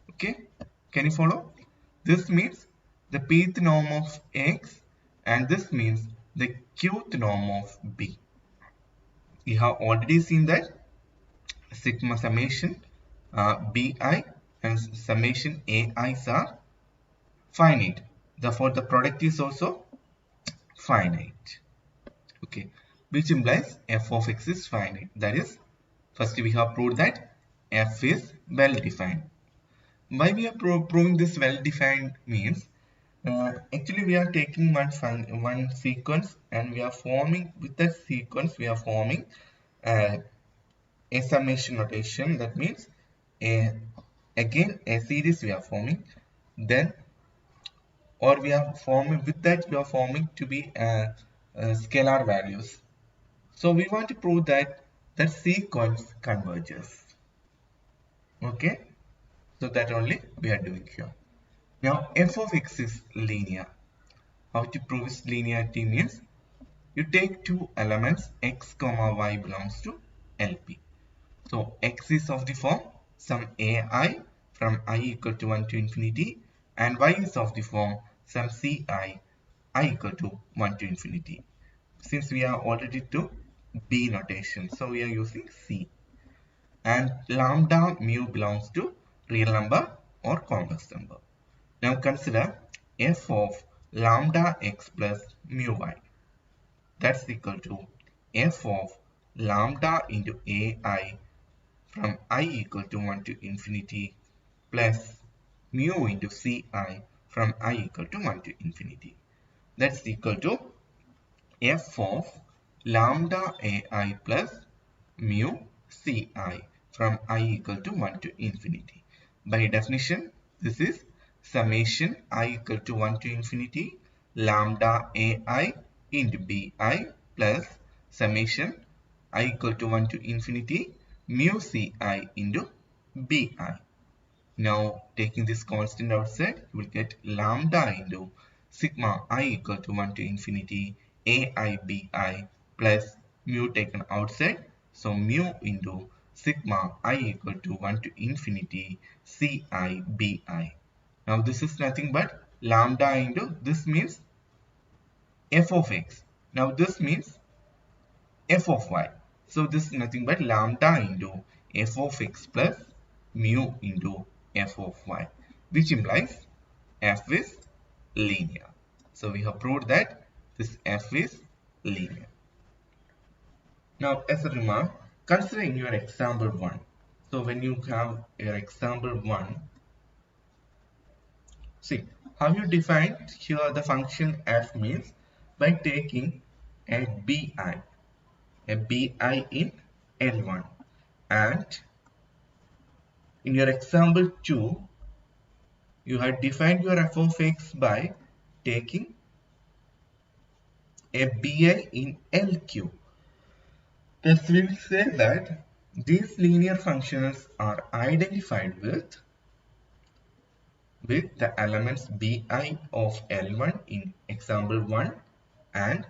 Okay, can you follow? This means the pth norm of x, and this means the qth norm of b. We have already seen that sigma summation bi and summation ai's are finite. Therefore, the product is also finite. Okay, which implies f of x is finite. That is, first we have proved that f is well defined. Why we are proving this well defined means actually we are taking one sequence, and we are forming with that sequence we are forming a summation notation. That means a again a series we are forming, then or we are forming with that we are forming to be scalar values. So we want to prove that that sequence converges. Okay, so that only we are doing here. Now f of x is linear. How to prove its linearity means you take two elements x comma y belongs to LP. So x is of the form some ai from I equal to 1 to infinity, and y is of the form some ci I equal to 1 to infinity. Since we are already to b notation, so we are using c. And lambda mu belongs to real number or complex number. Now consider f of lambda x plus mu y. That's equal to f of lambda into ai from I equal to 1 to infinity plus mu into ci from I equal to 1 to infinity. That's equal to f of lambda ai plus mu ci from I equal to 1 to infinity. By definition, this is summation I equal to 1 to infinity lambda ai into bi plus summation I equal to 1 to infinity mu ci into bi. Now taking this constant outside, you will get lambda into sigma I equal to 1 to infinity ai bi plus mu taken outside, so mu into sigma I equal to 1 to infinity ci bi. Now this is nothing but lambda into, this means f of x. Now this means f of y. So this is nothing but lambda into f of x plus mu into f of y, which implies f is linear. So we have proved that this f is linear. Now as a remark, consider in your example 1. So when you have your example 1, see how you define here the function f means by taking a bi in L1, and in your example 2 you have defined your f of x by taking a bi in LQ. Thus we will say that these linear functions are identified with the elements bi of L1 in example 1 and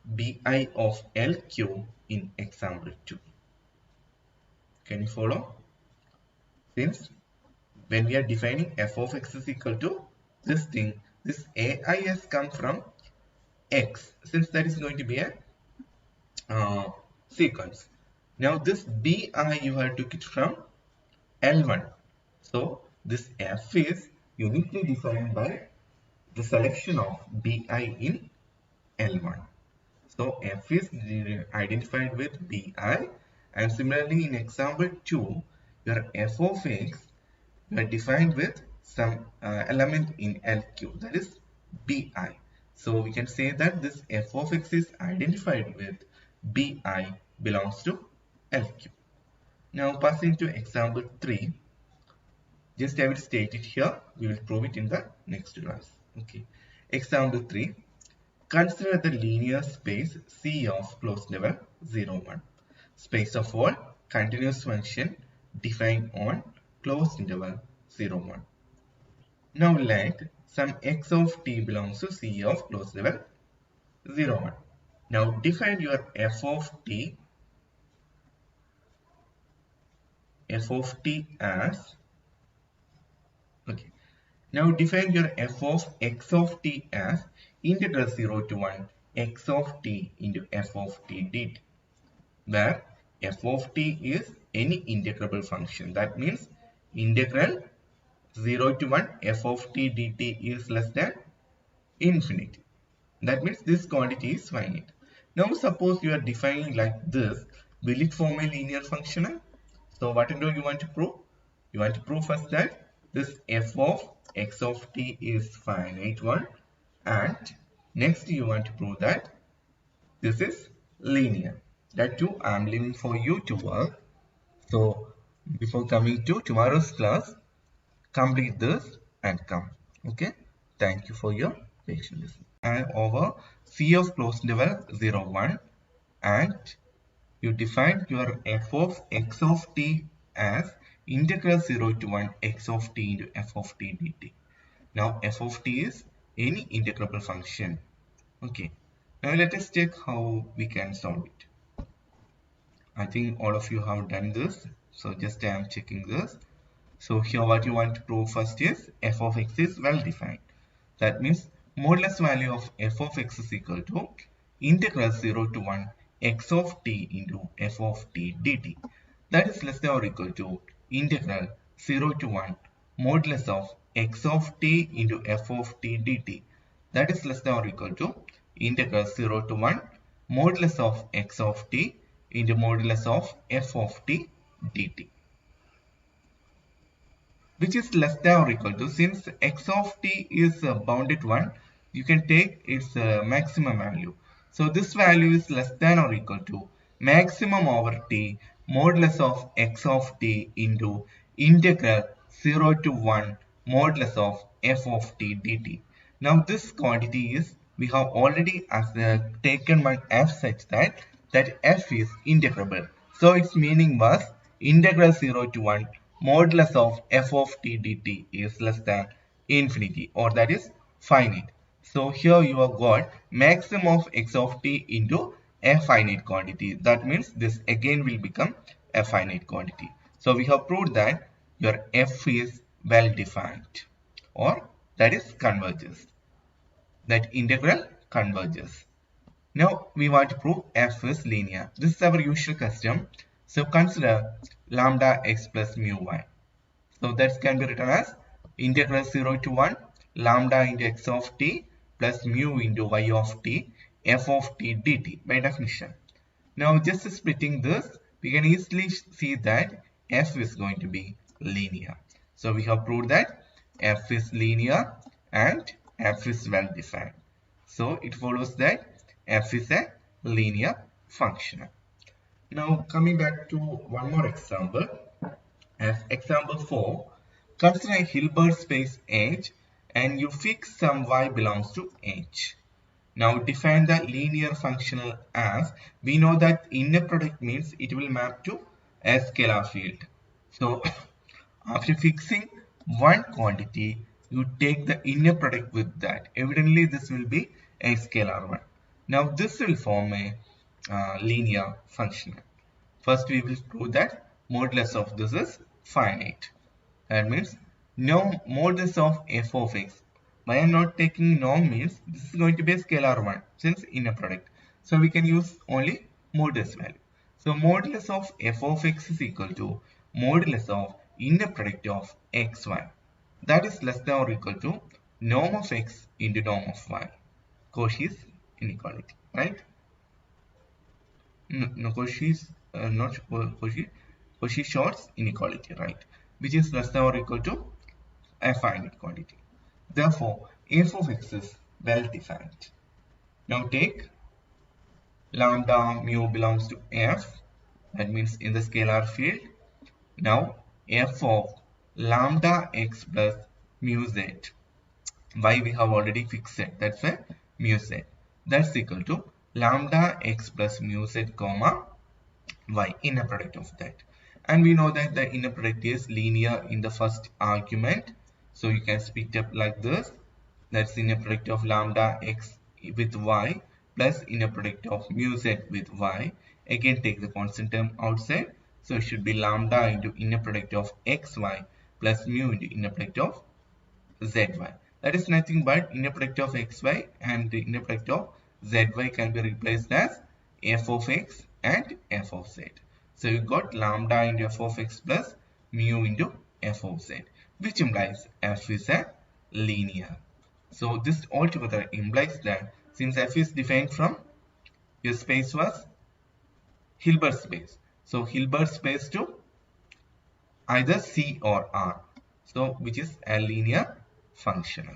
bi of LQ in example 2. Can you follow? Since when we are defining f of x is equal to this thing, this ai has come from x, since that is going to be a sequence. Now this bi you have to get from L1. So this f is uniquely defined by the selection of bi in L1. So f is identified with bi, and similarly in example 2, your f of x are defined with some element in LQ, that is bi. So we can say that this f of x is identified with bi belongs to LQ. Now passing to example 3, just I will state it here, we will prove it in the next class. Okay. Example 3. Consider the linear space C of closed level 0, 1. Space of all continuous function defined on closed interval 0, 1. Now let some x of t belongs to C of closed level 0, 1. Now define your f of t as, okay. Now define your f of x of t as integral 0 to 1 x of t into f of t dt, where f of t is any integrable function. That means integral 0 to 1 f of t dt is less than infinity. That means this quantity is finite. Now suppose you are defining like this, will it form a linear function? So what do you want to prove? You want to prove first that this f of x of t is finite one, and next you want to prove that this is linear. That too I am leaving for you to work. So before coming to tomorrow's class, complete this and come. Okay. Thank you for your patience. And over C of closed interval 0, 1, and you define your f of x of t as integral 0 to 1 x of t into f of t dt. Now f of t is any integrable function. Okay. Now let us check how we can solve it. I think all of you have done this. So just I am checking this. So here what you want to prove first is f of x is well defined. That means modulus value of f of x is equal to integral 0 to 1 x of t into f of t dt. That is less than or equal to integral 0 to 1 modulus of x of t into f of t dt. That is less than or equal to integral 0 to 1 modulus of x of t into modulus of f of t dt, which is less than or equal to, since x of t is a bounded one, you can take its maximum value. So this value is less than or equal to maximum over t modulus of x of t into integral 0 to 1 modulus of f of t dt. Now this quantity is, we have already taken one f such that f is integrable. So its meaning was integral 0 to 1 modulus of f of t dt is less than infinity, or that is finite. So here you have got maximum of x of t into a finite quantity. That means this again will become a finite quantity. So we have proved that your f is well defined, or that is converges. That integral converges. Now we want to prove f is linear. This is our usual custom. So consider lambda x plus mu y. So that can be written as integral 0 to 1 lambda into x of t plus mu into y of t f of t dt by definition. Now just splitting this, we can easily see that f is going to be linear. So we have proved that f is linear and f is well defined. So it follows that f is a linear function. Now coming back to one more example. As example 4, consider a Hilbert space H and you fix some y belongs to H. Now define the linear functional as, we know that inner product means it will map to a scalar field. So after fixing one quantity, you take the inner product with that. Evidently this will be a scalar one. Now this will form a linear function. First we will prove that modulus of this is finite. That means no modulus of f of x. Why I am not taking norm means this is going to be a scalar one since inner product. So we can use only modulus value. So modulus of f of x is equal to modulus of inner product of xy. That is less than or equal to norm of x into norm of y. Cauchy's inequality, right? No, Cauchy's not Cauchy-Short's inequality, right? Which is less than or equal to a finite quantity. Therefore, f of x is well defined. Now take lambda mu belongs to f. That means in the scalar field. Now f of lambda x plus mu z. Y we have already fixed it. That's why mu z. That's equal to lambda x plus mu z comma y, inner product of that. And we know that the inner product is linear in the first argument. So you can speak it up like this. That's inner product of lambda x with y plus inner product of mu z with y. Again take the constant term outside. So it should be lambda into inner product of xy plus mu into inner product of zy. That is nothing but inner product of xy and the inner product of zy can be replaced as f of x and f of z. So you got lambda into f of x plus mu into f of z, which implies f is a linear. So this altogether implies that since f is defined from your space was Hilbert space, so Hilbert space to either C or R, so which is a linear functional.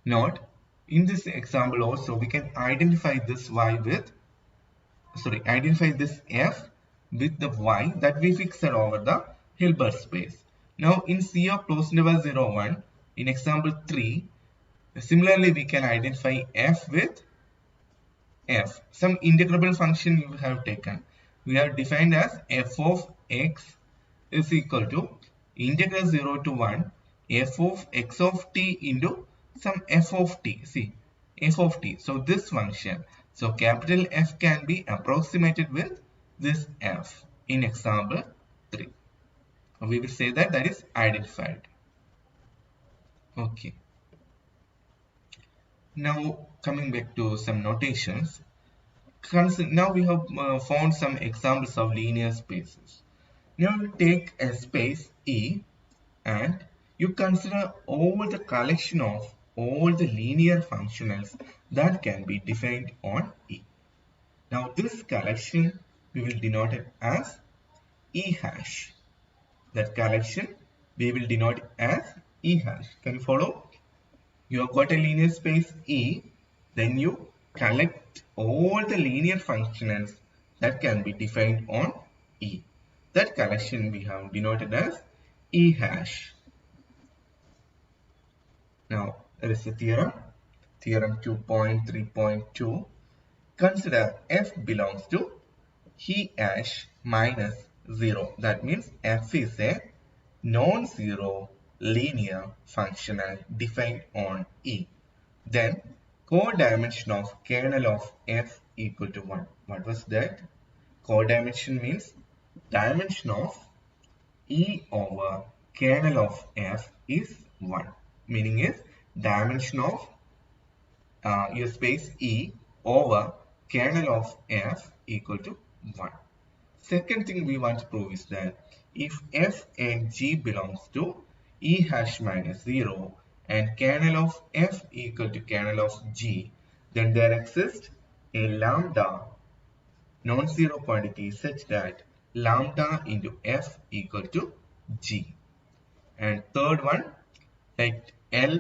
Note, in this example also we can identify this y with, identify this f with the y that we fixed over the Hilbert space. Now in C of closed interval 0, 1, in example 3, similarly we can identify f with f, some integrable function you have taken. We have defined as f of x is equal to integral 0 to 1 f of x of t into some f of t. See, f of t. So this function, so capital F can be approximated with this f in example 3. We will say that that is identified. Okay. Now coming back to some notations. Now we have found some examples of linear spaces. Now you take a space E and you consider all the collection of all the linear functionals that can be defined on E. Now this collection we will denote it as E hash. That collection we will denote it as E hash. Can you follow? You have got a linear space E, then you collect all the linear functionals that can be defined on E. That collection we have denoted as E hash. Now there is a theorem, theorem 2.3.2. Consider f belongs to E hash minus 0. That means f is a non-zero linear functional defined on E. Then codimension of kernel of f equal to 1. What was that? Codimension means dimension of E over kernel of f is 1. Meaning is dimension of your space E over kernel of f equal to 1. Second thing we want to prove is that if f and g belongs to E hash minus 0 and kernel of f equal to kernel of g, then there exists a lambda non-zero quantity such that lambda into f equal to g. And third one, let L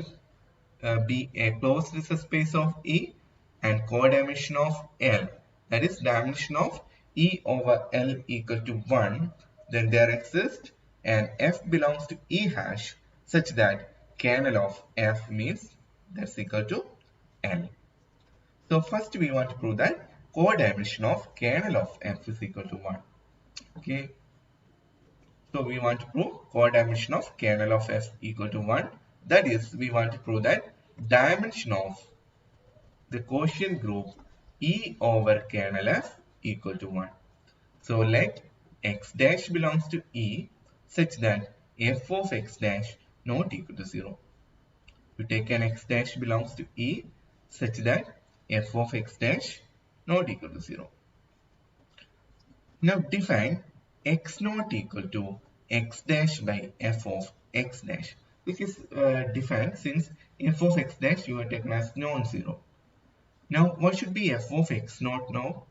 be a closed space of E and codimension of L, that is dimension of E over L equal to 1, then there exists and f belongs to E hash such that kernel of f means that's equal to L. So first we want to prove that codimension of kernel of f is equal to 1. Okay. So we want to prove codimension of kernel of f equal to 1. That is, we want to prove that dimension of the quotient group E over kernel f equal to 1. So let x dash belongs to E such that f of x dash not equal to 0. You take an x dash belongs to E such that f of x dash not equal to 0. Now define x naught equal to x dash by f of x dash. This is defined since f of x dash you are taken as non-zero. Now what should be f of x naught now?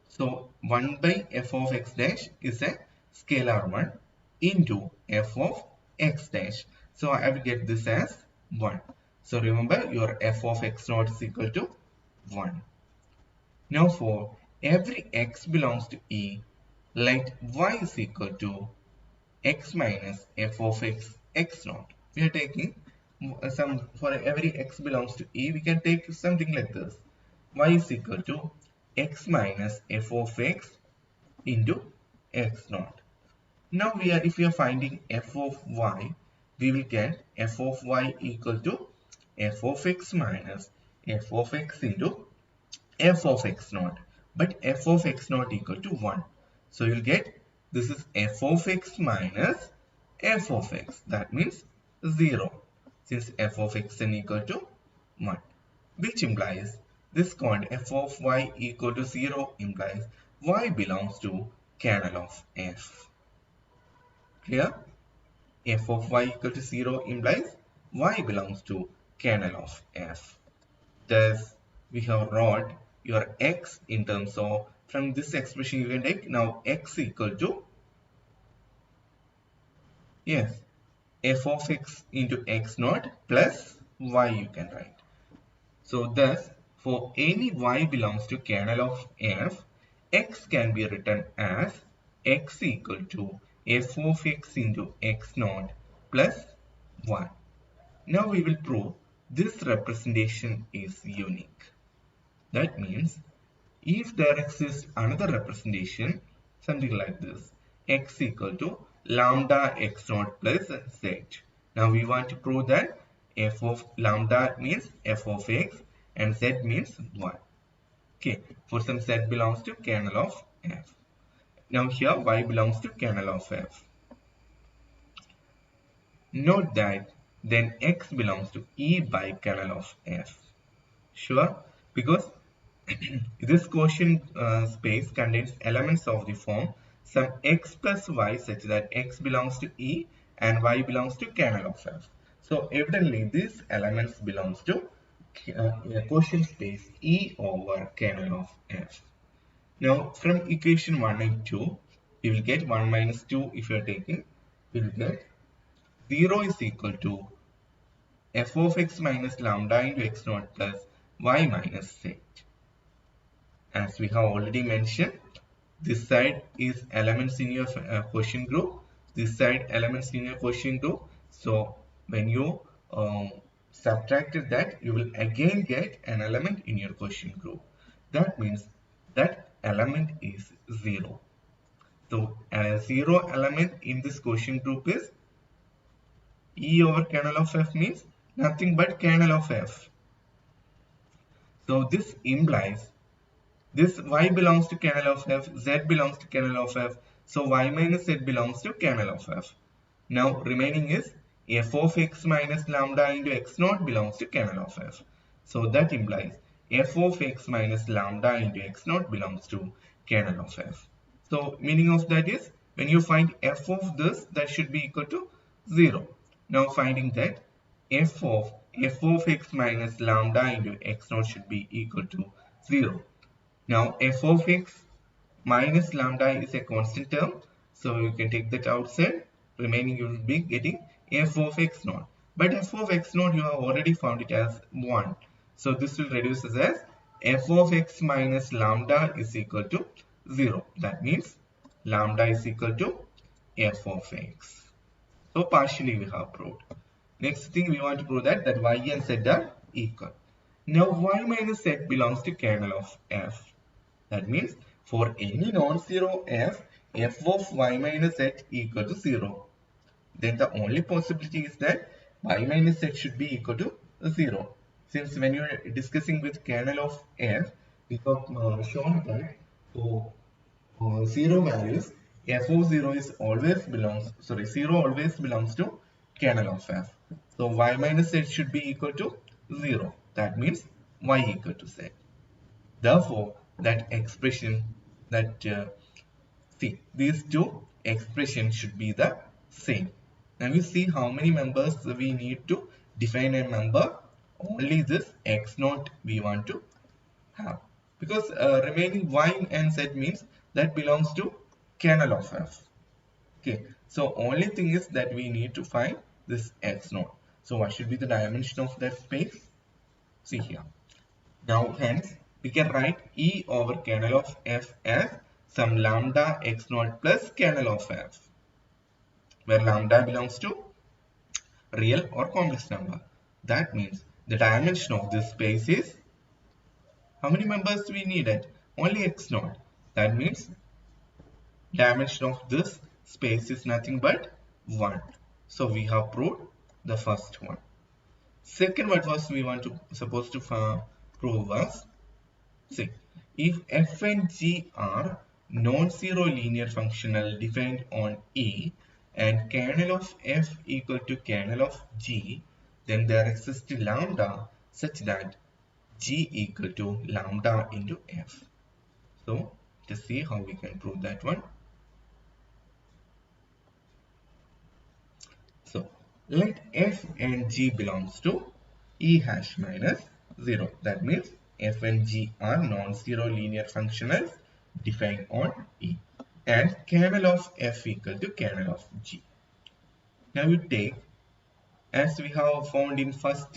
So 1 by f of x dash is a scalar 1 into f of x dash. So I will get this as 1. So remember your f of x naught is equal to 1. Now for every x belongs to E, let y is equal to x minus f of x naught. We are taking some, for every x belongs to E, we can take something like this. Y is equal to x minus f of x into x naught. Now if we are finding f of y, we will get f of y equal to f of x minus f of x into f of x naught, but f of x naught equal to 1. So you'll get this is f of x minus f of x, that means 0, since f of x is equal to 1, which implies this f of y equal to 0 implies y belongs to kernel of f. Clear? F of y equal to 0 implies y belongs to kernel of f. Thus, we have wrote your x in terms of, from this expression you can take now x equal to, yes, f of x into x naught plus y you can write. So thus, for any y belongs to kernel of f, x can be written as x equal to f of x into x naught plus 1. Now we will prove this representation is unique. That means if there exists another representation, something like this, x equal to lambda x naught plus z. Now we want to prove that f of lambda means f of x and z means 1. Okay, for some z belongs to kernel of f. Now here y belongs to kernel of f. Note that then x belongs to E by kernel of f. Sure, because this quotient space contains elements of the form some x plus y such that x belongs to E and y belongs to kernel of f. So evidently these elements belongs to quotient space E over kernel of f. Now from equation 1 and 2, we will get 1 minus 2 if you are taking, we will get 0 is equal to f of x minus lambda into x naught plus y minus z. As we have already mentioned, this side is elements in your quotient group, this side elements in your quotient group. So when you subtracted that, you will again get an element in your quotient group. That means that element is 0. So a 0 element in this quotient group is E over kernel of f, means nothing but kernel of f. So this implies this y belongs to kernel of f, z belongs to kernel of f, so y minus z belongs to kernel of f. Now remaining is f of x minus lambda into x naught belongs to kernel of f. So that implies f of x minus lambda into x naught belongs to kernel of f. So meaning of that is when you find f of this, that should be equal to 0. Now finding that f of x minus lambda into x naught should be equal to 0. Now f of x minus lambda is a constant term, so you can take that outside. Remaining you will be getting f of x naught. But f of x naught you have already found it as 1. So this will reduce as f of x minus lambda is equal to 0. That means lambda is equal to f of x. So partially we have proved. Next thing we want to prove that y and z are equal. Now y minus z belongs to kernel of f. That means for any non-zero f, f of y minus z equal to 0. Then the only possibility is that y minus z should be equal to 0. Since when you are discussing with kernel of f, we have shown that for 0 values, f of 0 is always belongs, 0 always belongs to kernel of f. So y minus z should be equal to 0. That means y equal to z. Therefore, that expression, that See, these two expressions should be the same. Now you see how many members we need to define a member. Only this x0 we want to have. Because remaining y and z means that belongs to kernel of f. Okay, so only thing is that we need to find this x0. So what should be the dimension of that space? See here. Now hence we can write E over kernel of f as some lambda x0 plus kernel of f, where lambda belongs to real or complex number. That means the dimension of this space is, how many members we needed? Only x0. That means dimension of this space is nothing but 1. So we have proved the first one. Second, what was we want to supposed to prove was, see, if f and g are non-zero linear functional defined on E and kernel of f equal to kernel of g, then there exists lambda such that g equal to lambda into f. So let's see how we can prove that one. So let f and g belongs to E hash minus 0. That means f and g are non-zero linear functionals defined on E, and kernel of f equal to kernel of g. Now you take, as we have found in first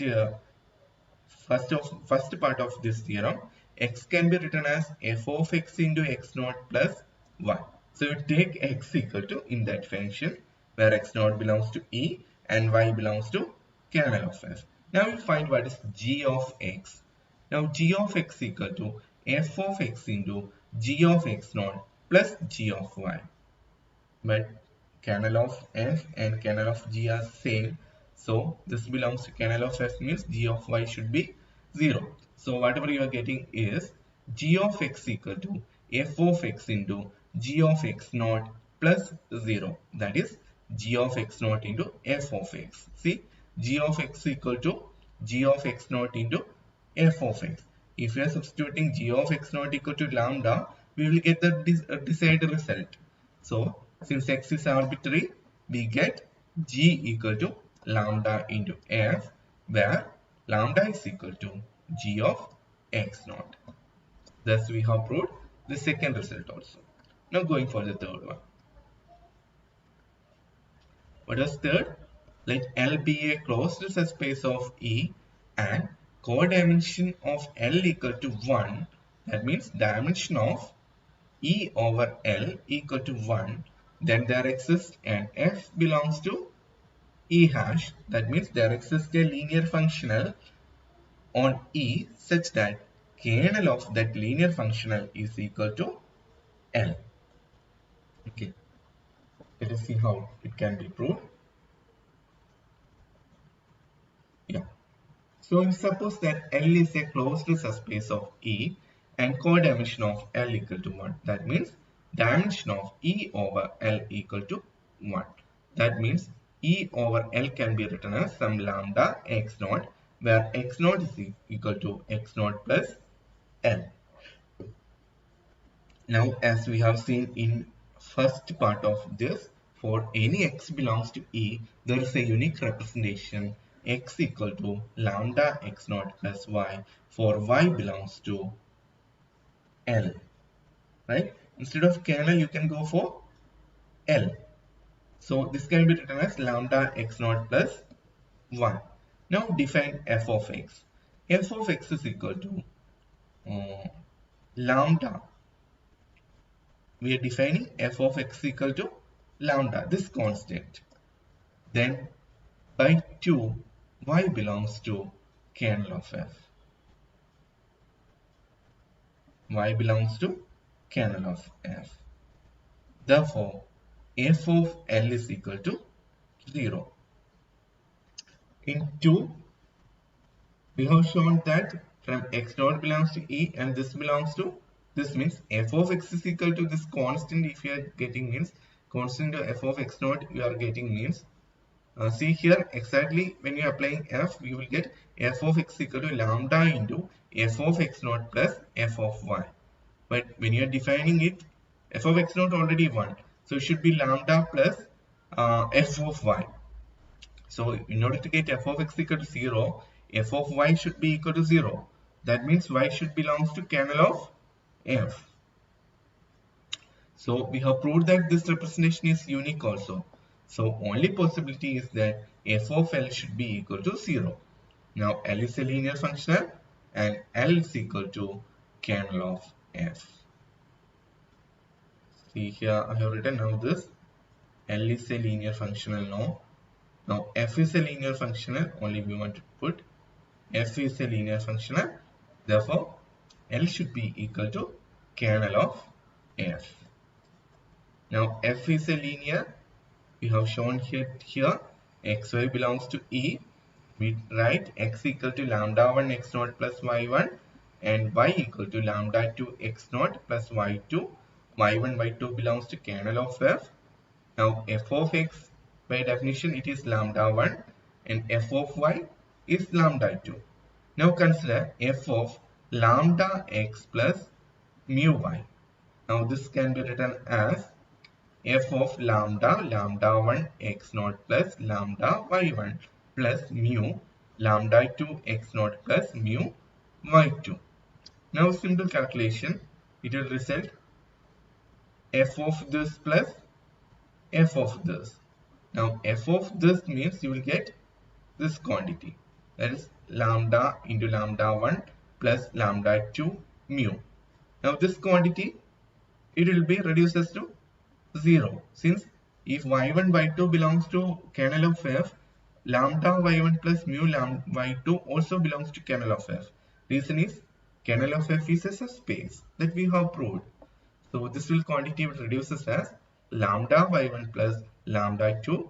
part of this theorem, x can be written as f of x into x0 plus 1. So you take x equal to in that function where x0 belongs to E and y belongs to kernel of f. Now you find what is g of x. Now g of x equal to f of x into g of x0 plus g of y. But kernel of f and kernel of g are same. So this belongs to kernel of f means g of y should be 0. So whatever you are getting is g of x equal to f of x into g of x0 plus 0. That is g of x0 into f of x. See, g of x equal to g of x0 into f of x. If we are substituting g of x0 equal to lambda, we will get the desired result. So since x is arbitrary, we get g equal to lambda into f, where lambda is equal to g of x0. Thus we have proved the second result also. Now going for the third one. What was third? Let L be a closed subspace of E and codimension of L equal to 1. That means dimension of E over L equal to 1. Then there exists an f belongs to E hash. That means there exists a linear functional on E such that kernel of that linear functional is equal to L. Okay. Let us see how it can be proved. Yeah. So suppose that L is a closed subspace of E and codimension of L equal to 1. That means dimension of E over L equal to 1. That means E over L can be written as some lambda x0, where x0 is equal to x0 plus L. Now as we have seen in first part of this, for any x belongs to E, there is a unique representation x equal to lambda x0 plus y for y belongs to L. Right? Instead of kernel, you can go for L. So this can be written as lambda x0 plus 1. Now define f of x. F of x is equal to lambda. We are defining f of x equal to lambda, this constant. Then by 2, y belongs to kernel of f. Y belongs to kernel of f. Therefore, f of L is equal to 0. In 2, we have shown that from x0 belongs to E and this belongs to, this means f of x is equal to this constant. If you are getting means constant f of x0 you are getting means, see here exactly when you are applying f, you will get f of x equal to lambda into f of x0 plus f of y. But when you are defining it f of x naught already 1. So it should be lambda plus f of y. So in order to get f of x equal to 0, f of y should be equal to 0. That means y should belongs to kernel of f. So we have proved that this representation is unique also. So only possibility is that f of L should be equal to 0. Now L is a linear functional and L is equal to kernel of f. See here I have written now this L is a linear functional now. Now f is a linear functional, only we want to put f is a linear functional, therefore L should be equal to kernel of f. Now f is a linear, we have shown here xy belongs to E. We write x equal to lambda 1 x naught plus y1 and y equal to lambda 2 x naught plus y2. y1 y2 belongs to kernel of f. Now f of x, by definition it is lambda 1 and f of y is lambda 2. Now consider f of lambda x plus mu y. Now this can be written as f of lambda 1 x naught plus lambda y1 plus mu lambda 2 x naught plus mu y2. Now simple calculation, it will result f of this plus f of this. Now f of this means you will get this quantity, that is lambda into lambda 1 plus lambda 2 mu. Now this quantity, it will be reduces to 0, since if y1 y2 belongs to kernel of f, lambda y1 plus mu lambda y2 also belongs to kernel of f. Reason is kernel of f is a space that we have proved. So this will quantity reduces as lambda y1 plus lambda 2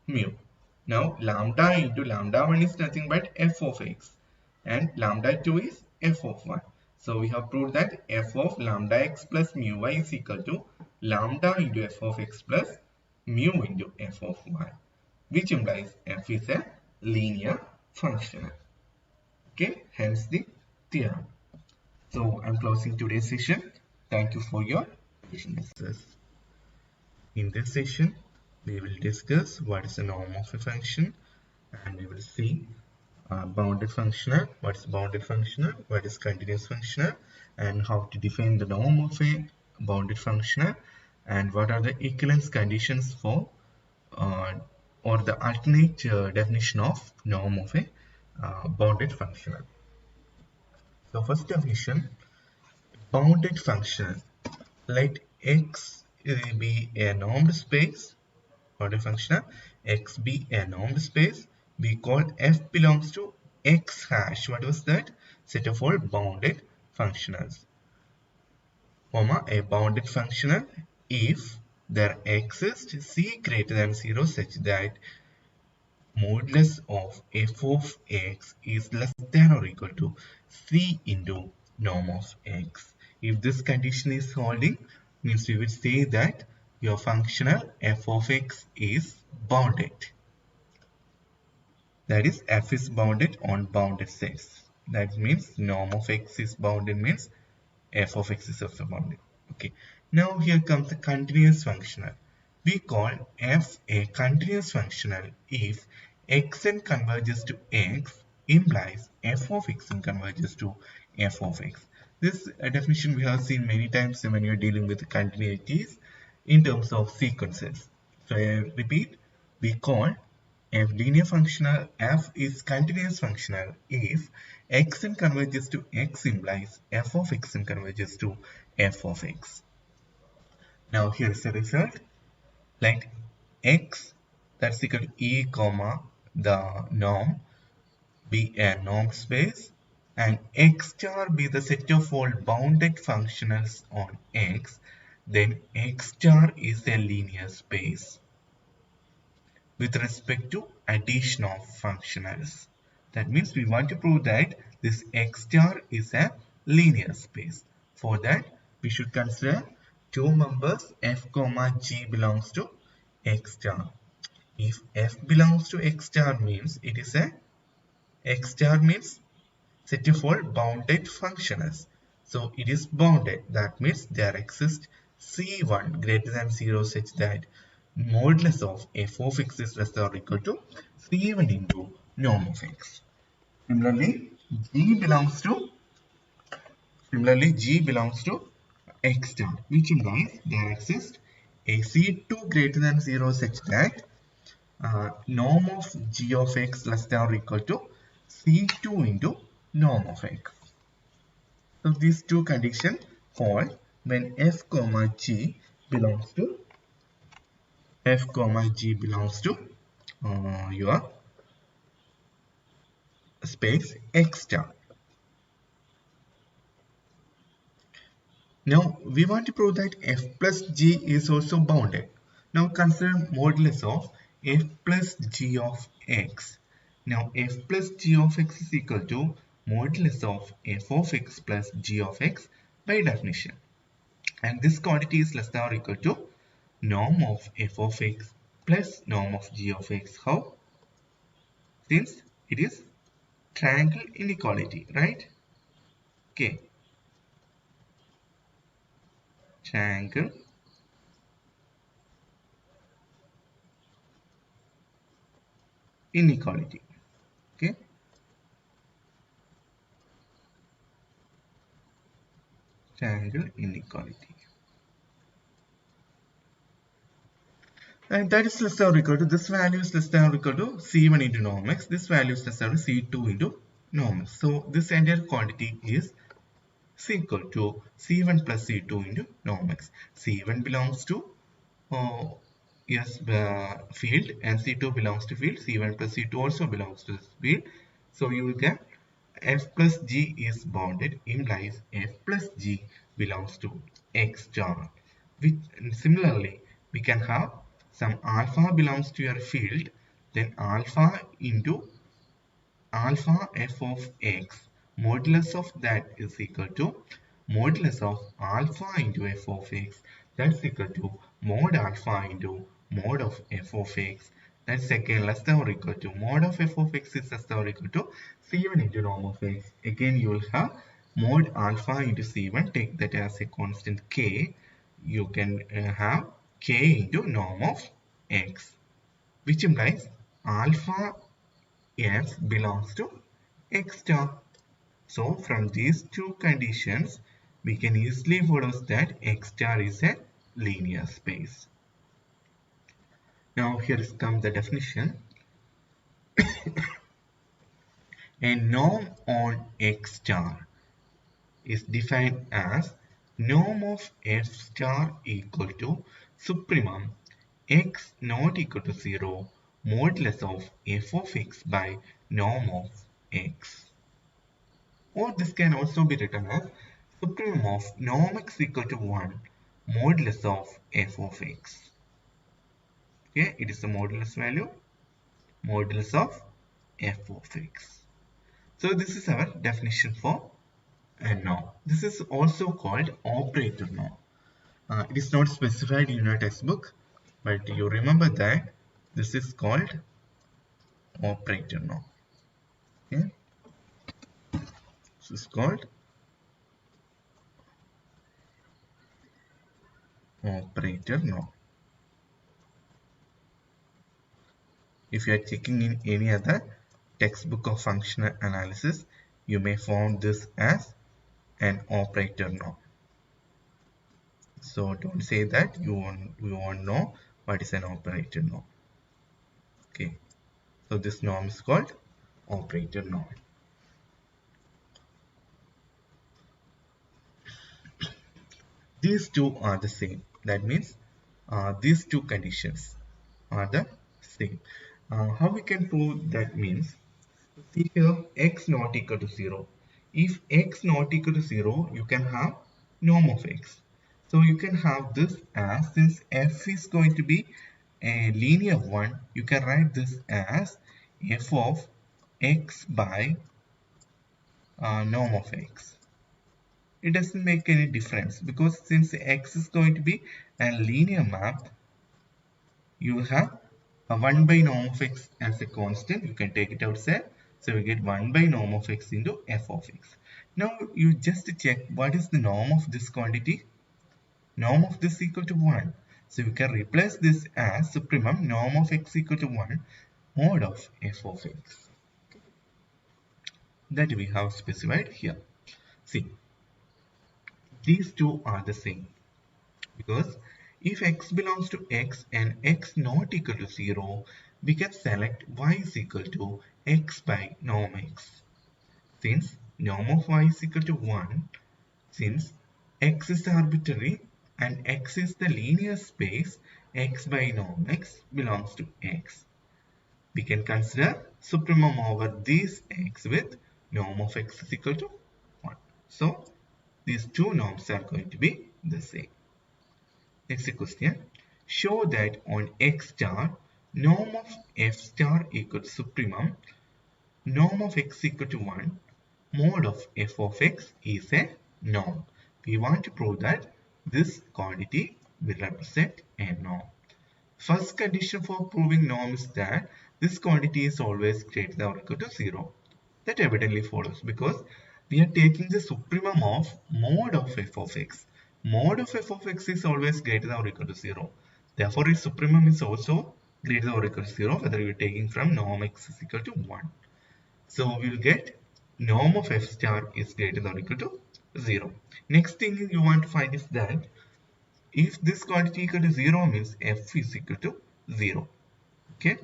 mu. Now lambda into lambda 1 is nothing but f of x and lambda 2 is f of y. So we have proved that f of lambda x plus mu y is equal to lambda into f of x plus mu into f of y, which implies f is a linear functional. Okay, hence the theorem. So I'm closing today's session. Thank you for your patience. In this session, we will discuss what is the norm of a function, and we will see bounded functional, what is bounded functional, what is continuous functional, and how to define the norm of a bounded functional, and what are the equivalence conditions for or the alternate definition of norm of a bounded functional. So first definition, bounded functional. Let x be a normed space, bounded functional, x be a normed space, we call f belongs to x hash. What was that? Set of all bounded functionals, comma, a bounded functional if there exists c greater than 0 such that modulus of f of x is less than or equal to c into norm of x. If this condition is holding, means we will say that your functional f of x is bounded. That is, f is bounded on bounded sets. That means norm of x is bounded means f of x is also bounded. Okay. Now here comes the continuous functional. We call f a continuous functional if xn converges to x implies f of xn converges to f of x. This definition we have seen many times when you are dealing with continuities in terms of sequences. So I repeat, we call f linear functional f is continuous functional if xn converges to x implies f of xn converges to f of x. Now here is the result. Let x that's equal to e comma the norm be a norm space and x star be the set of all bounded functionals on x, then x star is a linear space with respect to addition of functionals. That means we want to prove that this x star is a linear space. For that, we should consider two members f comma g belongs to x star. If f belongs to x star means it is a x star means set of all bounded functionals. So it is bounded. That means there exists C1 greater than 0 such that modulus of f of x is less than or equal to C1 into norm of x. Similarly, G belongs to x star, which implies there exists a C2 greater than 0 such that norm of g of x less than or equal to C2 into norm of x. So these two conditions hold when f comma g belongs to your space x star. Now we want to prove that f plus g is also bounded. Now consider modulus of f plus g of x. Now f plus g of x is equal to modulus of f of x plus g of x by definition. And this quantity is less than or equal to norm of f of x plus norm of g of x. How? Since it is triangle inequality, right? Okay, triangle inequality. Okay, triangle inequality. And that is less than or equal to, this value is less than or equal to C1 into norm x, this value is less than or C2 into norm x. So this entire quantity is equal to C1 plus C2 into norm x. C1 belongs to field and C2 belongs to field. C1 plus C2 also belongs to this field. So you will get f plus g is bounded, implies f plus g belongs to x star. Which similarly we can have some alpha belongs to your field, then alpha into alpha f of x, modulus of that is equal to modulus of alpha into f of x, that's equal to mod alpha into mod of f of x, that's again less than or equal to mod of f of x is less than or equal to c1 into norm of x. Again you will have mod alpha into c1, take that as a constant k, you can have k into norm of x, which implies alpha f belongs to x star. So from these two conditions, we can easily follow that x star is a linear space. Now here comes the definition. A norm on x star is defined as norm of f star equal to supremum x not equal to 0 modulus of f of x by norm of x. Or this can also be written as supremum of norm x equal to 1 modulus of f of x. Okay, it is the modulus value, modulus of f of x. So this is our definition for a norm. This is also called operator norm. It is not specified in your textbook, but you remember that this is called operator norm. Okay, this is called operator norm. If you are checking in any other textbook of functional analysis, you may find this as an operator norm. So don't say that you won't know what is an operator norm. Okay, so this norm is called operator norm. These two are the same. That means these two conditions are the same. How we can prove that means, see here x not equal to 0. If x not equal to 0, you can have norm of x. So you can have this as, since f is going to be a linear one, you can write this as f of x by norm of x. It doesn't make any difference because since x is going to be a linear map, you will have a 1 by norm of x as a constant. You can take it outside. So we get 1 by norm of x into f of x. Now you just check what is the norm of this quantity. norm of this equal to 1. So you can replace this as supremum norm of x equal to 1 mod of f of x that we have specified here. See, these two are the same because if x belongs to x and x not equal to 0, we can select y is equal to x by norm x. Since norm of y is equal to 1, since x is arbitrary and x is the linear space, x by norm x belongs to x. We can consider supremum over this x with norm of x is equal to 1. So these two norms are going to be the same. Next question. Show that on x star, norm of f star equals supremum, norm of x equal to 1, mod of f of x is a norm. We want to prove that this quantity will represent a norm. First condition for proving norm is that this quantity is always greater than or equal to 0. That evidently follows because we are taking the supremum of mod of f of x. Mod of f of x is always greater than or equal to 0. Therefore, its supremum is also greater than or equal to 0 whether we are taking from norm x is equal to 1. So we will get norm of f star is greater than or equal to 0. Next thing you want to find is that if this quantity equal to 0 means f is equal to 0. Okay.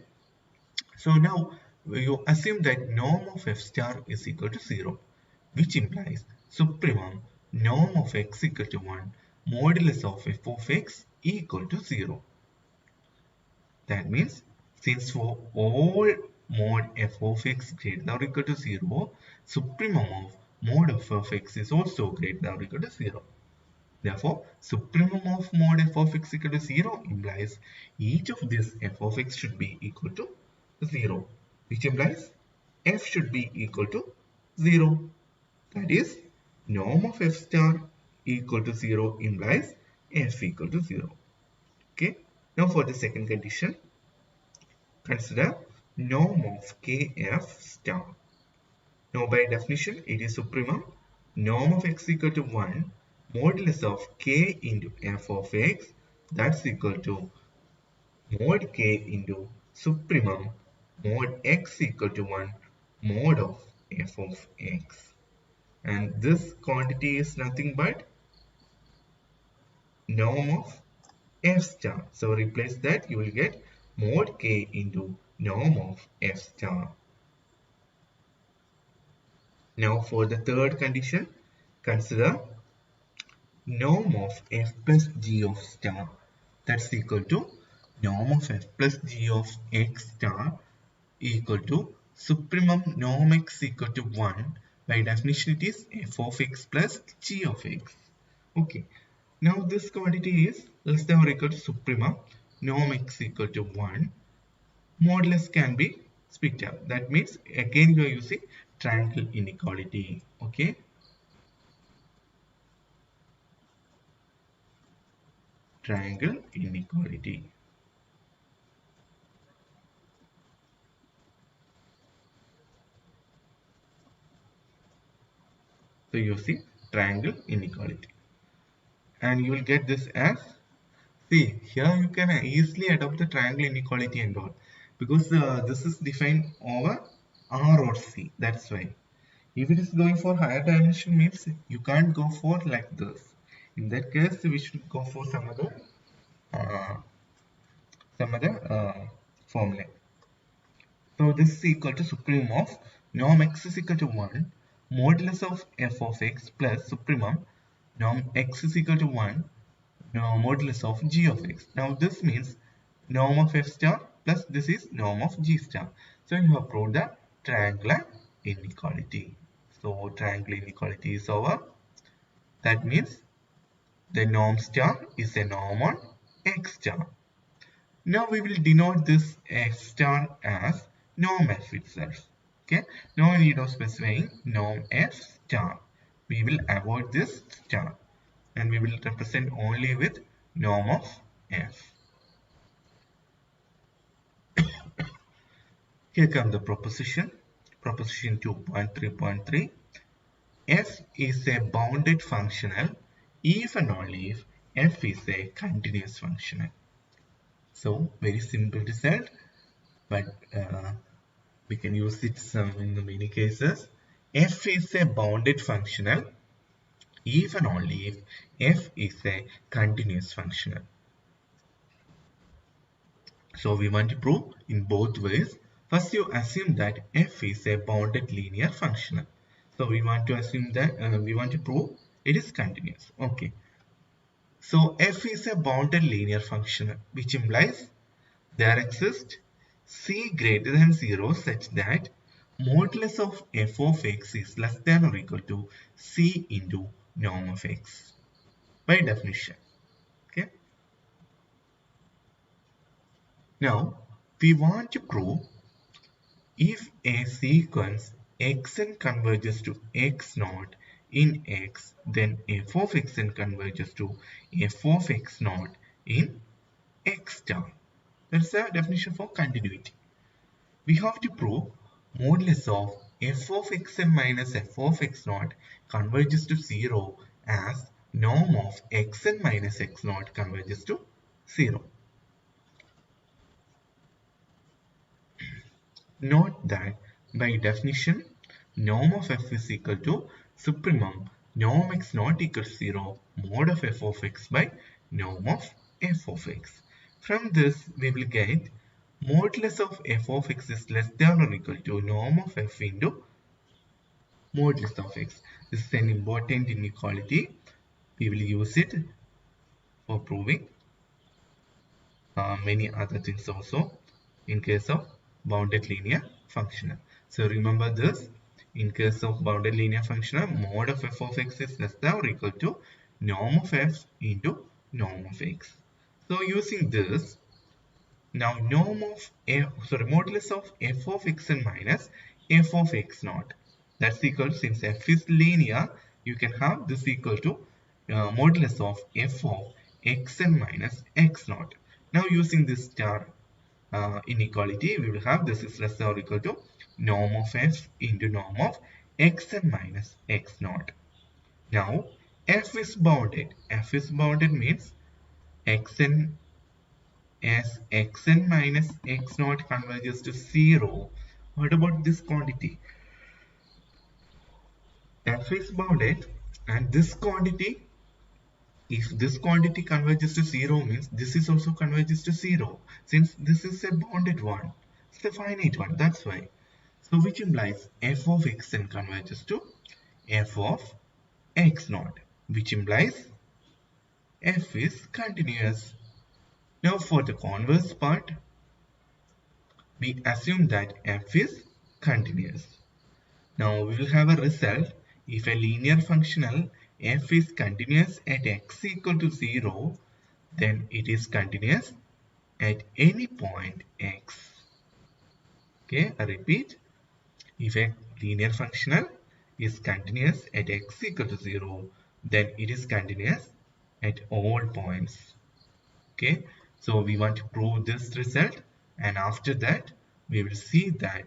So now you assume that norm of f star is equal to 0, which implies supremum norm of x equal to 1 modulus of f of x equal to 0. That means since for all mod f of x greater than or equal to 0, supremum of mod f of x is also greater than or equal to 0. Therefore, supremum of mod f of x equal to 0 implies each of this f of x should be equal to 0, which implies f should be equal to 0. That is, norm of f star equal to 0 implies f equal to 0. Okay. Now for the second condition, consider norm of kf star. Now by definition, it is supremum norm of x equal to 1 modulus of k into f of x, that's equal to mod k into supremum mod x equal to 1 mod of f of x. And this quantity is nothing but norm of f star. So replace that, you will get mod k into norm of f star. Now for the third condition, consider norm of f plus g of star, that's equal to norm of f plus g of x star equal to supremum norm x equal to 1. By definition it is f of x plus g of x. Okay, now this quantity is less than or equal to supremum norm x equal to 1. Modulus can be split up. That means again you are using triangle inequality. Okay, triangle inequality. So you see triangle inequality, and you will get this as, see here you can easily adopt the triangle inequality and all because this is defined over R or C. That's why if it is going for higher dimension means you can't go for like this. In that case we should go for some other formula. So this is equal to supremum of norm x is equal to 1 modulus of f of x plus supremum norm x is equal to 1 modulus of g of x. Now this means norm of f star plus this is norm of g star. So you have proved the triangular inequality. So triangle inequality is over. That means the norm star is a norm on x star. Now we will denote this x star as norm f itself. Okay, no need of specifying norm f star. We will avoid this star and we will represent only with norm of f. Here comes the proposition. Proposition 2.3.3. F is a bounded functional if and only if f is a continuous functional. So very simple result, but we can use it in many cases. F is a bounded functional even only if f is a continuous functional. So we want to prove in both ways. First, you assume that f is a bounded linear functional. So we want to assume that we want to prove it is continuous. Okay. So f is a bounded linear function, which implies there exists c greater than 0 such that modulus of f of x is less than or equal to c into norm of x by definition. Okay. Now we want to prove if a sequence xn converges to x naught in x, then f of xn converges to f of x naught in x star. That's the definition for continuity. We have to prove modulus of f of xn minus f of x naught converges to 0 as norm of xn minus x naught converges to 0. Note that by definition, norm of f is equal to supremum norm x not equals 0 mod of f of x by norm of f of x. From this, we will get modulus of f of x is less than or equal to norm of f into modulus of x. This is an important inequality. We will use it for proving many other things also in case of bounded linear functional. So remember this, in case of bounded linear functional, mod of f of x is less than or equal to norm of f into norm of x. So using this, now norm of modulus of f of xn minus f of x naught, that's equal, since f is linear, you can have this equal to modulus of f of xn minus x naught. Now using this star inequality, we will have this is less than or equal to norm of f into norm of xn minus x naught. Now f is bounded. F is bounded means xn as xn minus x naught converges to 0. What about this quantity? F is bounded, and this quantity, if this quantity converges to 0 means this is also converges to 0, since this is a bounded one, it's a finite one, that's why. So which implies f of xn converges to f of x naught, which implies f is continuous. Now for the converse part, we assume that f is continuous. Now we will have a result if a linear functional f is continuous at x equal to 0, then it is continuous at any point x. Okay, I repeat, if a linear functional is continuous at x equal to 0, then it is continuous at all points. Okay, so we want to prove this result, and after that we will see that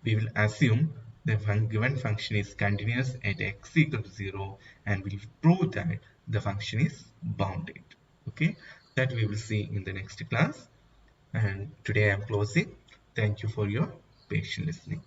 we will assume the given function is continuous at x equal to 0, and we will prove that the function is bounded. Okay, that we will see in the next class. And today I am closing. Thank you for your patient listening.